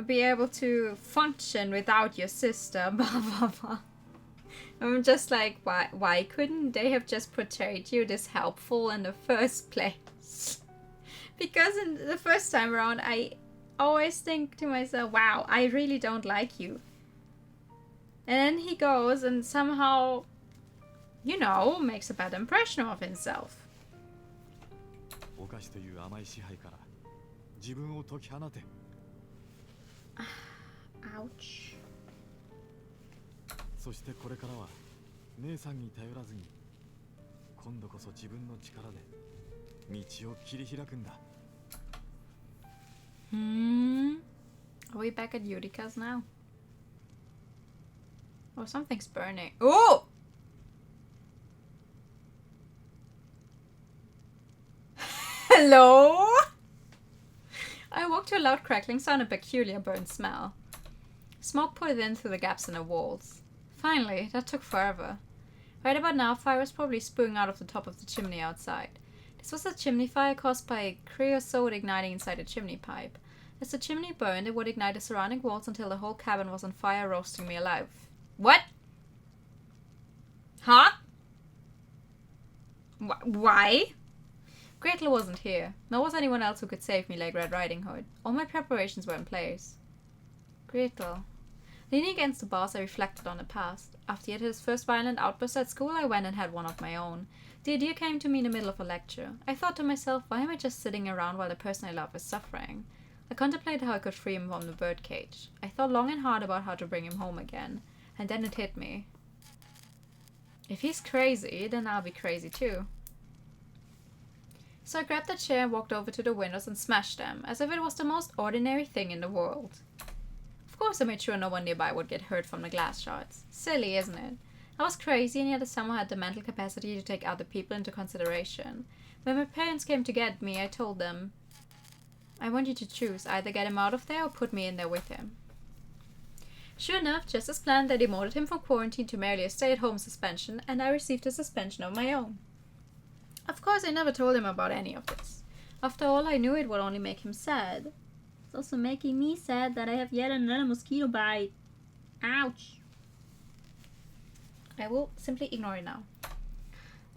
be able to function without your sister. Blah blah blah. I'm just like, why couldn't they have just portrayed you this helpful in the first place? Because in the first time around, I always think to myself, wow, I really don't like you. And then he goes and somehow, you know, makes a bad impression of himself. お菓子という甘い支配から自分を解き放て。Ouch. そしてこれからは姉さんに頼らずに、今度こそ自分の力で道を切り開くんだ。Are we back at Yurika's now? Oh, something's burning. Oh! Hello? I awoke to a loud crackling sound and a peculiar burnt smell. Smoke poured in through the gaps in the walls. Finally, that took forever. Right about now, fire was probably spewing out of the top of the chimney outside. This was a chimney fire caused by creosote igniting inside a chimney pipe. As the chimney burned, it would ignite the surrounding walls until the whole cabin was on fire, roasting me alive. What? Huh? Why? Gretel wasn't here, nor was anyone else who could save me like Red Riding Hood. All my preparations were in place. Gretel. Leaning against the bars, I reflected on the past. After he had his first violent outburst at school, I went and had one of my own. The idea came to me in the middle of a lecture. I thought to myself, why am I just sitting around while the person I love is suffering? I contemplated how I could free him from the birdcage. I thought long and hard about how to bring him home again. And then it hit me. If he's crazy, then I'll be crazy too. So I grabbed a chair and walked over to the windows and smashed them, as if it was the most ordinary thing in the world. Of course I made sure no one nearby would get hurt from the glass shards. Silly, isn't it? I was crazy, and yet I somehow had the mental capacity to take other people into consideration. When my parents came to get me, I told them, I want you to choose, either get him out of there or put me in there with him. Sure enough, just as planned, they demoted him from quarantine to merely a stay-at-home suspension, and I received a suspension of my own. Of course, I never told him about any of this. After all, I knew it would only make him sad. It's also making me sad that I have yet another mosquito bite. Ouch. I will simply ignore it now.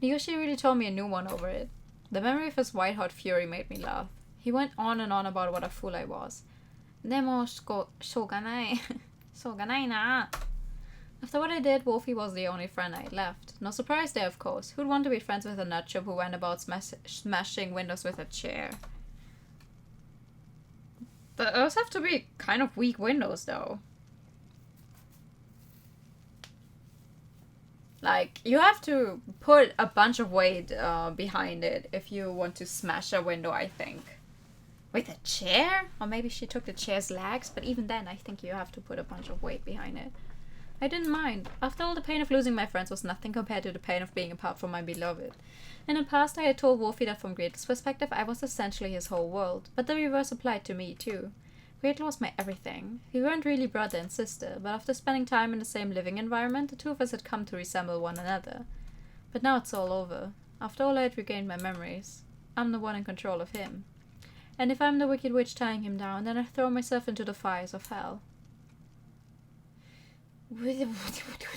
Ryoshi really told me a new one over it. The memory of his white-hot fury made me laugh. He went on and on about what a fool I was. でも、しょうがない。しょうがないな. After what I did, Wolfie was the only friend I had left. No surprise there, of course. Who'd want to be friends with a nutjob who went about smashing windows with a chair? Those have to be kind of weak windows, though. Like, you have to put a bunch of weight behind it if you want to smash a window, I think. With a chair? Or maybe she took the chair's legs, but even then I think you have to put a bunch of weight behind it. I didn't mind. After all, the pain of losing my friends was nothing compared to the pain of being apart from my beloved. In the past, I had told Wolfie that from Gretel's perspective, I was essentially his whole world, but the reverse applied to me too. Gretel was my everything. We weren't really brother and sister, but after spending time in the same living environment, the two of us had come to resemble one another. But now it's all over. After all, I had regained my memories. I'm the one in control of him. And if I'm the wicked witch tying him down, then I throw myself into the fires of hell.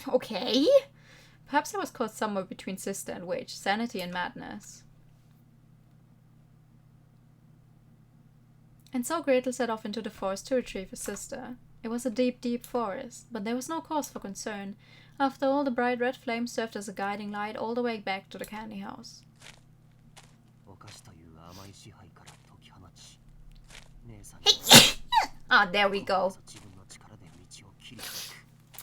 Okay. Perhaps I was caught somewhere between sister and witch, sanity and madness. And so Gretel set off into the forest to retrieve her sister. It was a deep, deep forest, but there was no cause for concern. After all, the bright red flame served as a guiding light all the way back to the candy house. Ah, there we go.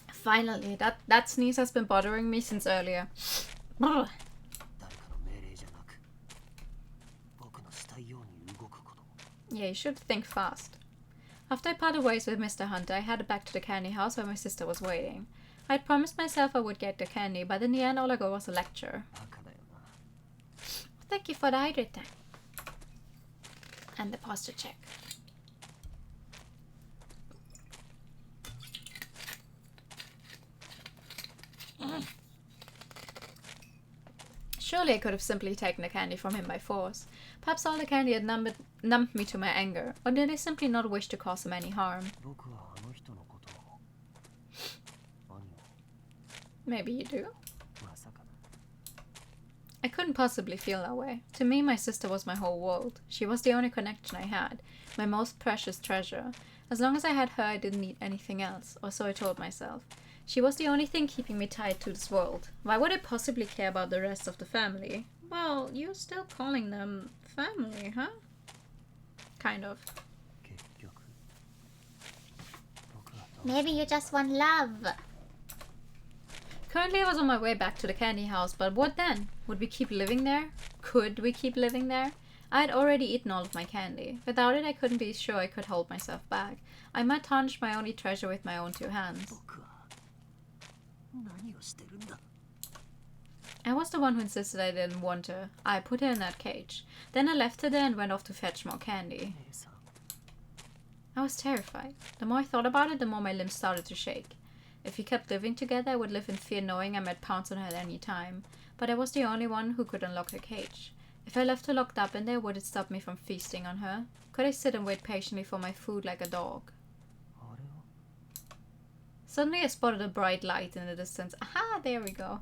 Finally, that sneeze has been bothering me since earlier. Yeah, you should think fast. After I parted ways with Mr. Hunter, I headed back to the candy house where my sister was waiting. I had promised myself I would get the candy, but in the end all I got was a lecture. Thank you for the hydrate tank. And the posture check. Surely I could have simply taken the candy from him by force. Perhaps all the candy had numbed me to my anger, or did I simply not wish to cause him any harm? Maybe you do? I couldn't possibly feel that way. To me, my sister was my whole world. She was the only connection I had, my most precious treasure. As long as I had her, I didn't need anything else, or so I told myself. She was the only thing keeping me tied to this world. Why would I possibly care about the rest of the family? Well, you're still calling them family, huh? Kind of. Maybe you just want love. Currently I was on my way back to the candy house, but what then? Would we keep living there? Could we keep living there? I had already eaten all of my candy. Without it I couldn't be sure I could hold myself back. I might tarnish my only treasure with my own two hands. I was the one who insisted I didn't want her. I put her in that cage. Then I left her there and went off to fetch more candy. I was terrified. The more I thought about it, the more my limbs started to shake. If we kept living together, I would live in fear knowing I might pounce on her at any time. But I was the only one who could unlock her cage. If I left her locked up in there, would it stop me from feasting on her? Could I sit and wait patiently for my food like a dog? Suddenly I spotted a bright light in the distance. Aha, there we go.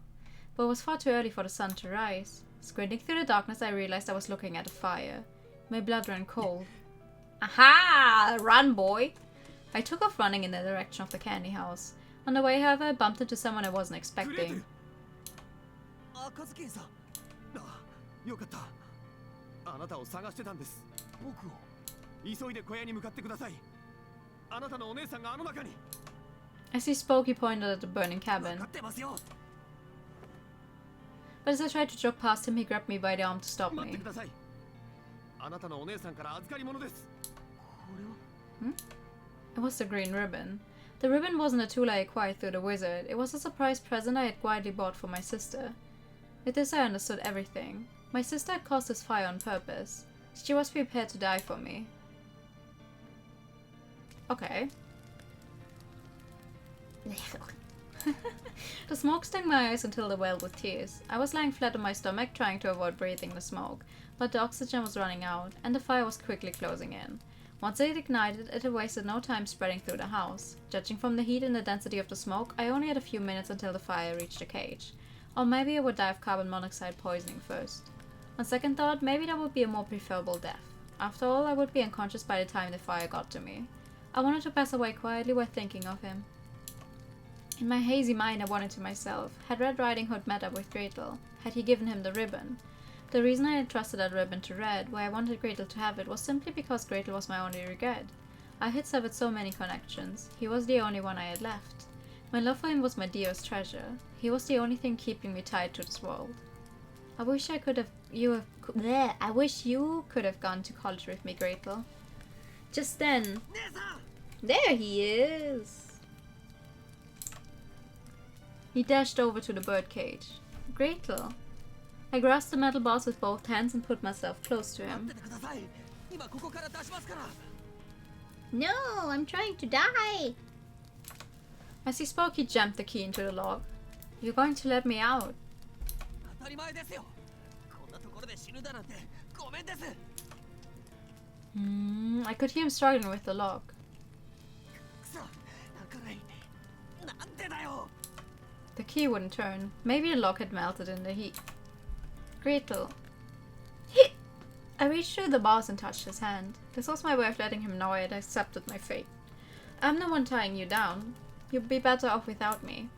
But it was far too early for the sun to rise. Squinting through the darkness, I realized I was looking at a fire. My blood ran cold. Aha! Run, boy! I took off running in the direction of the candy house. On the way, however, I bumped into someone I wasn't expecting. As he spoke, he pointed at the burning cabin. But as I tried to jog past him, he grabbed me by the arm to stop me. It was the green ribbon. The ribbon wasn't a tool I acquired through the wizard. It was a surprise present I had quietly bought for my sister. With this I understood everything. My sister had caused this fire on purpose. She was prepared to die for me. Okay. The smoke stung my eyes until they welled with tears. I was lying flat on my stomach trying to avoid breathing the smoke, but the oxygen was running out and the fire was quickly closing in. Once it ignited, it had wasted no time spreading through the house. Judging from the heat and the density of the smoke, I only had a few minutes until the fire reached the cage. Or maybe I would die of carbon monoxide poisoning first. On second thought, maybe that would be a more preferable death. After all, I would be unconscious by the time the fire got to me. I wanted to pass away quietly while thinking of him. In my hazy mind, I wondered to myself, had Red Riding Hood met up with Gretel? Had he given him the ribbon? The reason I entrusted that ribbon to Red, why I wanted Gretel to have it, was simply because Gretel was my only regret. I had severed so many connections. He was the only one I had left. My love for him was my dearest treasure. He was the only thing keeping me tied to this world. I wish I wish you could have gone to college with me, Gretel. Just then. There he is! He dashed over to the birdcage. Gretel. I grasped the metal bars with both hands and put myself close to him. No, I'm trying to die. As he spoke, he jammed the key into the lock. You're going to let me out. I could hear him struggling with the lock. The key wouldn't turn. Maybe the lock had melted in the heat. Gretel. I reached through the bars and touched his hand. This was my way of letting him know I had accepted my fate. I'm the one tying you down. You'd be better off without me.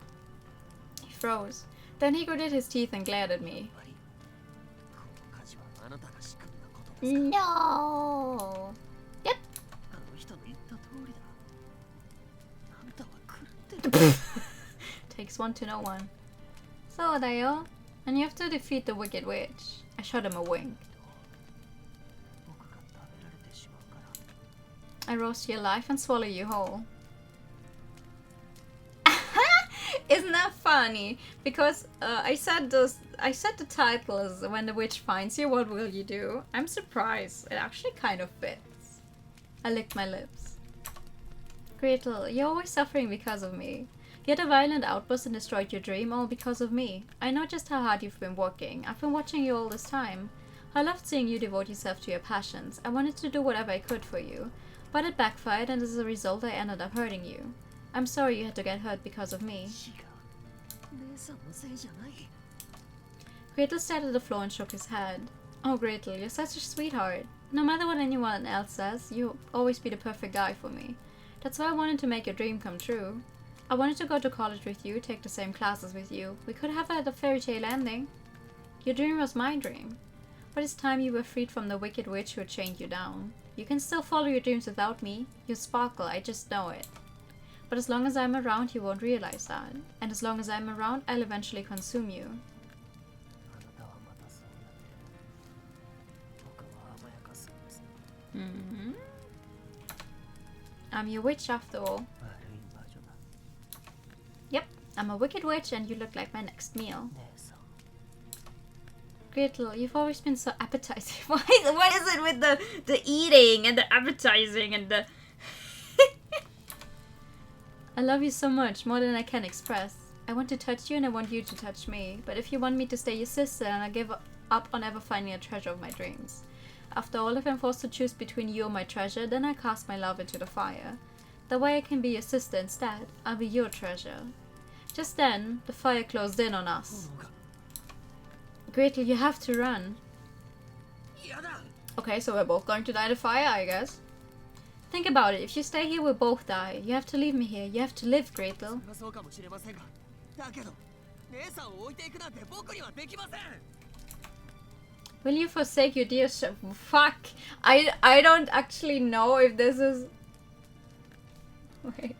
He froze. Then he gritted his teeth and glared at me. No. Yep. Takes one to know one. So, Dayo, and you have to defeat the Wicked Witch. I shot him a wink. I roast you alive and swallow you whole. Isn't that funny? Because I said the title is When the Witch Finds You, What Will You Do? I'm surprised. It actually kind of fits. I licked my lips. Gretel, you're always suffering because of me. You had a violent outburst and destroyed your dream all because of me. I know just how hard you've been working. I've been watching you all this time. I loved seeing you devote yourself to your passions. I wanted to do whatever I could for you. But it backfired, and as a result I ended up hurting you. I'm sorry you had to get hurt because of me. Gretel stared at the floor and shook his head. Oh, Gretel, you're such a sweetheart. No matter what anyone else says, you'll always be the perfect guy for me. That's why I wanted to make your dream come true. I wanted to go to college with you, take the same classes with you. We could have had a fairy tale ending. Your dream was my dream. But it's time you were freed from the wicked witch who had chained you down. You can still follow your dreams without me. You sparkle, I just know it. But as long as I'm around, you won't realize that. And as long as I'm around, I'll eventually consume you. I'm your witch after all. Yep, I'm a wicked witch and you look like my next meal. Gretel, you've always been so appetizing. What is it with the eating and the appetizing and the... I love you so much, more than I can express. I want to touch you and I want you to touch me. But if you want me to stay your sister, then I'll give up on ever finding a treasure of my dreams. After all, if I'm forced to choose between you and my treasure, then I cast my love into the fire. That way I can be your sister instead. I'll be your treasure. Just then, the fire closed in on us. Gretel, you have to run. Okay, so we're both going to die in the fire, I guess. Think about it. If you stay here, we'll both die. You have to leave me here. You have to live, Gretel. Will you forsake your dear fuck? I don't actually know if this is... Wait.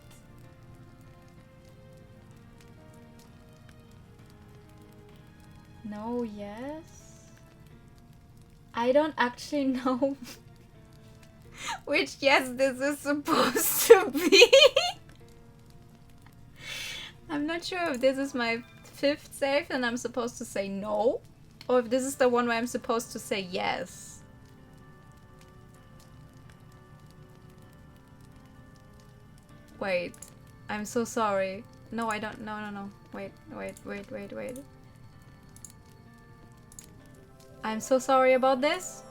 No, yes. I don't actually know which yes this is supposed to be. I'm not sure if this is my fifth save and I'm supposed to say no, or if this is the one where I'm supposed to say yes. Wait, I'm so sorry. No, I don't. No. Wait. I'm so sorry about this.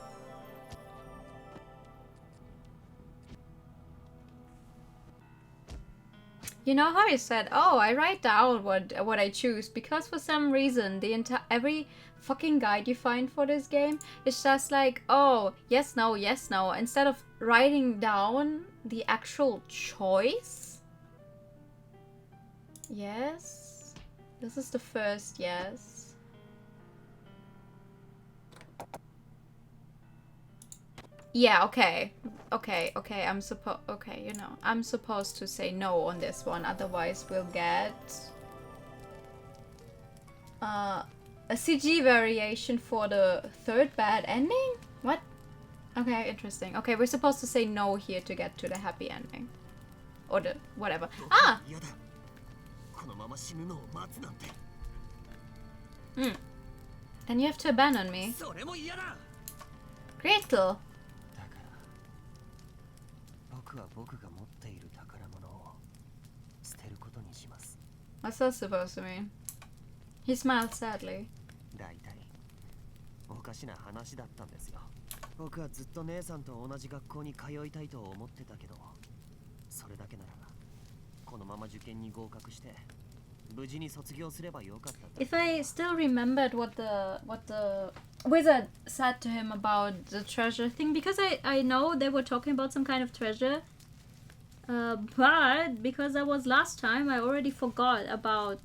You know how I said, oh, I write down what I choose, because for some reason every fucking guide you find for this game is just like, oh, yes, no, instead of writing down the actual choice. Yes. This is the first yes. Yeah, okay, I'm supposed to say no on this one, otherwise we'll get a CG variation for the third bad ending? What? Okay, interesting. Okay, we're supposed to say no here to get to the happy ending. Or the whatever. Ah! まま死ぬのを待つなんて。 Then you have to abandon me. それも嫌だ。 Gretel! だから僕は僕が持っている宝物を捨てることにします。 What's that supposed to mean? He smiled sadly. だいたいおかしな話だったんですよ。僕はずっと姉さんと同じ学校に通いたいと思ってたけど、それだけならこのまま受験に合格して無事に卒業すればよかった。 If I still remembered what the wizard said to him about the treasure thing, because I know they were talking about some kind of treasure, but because that was last time, I already forgot about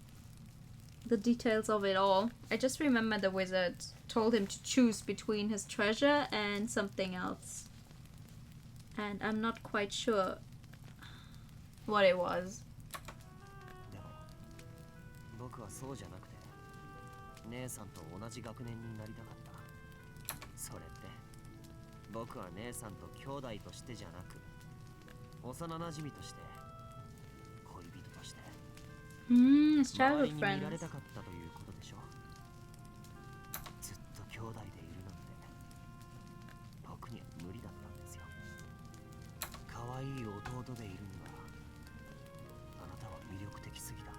the details of it all. I just remember the wizard told him to choose between his treasure and something else, and I'm not quite sure what it was. でも僕はそうじゃなくて姉さんと同じ学年になりたかった。それって僕は姉さんと兄弟としてじゃなく幼馴染として恋人として It's 周 childhood りに見られ friends. たかったということでしょう。ずっと兄弟でいるなんて僕には無理だったんですよ。可愛い弟でいるにはあなたは魅力的すぎた。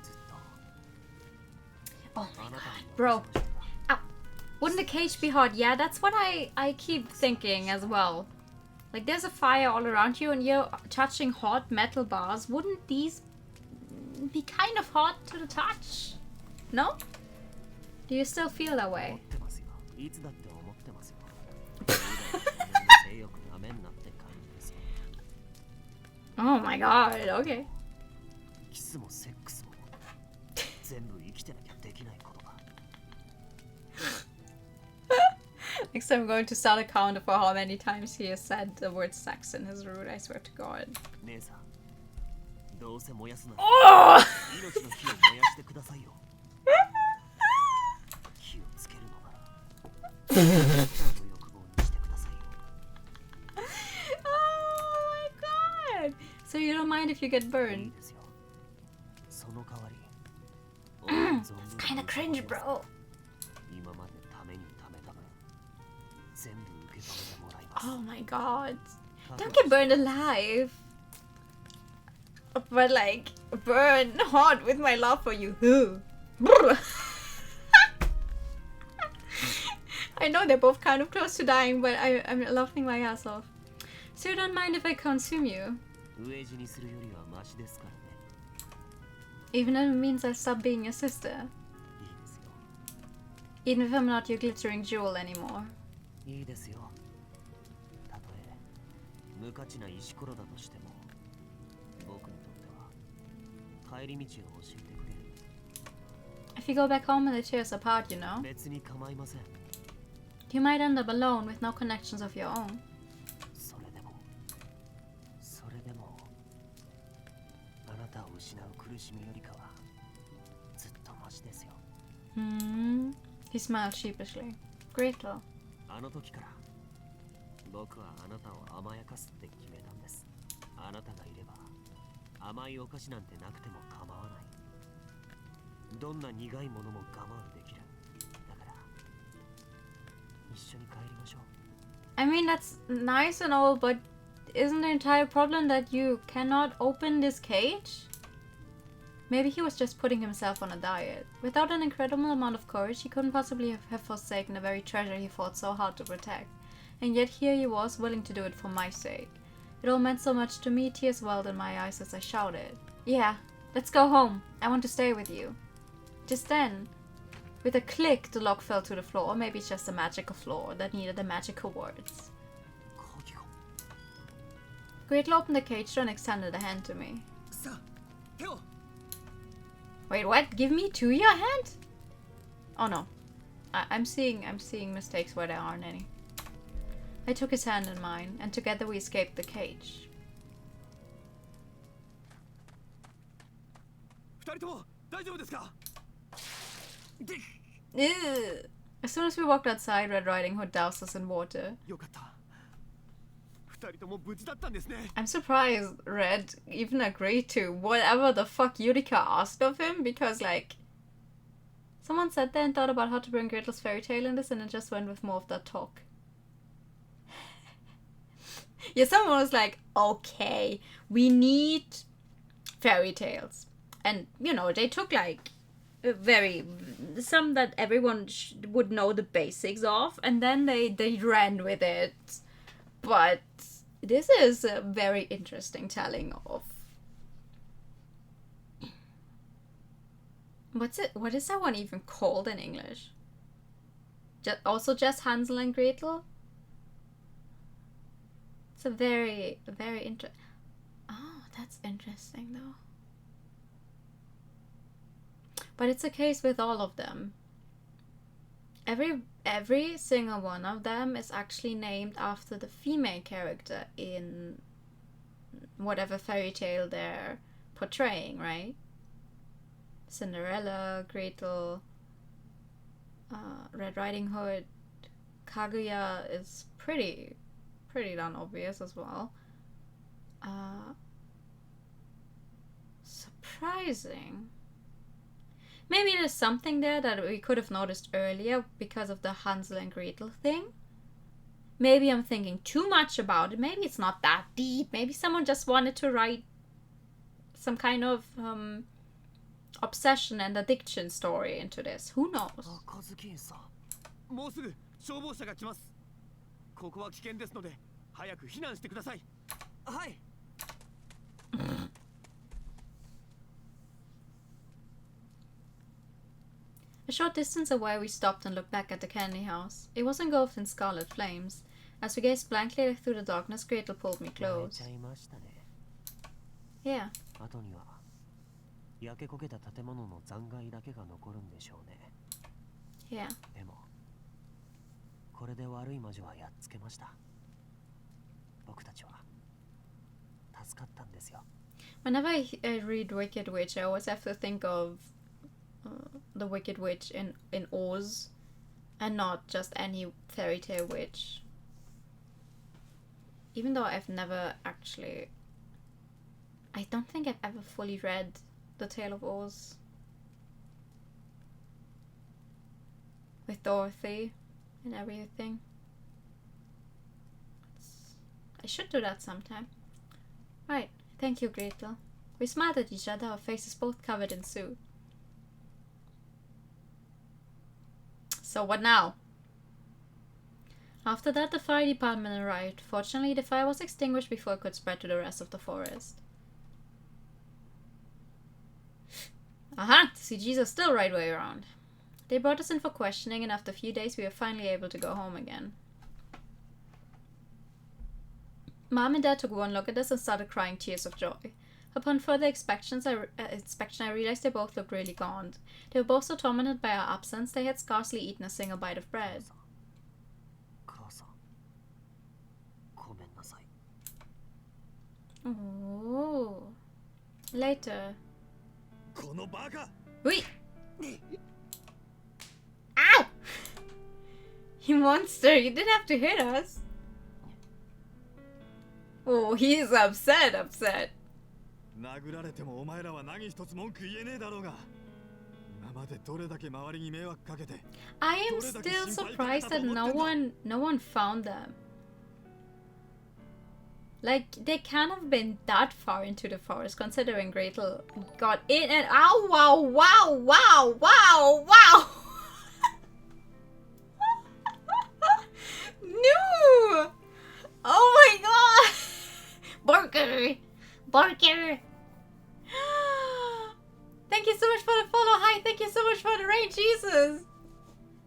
ずっと Oh あ my なた god, に bro. Ow. Wouldn't the cage be hot? Yeah, that's what I keep thinking as well. Like, there's a fire all around you and you're touching hot metal bars. Wouldn't these be kind of hot to the touch? No? Do you still feel that 思っ way? てますよ。いつだって思ってますよ。性欲なめんなって感じですよ。 Oh my god, okay. キスもセックスも全部生きてなきゃできないことが。 Next time I'm going to start a counter for how many times he has said the word sex in his route, I swear to god. 姉さん、どうせ燃やすなら Oh! 命の火を燃やしてくださいよ。火をつけるのならその欲望にしてくださいよ。 Oh my god! So you don't mind if you get いい burned? ですよ。その代わり、 It's kinda cringe, bro. 今までためにためた分、全部受け止めてもらいます。 Oh my god. Don't get burned alive. But like, burn hot with my love for you. I know they're both kind of close to dying, but I'm laughing my ass off. So you don't mind if I consume you? 飢え死にするよりはマシですからね。 Even if it means I stop being your sister? いいですよ。 Even if I'm not your glittering jewel anymore? いいですよ。たとえ無価値な石ころだとしても、僕にとっては帰り道を教えてくれる。 If you go back home and the tears apart, you know? 別に構いません。 You might end up alone with no connections of your own. それでも、あなたを失う苦しみよりかはずっとマシですよ。 He smiled sheepishly. Gretel. あの時から僕はあなたを甘やかすって決めたんです。あなたがいれば甘いお菓子なんてなくても構わない。どんな苦いものも我慢できる。だから一緒に帰りましょう。 I mean, that's nice and all, but isn't the entire problem that you cannot open this cage? Maybe he was just putting himself on a diet. Without an incredible amount of courage, he couldn't possibly have forsaken the very treasure he fought so hard to protect. And yet here he was, willing to do it for my sake. It all meant so much to me, tears welled in my eyes as I shouted. Yeah, let's go home. I want to stay with you. Just then, with a click, the lock fell to the floor, or maybe it's just a magical floor that needed the magical words. 鍵が Gretel opened the cage door and extended a hand to me. さあ、手を Wait, what? Give me to your hand? Oh no. I'm seeing mistakes where there aren't any. I took his hand in mine, and together we escaped the cage. 二人とも大丈夫ですか？ Ew. As soon as we walked outside, Red Riding Hood doused us in water. よかった。二人とも無事だったんですね。 I'm surprised Red even agreed to whatever the fuck Yurika asked of him, because like someone sat there and thought about how to bring Gretel's fairy tale in this and it just went with more of that talk. Yeah, someone was like, okay, we need fairy tales. And, you know, they took like some that everyone would know the basics of, and then they ran with it. But this is a very interesting telling of... What is that one even called in English? Also just Hansel and Gretel? It's a very interesting... Oh, that's interesting though. But it's a case with all of them. Every single one of them is actually named after the female character in whatever fairy tale they're portraying, right? Cinderella, Gretel, Red Riding Hood, Kaguya is pretty darn obvious as well. Surprising. Maybe there's something there that we could have noticed earlier because of the Hansel and Gretel thing. Maybe I'm thinking too much about it. Maybe it's not that deep. Maybe someone just wanted to write some kind of obsession and addiction story into this. Who knows? カズキンさん、もうすぐ消防車が来ます。ここは危険ですので、早く避難してください。はい。 A short distance away, we stopped and looked back at the candy house. It was engulfed in scarlet flames. As we gazed blankly through the darkness, Gretel pulled me close. Yeah. 後には焼け焦げた建物の残骸だけが残るんでしょうね。 Yeah. でもこれで悪い魔女はやっつけました。僕たちは助かったんですよ。 Whenever I read Wicked Witch, I always have to think of the Wicked Witch in Oz, and not just any fairy tale witch. Even though I've never actually... I don't think I've ever fully read The Tale of Oz. With Dorothy and everything. I should do that sometime. Right, thank you, Gretel. We smiled at each other, our faces both covered in soot. So what now? After that, the fire department arrived. Fortunately, the fire was extinguished before it could spread to the rest of the forest. Aha! The CGs are still right way around. They brought us in for questioning, and after a few days we were finally able to go home again. Mom and Dad took one look at us and started crying tears of joy. Upon further inspection, I realized they both looked really gaunt. They were both so tormented by our absence, they had scarcely eaten a single bite of bread. Oh. Later. Wait! Ow! You monster, you didn't have to hit us. Oh, he's upset. 殴られてもお前らは何一つ文句言えねえだろうが。今までどれだけ周りに迷惑かけて。I am still surprised that no one found them. Like, they can't have been that far into the forest, considering Gretel got in and ow, wow. No! Oh my god! Barker! Thank you so much for the follow. Hi, thank you so much for the raid, Jesus!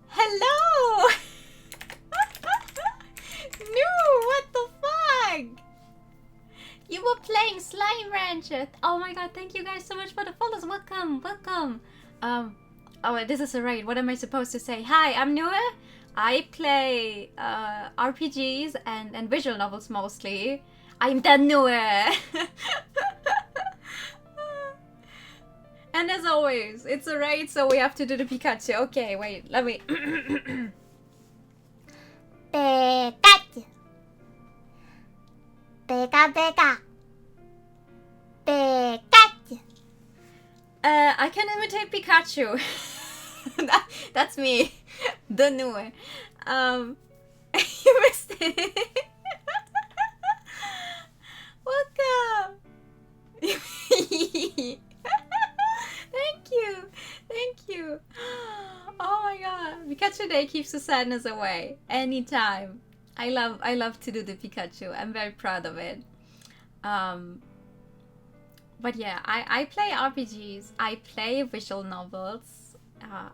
Hello! No, what the fuck? You were playing Slime Rancher. Oh my god, thank you guys so much for the follows. Welcome. Oh, this is a raid. What am I supposed to say? Hi, I'm Nua. I play RPGs and visual novels mostly. I'm the Nua. And as always, it's a raid, so we have to do the Pikachu. Okay, wait, let me... Pikachu. Pika pika. Pikachu. I can imitate Pikachu. That's me. The new one. You missed it. Welcome. Thank you. Thank you. Oh my god. Pikachu Day keeps the sadness away. Anytime. I love to do the Pikachu. I'm very proud of it. But yeah, I play RPGs. I play visual novels.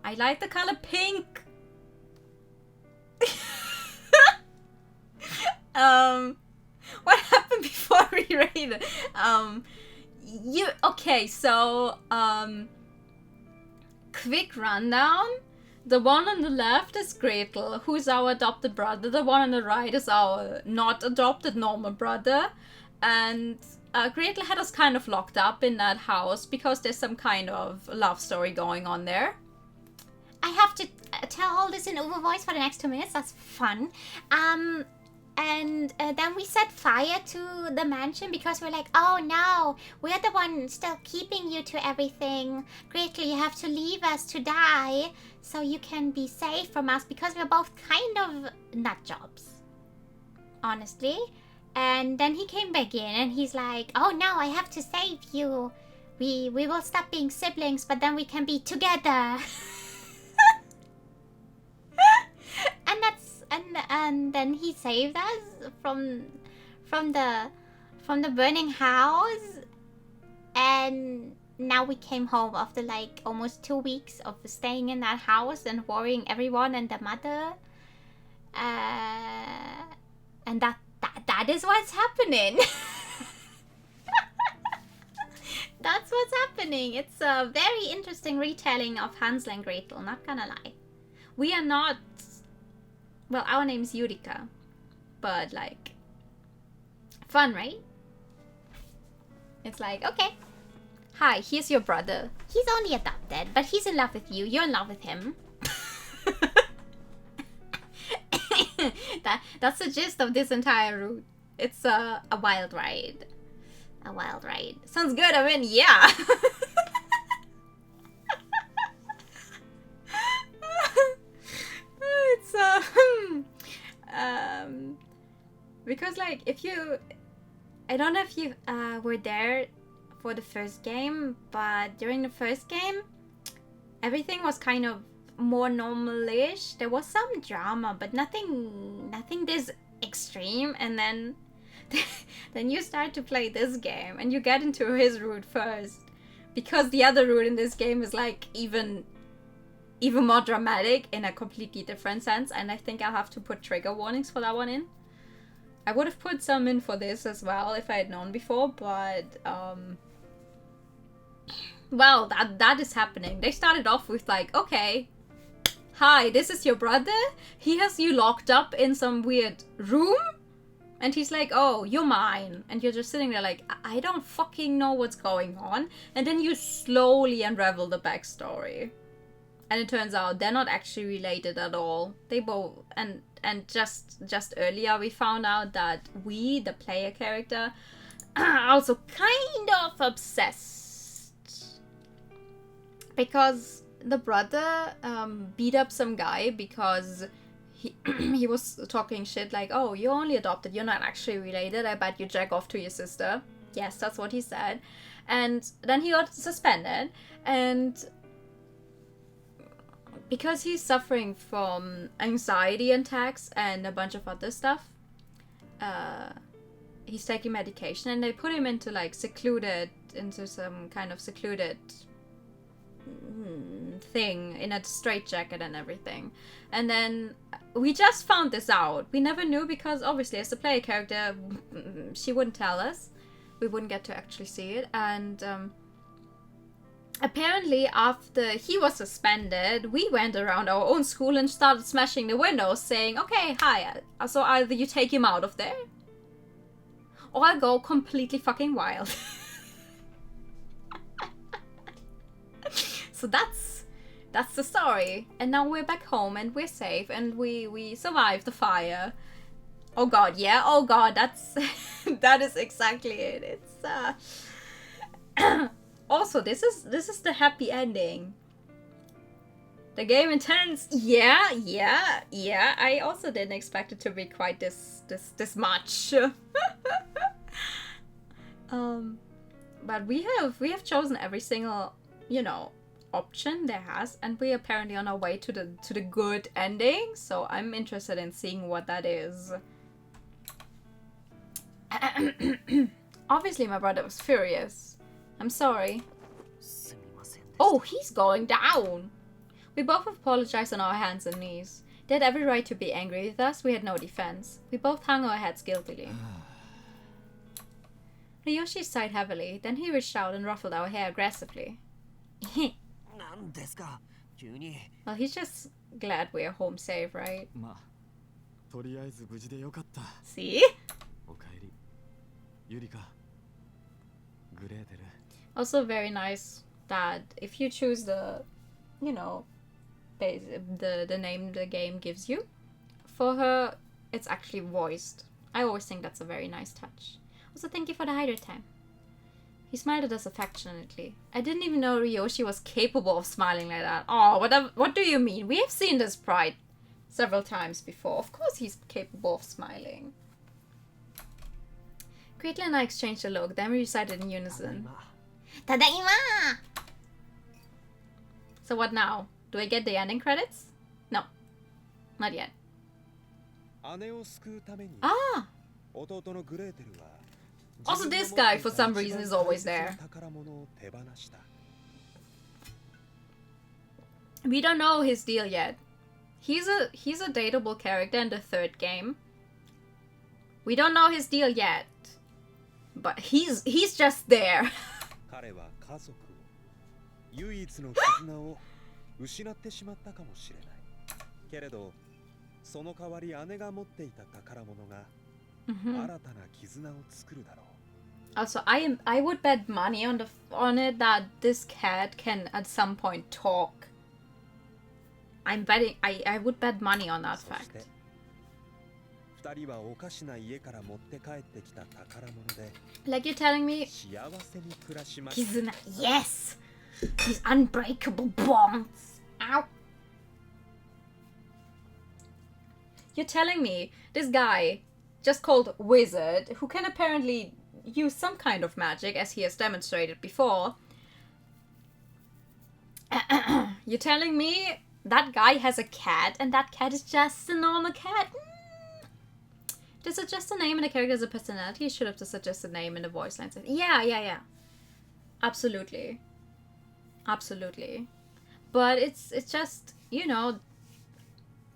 I like the color pink. What happened before we raided? Okay, so quick rundown. The one on the left is Gretel, who's our adopted brother. The one on the right is our not adopted normal brother. And Gretel had us kind of locked up in that house because there's some kind of love story going on there. I have to tell all this in Uber voice for the next 2 minutes. That's fun. And then we set fire to the mansion because we're like, oh no, we're the one still keeping you to everything. Greatly, you have to leave us to die so you can be safe from us because we're both kind of nut jobs, honestly. And then he came back in and he's like, oh no, I have to save you. We will stop being siblings, but then we can be together. And then he saved us from the burning house, and now we came home after like almost 2 weeks of staying in that house and worrying everyone and the mother, and that is what's happening. That's what's happening. It's a very interesting retelling of Hansel and Gretel, not gonna lie. We are not... Well, our name's Yurika, but like, fun, right? It's like, okay, hi, here's your brother. He's only adopted, but he's in love with you. You're in love with him. That's the gist of this entire route. It's a wild ride. A wild ride. Sounds good, I mean, yeah. It's because like if you, I don't know if you were there for the first game, but during the first game everything was kind of more normal-ish. There was some drama, but nothing this extreme. And then then you start to play this game and you get into his route first, because the other route in this game is like even more dramatic in a completely different sense, and I think I'll have to put trigger warnings for that one in. I would have put some in for this as well if I had known before, but well, that is happening. They started off with like, okay, hi, this is your brother. He has you locked up in some weird room, and he's like, oh, you're mine. And you're just sitting there like, I don't fucking know what's going on. And then you slowly unravel the backstory. And it turns out they're not actually related at all. They both... And just earlier we found out that we, the player character, are also kind of obsessed. Because the brother beat up some guy because he was talking shit like, oh, you're only adopted, you're not actually related, I bet you jack off to your sister. Yes, that's what he said. And then he got suspended, and because he's suffering from anxiety attacks and a bunch of other stuff, he's taking medication, and they put him into like into some kind of secluded thing in a straitjacket and everything. And then we just found this out. We never knew because obviously as a player character she wouldn't tell us. We wouldn't get to actually see it. And apparently after he was suspended, we went around our own school and started smashing the windows saying, okay, hi, so either you take him out of there or I'll go completely fucking wild. So that's the story. And now we're back home and we're safe and we survived the fire. Oh god, yeah. Oh god, that's that is exactly it. It's also this is the happy ending. The game intense. Yeah. I also didn't expect it to be quite this much. But we have chosen every single, you know, option there has, and we're apparently on our way to the good ending. So I'm interested in seeing what that is. Obviously, my brother was furious. I'm sorry. Oh, he's going down. We both apologized on our hands and knees. They had every right to be angry with us. We had no defense. We both hung our heads guiltily. Ryoshi sighed heavily. Then he reached out and ruffled our hair aggressively. Well, he's just glad we're home safe, right? See? Also very nice that if you choose the, you know, the name the game gives you, for her, it's actually voiced. I always think that's a very nice touch. Also, thank you for the hider time. He smiled at us affectionately. I didn't even know Ryoshi was capable of smiling like that. Oh, what do you mean? We have seen this sprite several times before. Of course he's capable of smiling. Greatly and I exchanged a look, then we recited in unison. Tadaima! So what now? Do I get the ending credits? No. Not yet. Ah! Also, this guy, for some reason, is always there. We don't know his deal yet. He's a dateable character in the third game. We don't know his deal yet. But he's just there. Also, I would bet money on it that this cat can at some point talk. I would bet money on that fact. Like you're telling me, Kizuna, yes! These unbreakable bonds. Ow! You're telling me this guy, just called Wizard, who can apparently use some kind of magic, as he has demonstrated before. You're telling me that guy has a cat, and that cat is just a normal cat? To suggest a name in a character as a personality, you should have to suggest a name in the voice line. Yeah. Absolutely. But it's just, you know,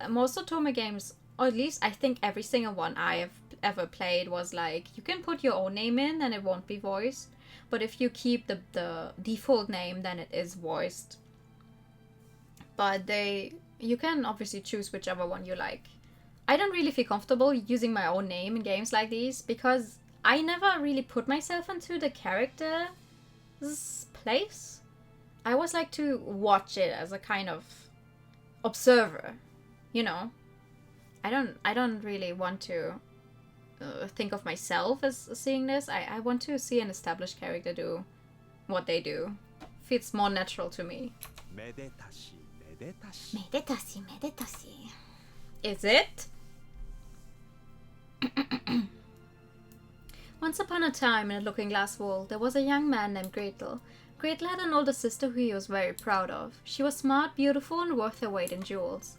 most Otome games, or at least I think every single one I have ever played was like, you can put your own name in and it won't be voiced. But if you keep the default name, then it is voiced. But you can obviously choose whichever one you like. I don't really feel comfortable using my own name in games like these because I never really put myself into the character's place. I always like to watch it as a kind of observer, you know. I don't really want to think of myself as seeing this. I want to see an established character do what they do. Feels more natural to me. Medetashi. Is it? Once upon a time, in a looking-glass world, there was a young man named Gretel. Gretel had an older sister who he was very proud of. She was smart, beautiful, and worth her weight in jewels.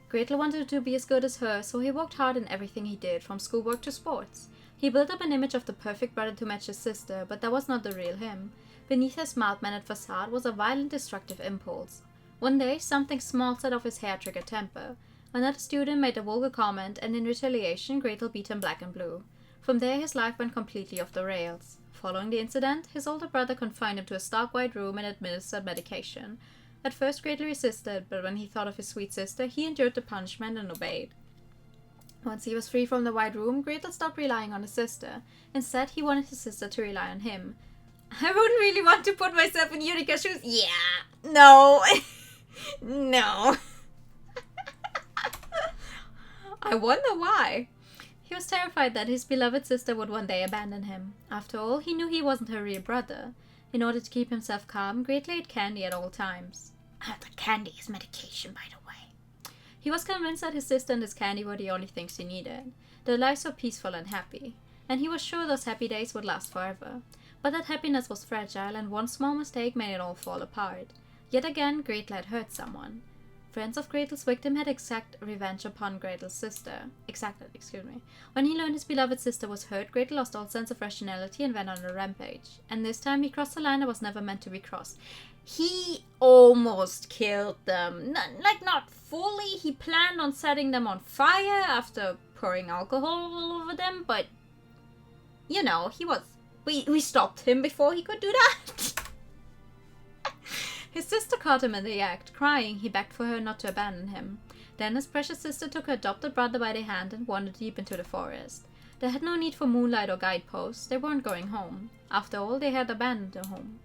Gretel wanted to be as good as her, so he worked hard in everything he did, from schoolwork to sports. He built up an image of the perfect brother to match his sister, but that was not the real him. Beneath his mild-mannered facade was a violent, destructive impulse. One day, something small set off his hair-triggered temper. Another student made a vulgar comment, and in retaliation, Gretel beat him black and blue. From there, his life went completely off the rails. Following the incident, his older brother confined him to a stark white room and administered medication. At first, Gretel resisted, but when he thought of his sweet sister, he endured the punishment and obeyed. Once he was free from the white room, Gretel stopped relying on his sister. Instead, he wanted his sister to rely on him. I wouldn't really want to put myself in Yurika's shoes. Yeah, no. No. I wonder why. He was terrified that his beloved sister would one day abandon him. After all, he knew he wasn't her real brother. In order to keep himself calm, Gretel ate candy at all times. The candy is medication, by the way. He was convinced that his sister and his candy were the only things he needed. Their lives were peaceful and happy, and he was sure those happy days would last forever. But that happiness was fragile, and one small mistake made it all fall apart. Yet again, Gretel had hurt someone. Friends of Gretel's victim had exacted revenge upon Gretel's sister. When he learned his beloved sister was hurt, Gretel lost all sense of rationality and went on a rampage. And this time he crossed a line that was never meant to be crossed. He almost killed them. Not fully. He planned on setting them on fire after pouring alcohol all over them, but you know, he was... We stopped him before he could do that. His sister caught him in the act. Crying, he begged for her not to abandon him. Then his precious sister took her adopted brother by the hand and wandered deep into the forest. They had no need for moonlight or guideposts. They weren't going home. After all, they had abandoned their home.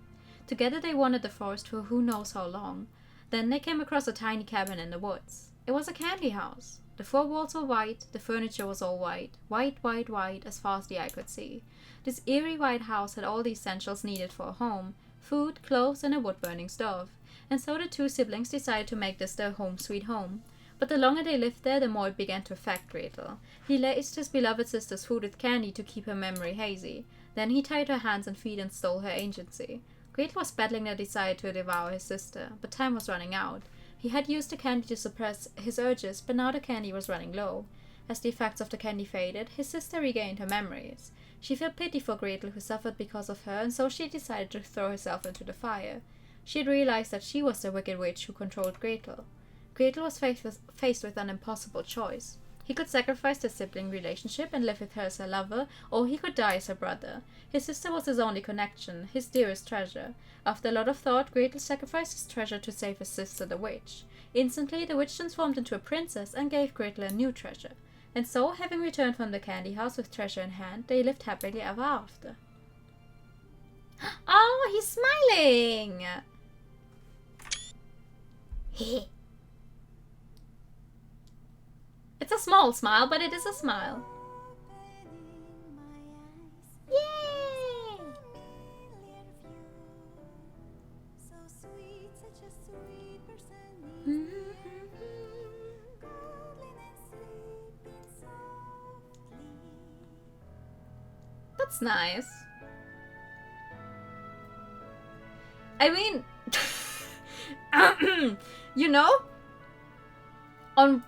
Together they wandered the forest for who knows how long. Then they came across a tiny cabin in the woods. It was a candy house. The four walls were white, the furniture was all white. White, white, white, as far as the eye could see. This eerie white house had all the essentials needed for a home. Food, clothes, and a wood-burning stove. And so the two siblings decided to make this their home sweet home. But the longer they lived there, the more it began to affect Gretel. He laced his beloved sister's food with candy to keep her memory hazy. Then he tied her hands and feet and stole her agency. Gretel was battling the desire to devour his sister, but time was running out. He had used the candy to suppress his urges, but now the candy was running low. As the effects of the candy faded, his sister regained her memories. She felt pity for Gretel, who suffered because of her, and so she decided to throw herself into the fire. She had realized that she was the wicked witch who controlled Gretel. Gretel was faced with an impossible choice. He could sacrifice their sibling relationship and live with her as her lover, or he could die as her brother. His sister was his only connection, his dearest treasure. After a lot of thought, Gretel sacrificed his treasure to save his sister, the witch. Instantly, the witch transformed into a princess and gave Gretel a new treasure. And so, having returned from the candy house with treasure in hand, they lived happily ever after. Oh, he's smiling! It's a small smile, but it is a smile. Yay! That's nice. I mean, you know, on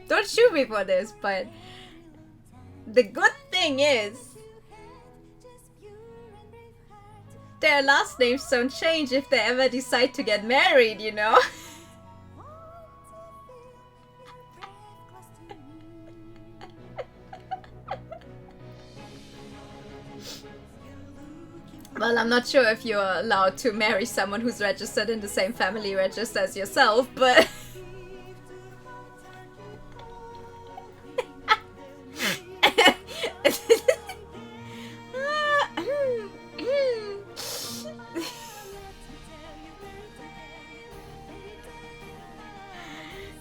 don't shoot me for this, but the good thing is their last names don't change if they ever decide to get married, you know. Well, I'm not sure if you're allowed to marry someone who's registered in the same family register as yourself, but...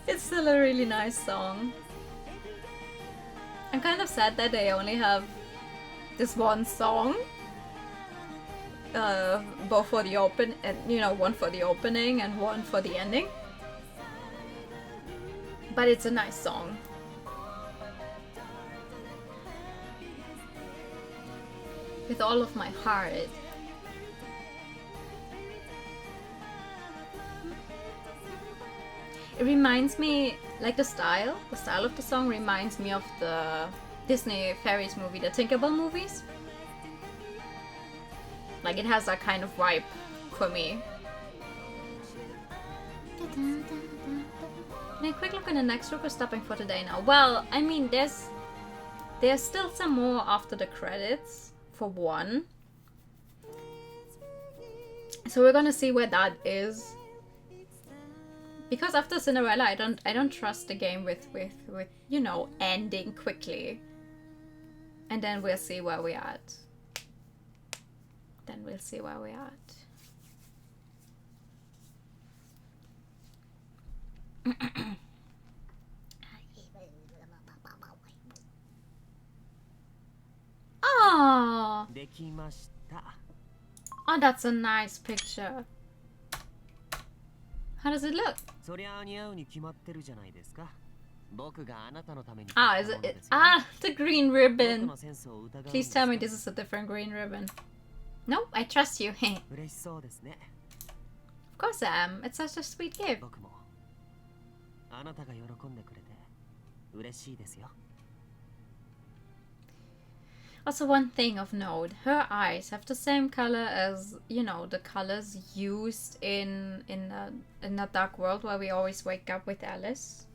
It's still a really nice song. I'm kind of sad that they only have this one song. Both for the open and one for the opening and one for the ending. But it's a nice song. With all of my heart. It reminds me, like the style of the song reminds me of the Disney Fairies movie, the Tinkerbell movies. Like, it has that kind of vibe for me. Can I quick look in the next book or stopping for today now? Well, I mean, there's still some more after the credits, for one. So we're gonna see where that is. Because after Cinderella, I don't trust the game with ending quickly. And then we'll see where we're at. Then we'll see where we're at. できました。 Oh, that's a nice picture. How does it look? そりゃあ似合うに決まってるじゃないですか。僕があなたのために Ah, is it? The green ribbon. Please tell me this is a different green ribbon. No, I trust you. Of 嬉しそうですね。 course I am. It's such a sweet gift. 僕もあなたが喜んでくれて嬉しいですよ。 Also, one thing of note: her eyes have the same color as, you know, the colors used in the dark world where we always wake up with Alice,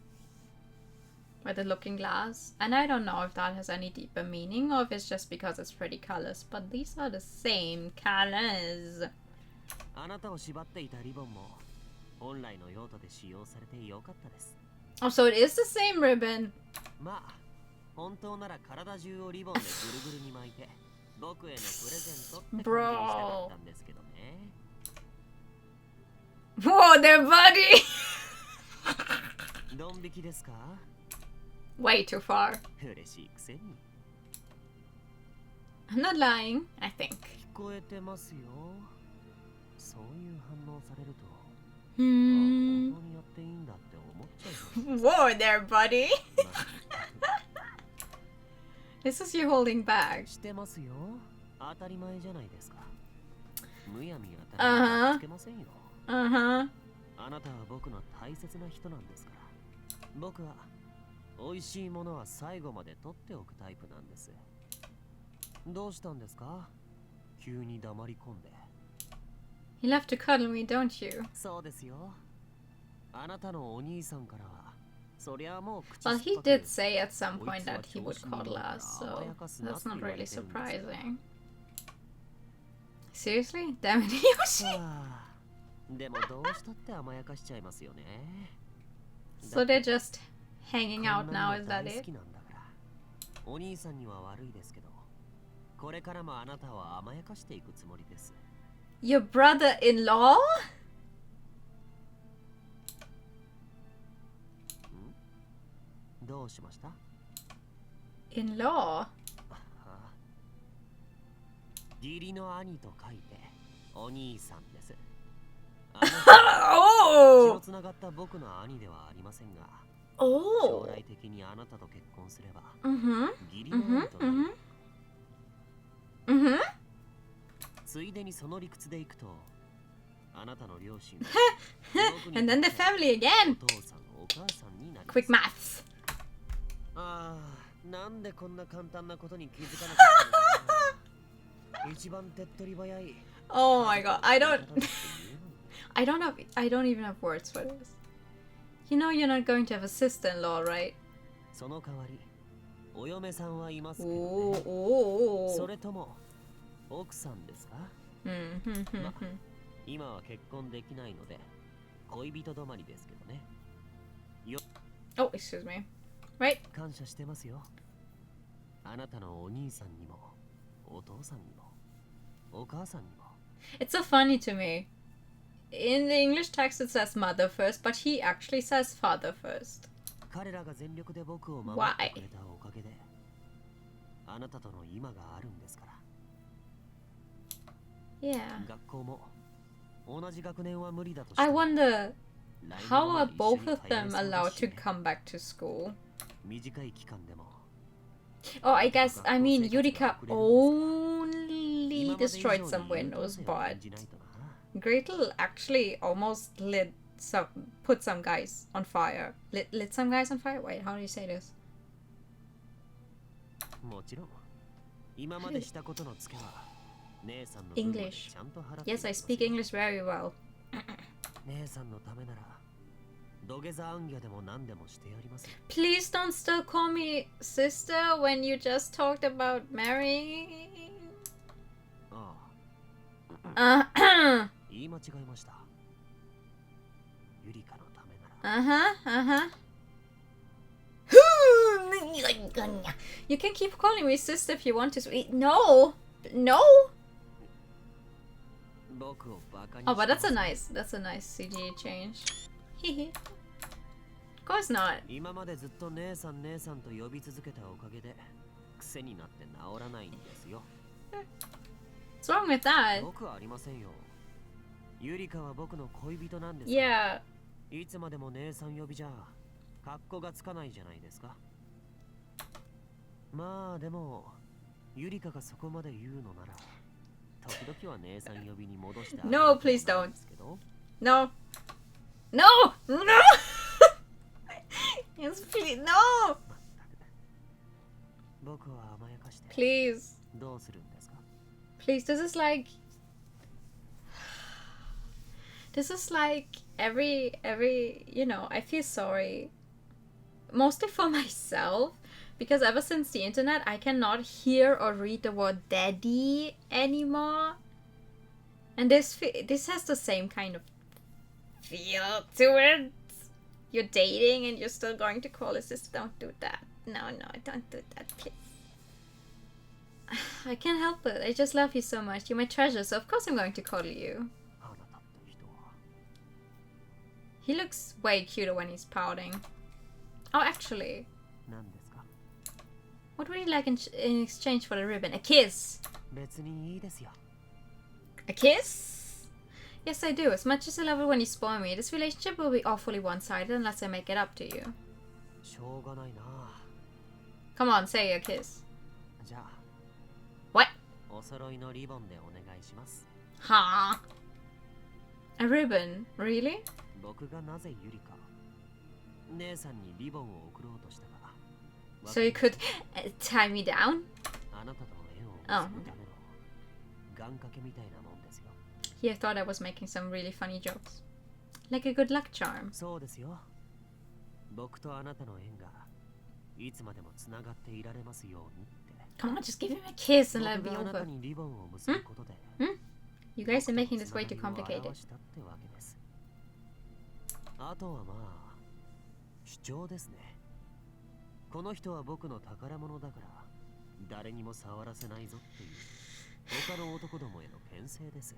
with the looking glass. And I don't know if that has any deeper meaning or if it's just because it's pretty colors. But these are the same colors. あなたを縛っていたリボンも本来の用途で使用されてよかったです。 Oh, so it is the same ribbon. まあ本当なら体中をリボンでぐるぐるに巻いて僕へのプレゼントって感じにしたかったんですけどね。 Whoa, their body! ドン引きですか？ Way too far. 嬉しいくせに。 I'm not lying, I think. 聞こえてますよ。そういう反応されると、本当にやっていいんだって思っちゃいます。 Whoa there, buddy. This is you holding back. してますよ。当たり前じゃないですか。むやみやたらにつけませんよ。Uh-huh. あなたは僕の大切な人なんですから。僕は美味しいものは最後まで取っておくタイプなんです。どうしたんですか？急に黙り込んで。 You love to cuddle me, don't you? そうですよ。あなたのお兄さんからは、そりゃもう口 Well, 酸っ he ぱく did say at some point that he would cuddle us, so that's not really surprising. Seriously? Damn it, Yoshi! はあでもどうしたって甘やかしちゃいますよね。 So they're just hanging out こんな now, の is 大 that 好 it? きなんだから。お兄さんには悪いですけど、これからもあなたを甘やかしていくつもりです。 Your brother-in-law? どうしました？ In-law? はあ義理の兄と書いてお兄さんです。あなたは血の Oh! つながった僕の兄ではありませんが、 Oh! 将来的にあなたと結婚すれば Mm-hmm. 義理の兄となる。 Mm-hmm. ついでにその理屈でいくと、あなたの両親は And then the family again. お父さんお母さんになります。 Quick maths. ああ、なんでこんな簡単なことに気づかなかったのかな。一番手っ取り早い。 Oh my god, I don't even have words for this. You know you're not going to have a sister-in-law, right? その代わり、お嫁さんはいますけど Oh, ね。 oh, そ oh. れとも奥さんですか？ Mm-hmm. 今は結婚できないので恋人止まりですけどね。 Oh, excuse me. Right? 感謝してますよ。あなたのお兄さんにもお父さんにもお母さんにも。 It's so funny to me. In the English text it says mother first, but he actually says father first. 彼らが全力で僕を守ってくれたおかげであなたとの今があるんですから。 Yeah. 学校も同じ学年は無理だとして I も wonder 来年 how は are 一緒 both に of 通え them そう allowed ですし to ね。 come back to school? 短い期間でも Oh, I guess, I mean, Yurika only destroyed some windows, but Gretel actually almost put some guys on fire. Lit some guys on fire? Wait, how do you say this? もちろん今までしたことのツケは姉さんの分まで English. ちゃんと払ってい Yes, I きます speak よ。 English very well. 姉さんのためなら土下座行脚でも何でもしてやります。 Please don't still call me sister when you just talked about marrying. ああ、 Uh-huh, 言い間違えました。ゆりかのためなら uh-huh. You can keep calling me sister if you want to. No, no. 僕をバカに Oh, but して that's ま a す。 nice change. Hehe. Of course not. 今までずっと姉さん姉さんと呼び続けたおかげで癖になって治らないんですよ。What's wrong with that? 僕はありませんよ。ゆりかは僕の恋人なんです。Yeah. いつまでも姉さん呼びじゃ格好がつかないじゃないですか。まあでもゆりかがそこまで言うのなら時々は姉さん呼びに戻してあげる No, please と思う don't. んですけど。 No. No! No! Yes, please. No! 僕は甘やかして Please. どうするんですか。 Please, this is like every you know, I feel sorry mostly for myself because ever since the internet I cannot hear or read the word daddy anymore, and this has the same kind of feel to it. You're dating and you're still going to call a sister. Don't do that. No, don't do that, please. I can't help it. I just love you so much. You're my treasure, so of course I'm going to call you. あなたって人は He looks way cuter when he's pouting. Oh, actually, 何ですか。 what would you like in exchange for the ribbon? A kiss? 別にいいですよ。 A kiss? Yes, I do. As much as I love it when you spoil me, this relationship will be awfully one-sided unless I make it up to you. しょうがないな。 Come on, say a kiss. じゃあ What? お揃いのリボンでお願いします。 Huh? A ribbon? Really? 僕がなぜゆりか姉さんにリボンを送ろうとしたか。 So you could tie me down? あなたとの縁を結ぶための願掛けみたいなもんですよ。 He thought I was making some really funny jokes. Like a good luck charm. そうですよ。僕とあなたの縁がいつまでもつながっていられますようにって。 Come on, just give him a kiss and let it 僕 be があなた over. にリボンを結ぶことで、 You guys are 僕と making this way too つながりを complicated. 表したってわけです。あとはまあ主張ですね。この人は僕の宝物だから誰にも触らせないぞっていう他の男どもへの牽制です。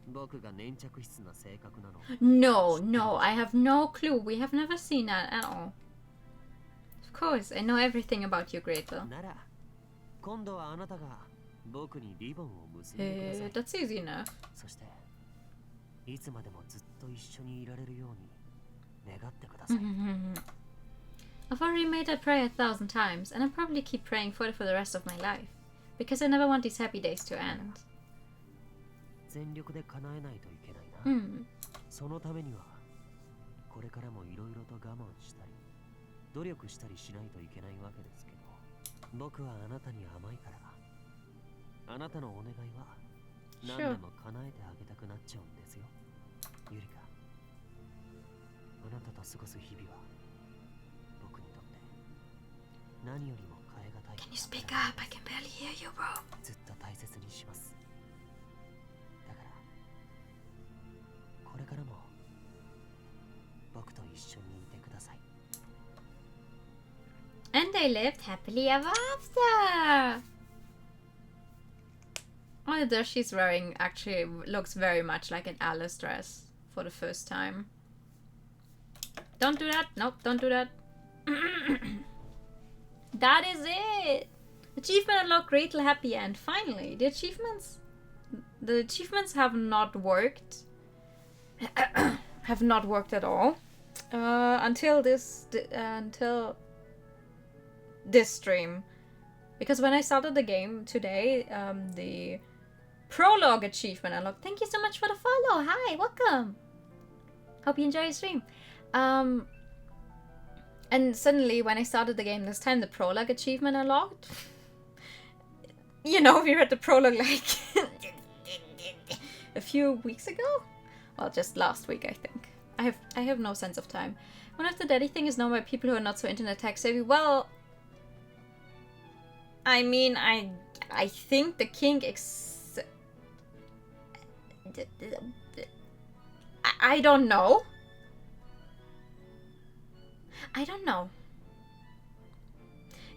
僕が粘着質な性格なの。 No, I have no clue. We have never seen that at all. Of course, I know everything about you, Gretel. なら今度はあなたが僕にリボンを結んでください。 That's easy enough. そしていつまでもずっと一緒にいられるように願ってください。 I've already made that prayer 1,000 times, and I'll probably keep praying for it for the rest of my life. Because I never want these happy days to end. 全力で叶えないといけないな。 そのためにはこれからもいろいろと我慢したり努力したりしないといけないわけですけど、僕はあなたに甘いからあなたのお願いは何でも叶えてあげたくなっちゃうんですよ。ゆりか、あなたと過ごす日々は僕にとって何よりも変え難い。 Can you speak up? I can barely hear you, bro. ずっと大切にします。だからこれからも僕と一緒にいてください。 And they lived happily ever after. Oh, the dress she's wearing actually looks very much like an Alice dress for the first time. Don't do that. Nope, don't do that. That is it. Achievement unlocked, Gretel happy end. Finally, the achievements have not worked. Have not worked at all until this stream, because when I started the game today, the prologue achievement unlocked. Thank you so much for the follow. Hi, welcome. Hope you enjoy your stream. And suddenly, when I started the game this time, the prologue achievement unlocked. You know, we read the prologue like a few weeks ago. Well, just last week, I think. I have no sense of time. One of the daddy thing is known by people who are not so internet tech savvy. Well, I mean, I think the king I don't know. I don't know.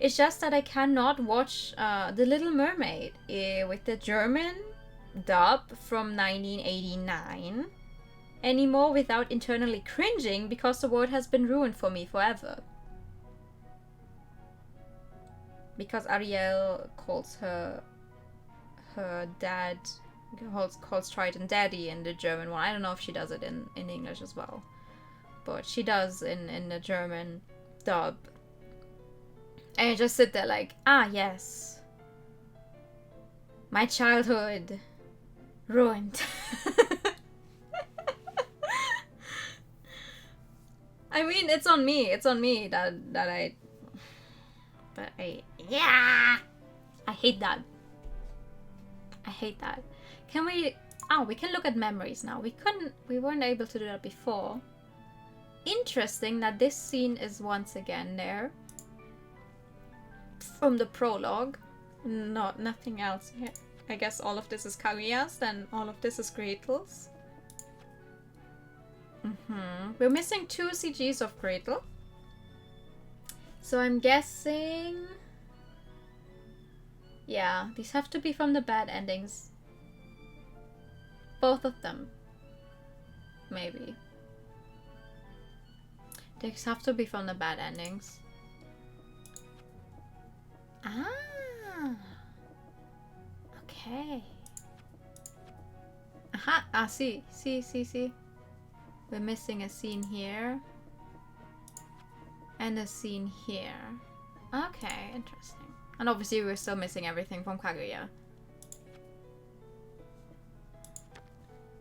It's just that I cannot watch The Little Mermaid with the German dub from 1989 anymore without internally cringing because the world has been ruined for me forever. Because Ariel calls her her dad calls Triton daddy in the German one. I don't know if she does it in English as well. But she does in the German dub. And you just sit there like, ah, yes. My childhood ruined. I mean, it's on me. It's on me that I yeah. I hate that. I hate that. Can we? Oh, we can look at memories now. We weren't able to do that before. Interesting that this scene is once again there from the prologue. Nothing else here. I guess all of this is Kaguya's, then all of this is Gretel's. We're missing 2 CGs of Gretel. So I'm guessing... Yeah, these have to be from the bad endings. Both of them. Maybe. These have to be from the bad endings. Ah. Okay. Aha. Ah, see. We're missing a scene here. And a scene here. Okay, interesting. And obviously we're still missing everything from Kaguya.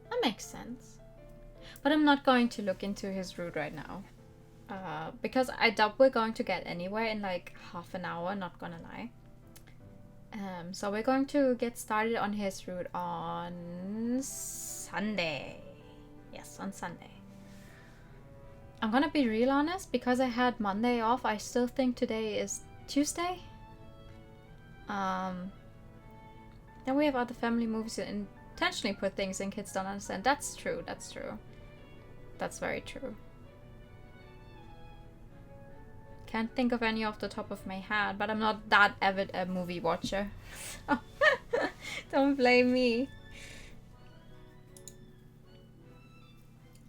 That makes sense. But I'm not going to look into his route right now. Because I doubt we're going to get anywhere in like half an hour, not gonna lie. So we're going to get started on his route on Sunday. Yes, on Sunday. I'm gonna be real honest, because I had Monday off, I still think today is Tuesday. Then we have other family movies that intentionally put things in kids don't understand. That's true, that's true. That's very true. Can't think of any off the top of my head, but I'm not that avid a movie watcher. So don't blame me.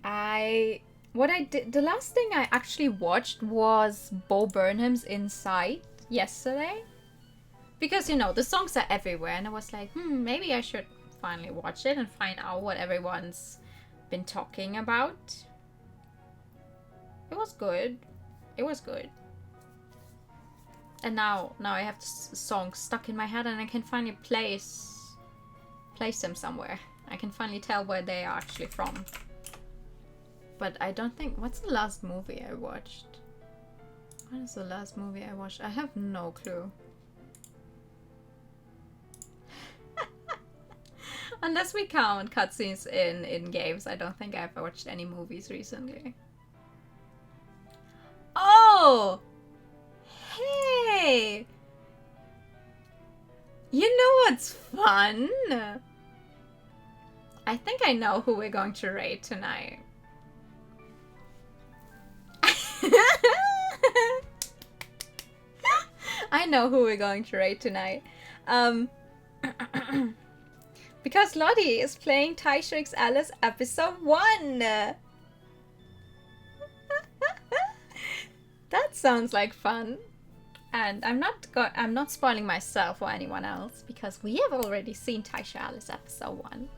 The last thing I actually watched was Bo Burnham's Inside yesterday. Because, you know, the songs are everywhere and I was like, maybe I should finally watch it and find out what everyone's been talking about. It was good. It was good. And now I have the songs stuck in my head and I can finally place them somewhere. I can finally tell where they are actually from. But I don't think... What's the last movie I watched? What is the last movie I watched? I have no clue. Unless we count cutscenes in games, I don't think I've watched any movies recently. Oh! Hey! You know what's fun? I think I know who we're going to raid tonight. I know who we're going to raid tonight. Because Lottie is playing Taisho X Alice episode 1. That sounds like fun. And I'm not spoiling myself or anyone else because we have already seen Taisho Alice episode 1.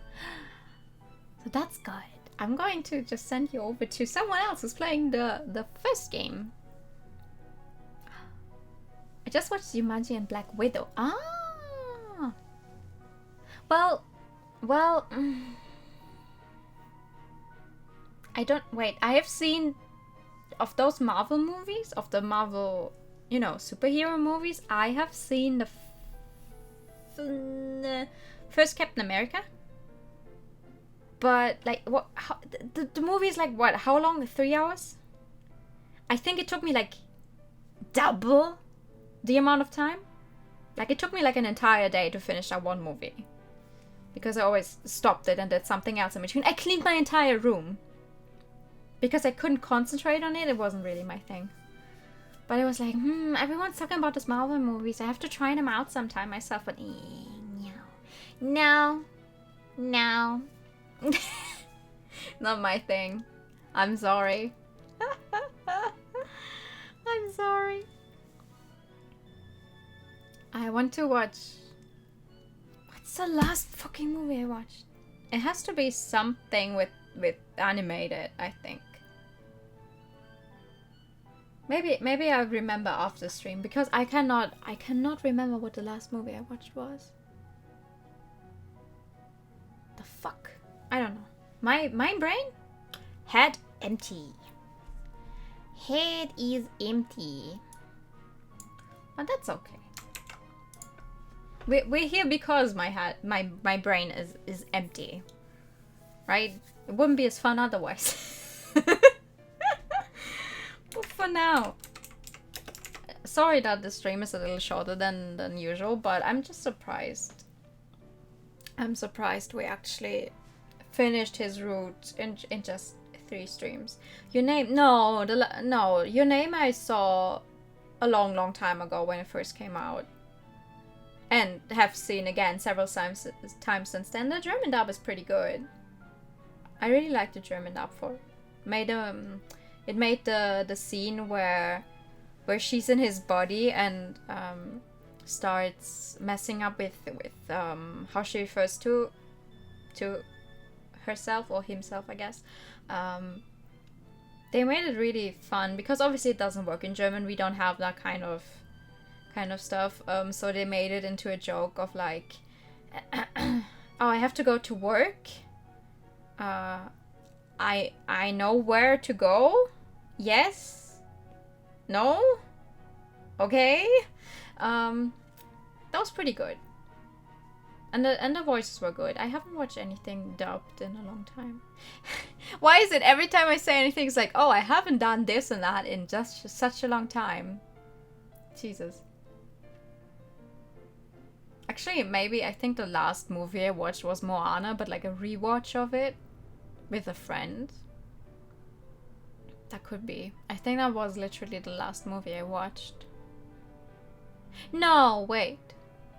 So that's good. I'm going to just send you over to someone else who's playing the first game. I just watched Jumanji and Black Widow. Ah! Well, I don't... Wait, I have seen... Of those Marvel movies, of the Marvel, you know, superhero movies, I have seen the first Captain America. But, like, what? The movie is like, what? How long? 3 hours? I think it took me, like, double the amount of time. Like, it took me, like, an entire day to finish that one movie. Because I always stopped it and did something else in between. I cleaned my entire room. Because I couldn't concentrate on it. It wasn't really my thing. But I was like, everyone's talking about these Marvel movies. I have to try them out sometime myself. But, no. Not my thing. I'm sorry. I'm sorry. I want to watch... What's What's the last fucking movie I watched? It has to be something with animated, I think. Maybe I'll remember after stream, because I cannot remember what the last movie I watched was. The fuck? I don't know. My brain? Head empty. Head is empty. But that's okay. We're here because my brain is empty. Right? It wouldn't be as fun otherwise. But for now. Sorry that the stream is a little shorter than usual, but I'm just surprised. I'm surprised we actually finished his route in just 3 streams. Your name? No, Your Name I saw a long time ago when it first came out. And have seen again several times since then. The German dub is pretty good. I really like the German dub for it. It made the scene where she's in his body and starts messing up with how she refers to herself or himself, I guess. They made it really fun because obviously it doesn't work in German. We don't have that kind of stuff. So they made it into a joke of like, oh, I have to go to work. I know where to go. Yes. No. Okay. That was pretty good. And the voices were good. I haven't watched anything dubbed in a long time. Why is it every time I say anything it's like, oh, I haven't done this and that in just such a long time? Jesus. Actually, maybe I think the last movie I watched was Moana, but like a rewatch of it with a friend. That could be. I think that was literally the last movie I watched. No, wait.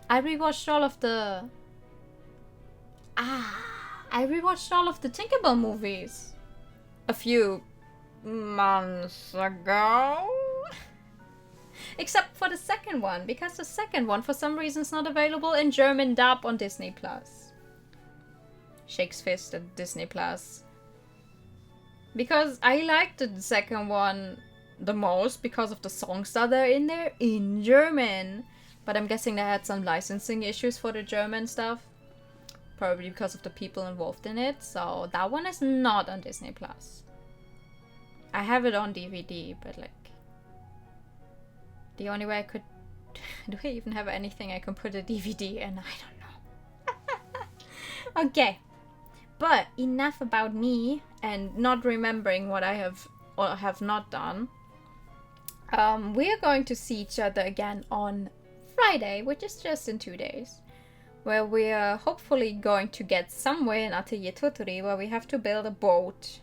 I rewatched all of the... I rewatched all of the Tinkerbell movies a few months ago. Except for the second one, because the second one for some reason is not available in German dub on Disney+. Shakes fist at Disney+. Because I liked the second one the most because of the songs that are in there in German. But I'm guessing they had some licensing issues for the German stuff. Probably because of the people involved in it. So that one is not on Disney+. I have it on DVD, but like... the only way I could... do I even have anything I can put a DVD in? I don't know. Okay. But enough about me and not remembering what I have or have not done. We are going to see each other again on Friday, which is just in 2 days. Where we are hopefully going to get somewhere in Atelier Toturi where we have to build a boat.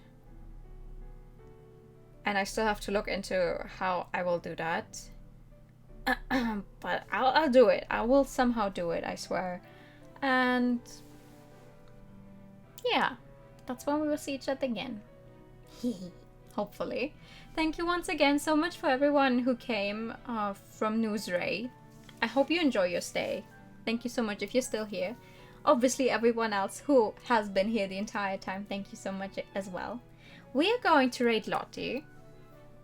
And I still have to look into how I will do that. But I'll do it. I will somehow do it, I swear. And yeah, that's when we will see each other again. Hopefully. Thank you once again so much for everyone who came from Newsray. I hope you enjoy your stay. Thank you so much if you're still here. Obviously everyone else who has been here the entire time, thank you so much as well. We are going to raid Lottie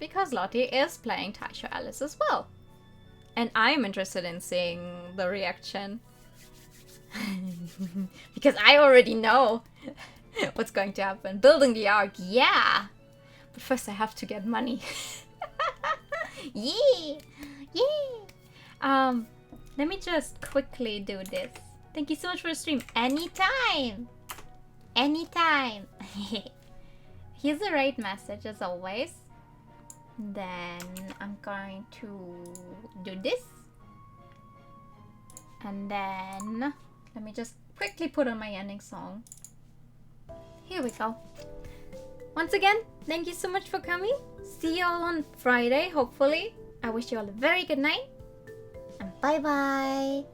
because Lottie is playing Taisho Alice as well. And I am interested in seeing the reaction. Because I already know what's going to happen. Building the ark, yeah! But first I have to get money. Yeah! Yeah! Let me just quickly do this. Thank you so much for the stream. Anytime! Anytime! Here's a raid message as always. Then I'm going to do this. And then let me just quickly put on my ending song. Here we go. Once again, thank you so much for coming. See you all on Friday, hopefully. I wish you all a very good night. And bye-bye.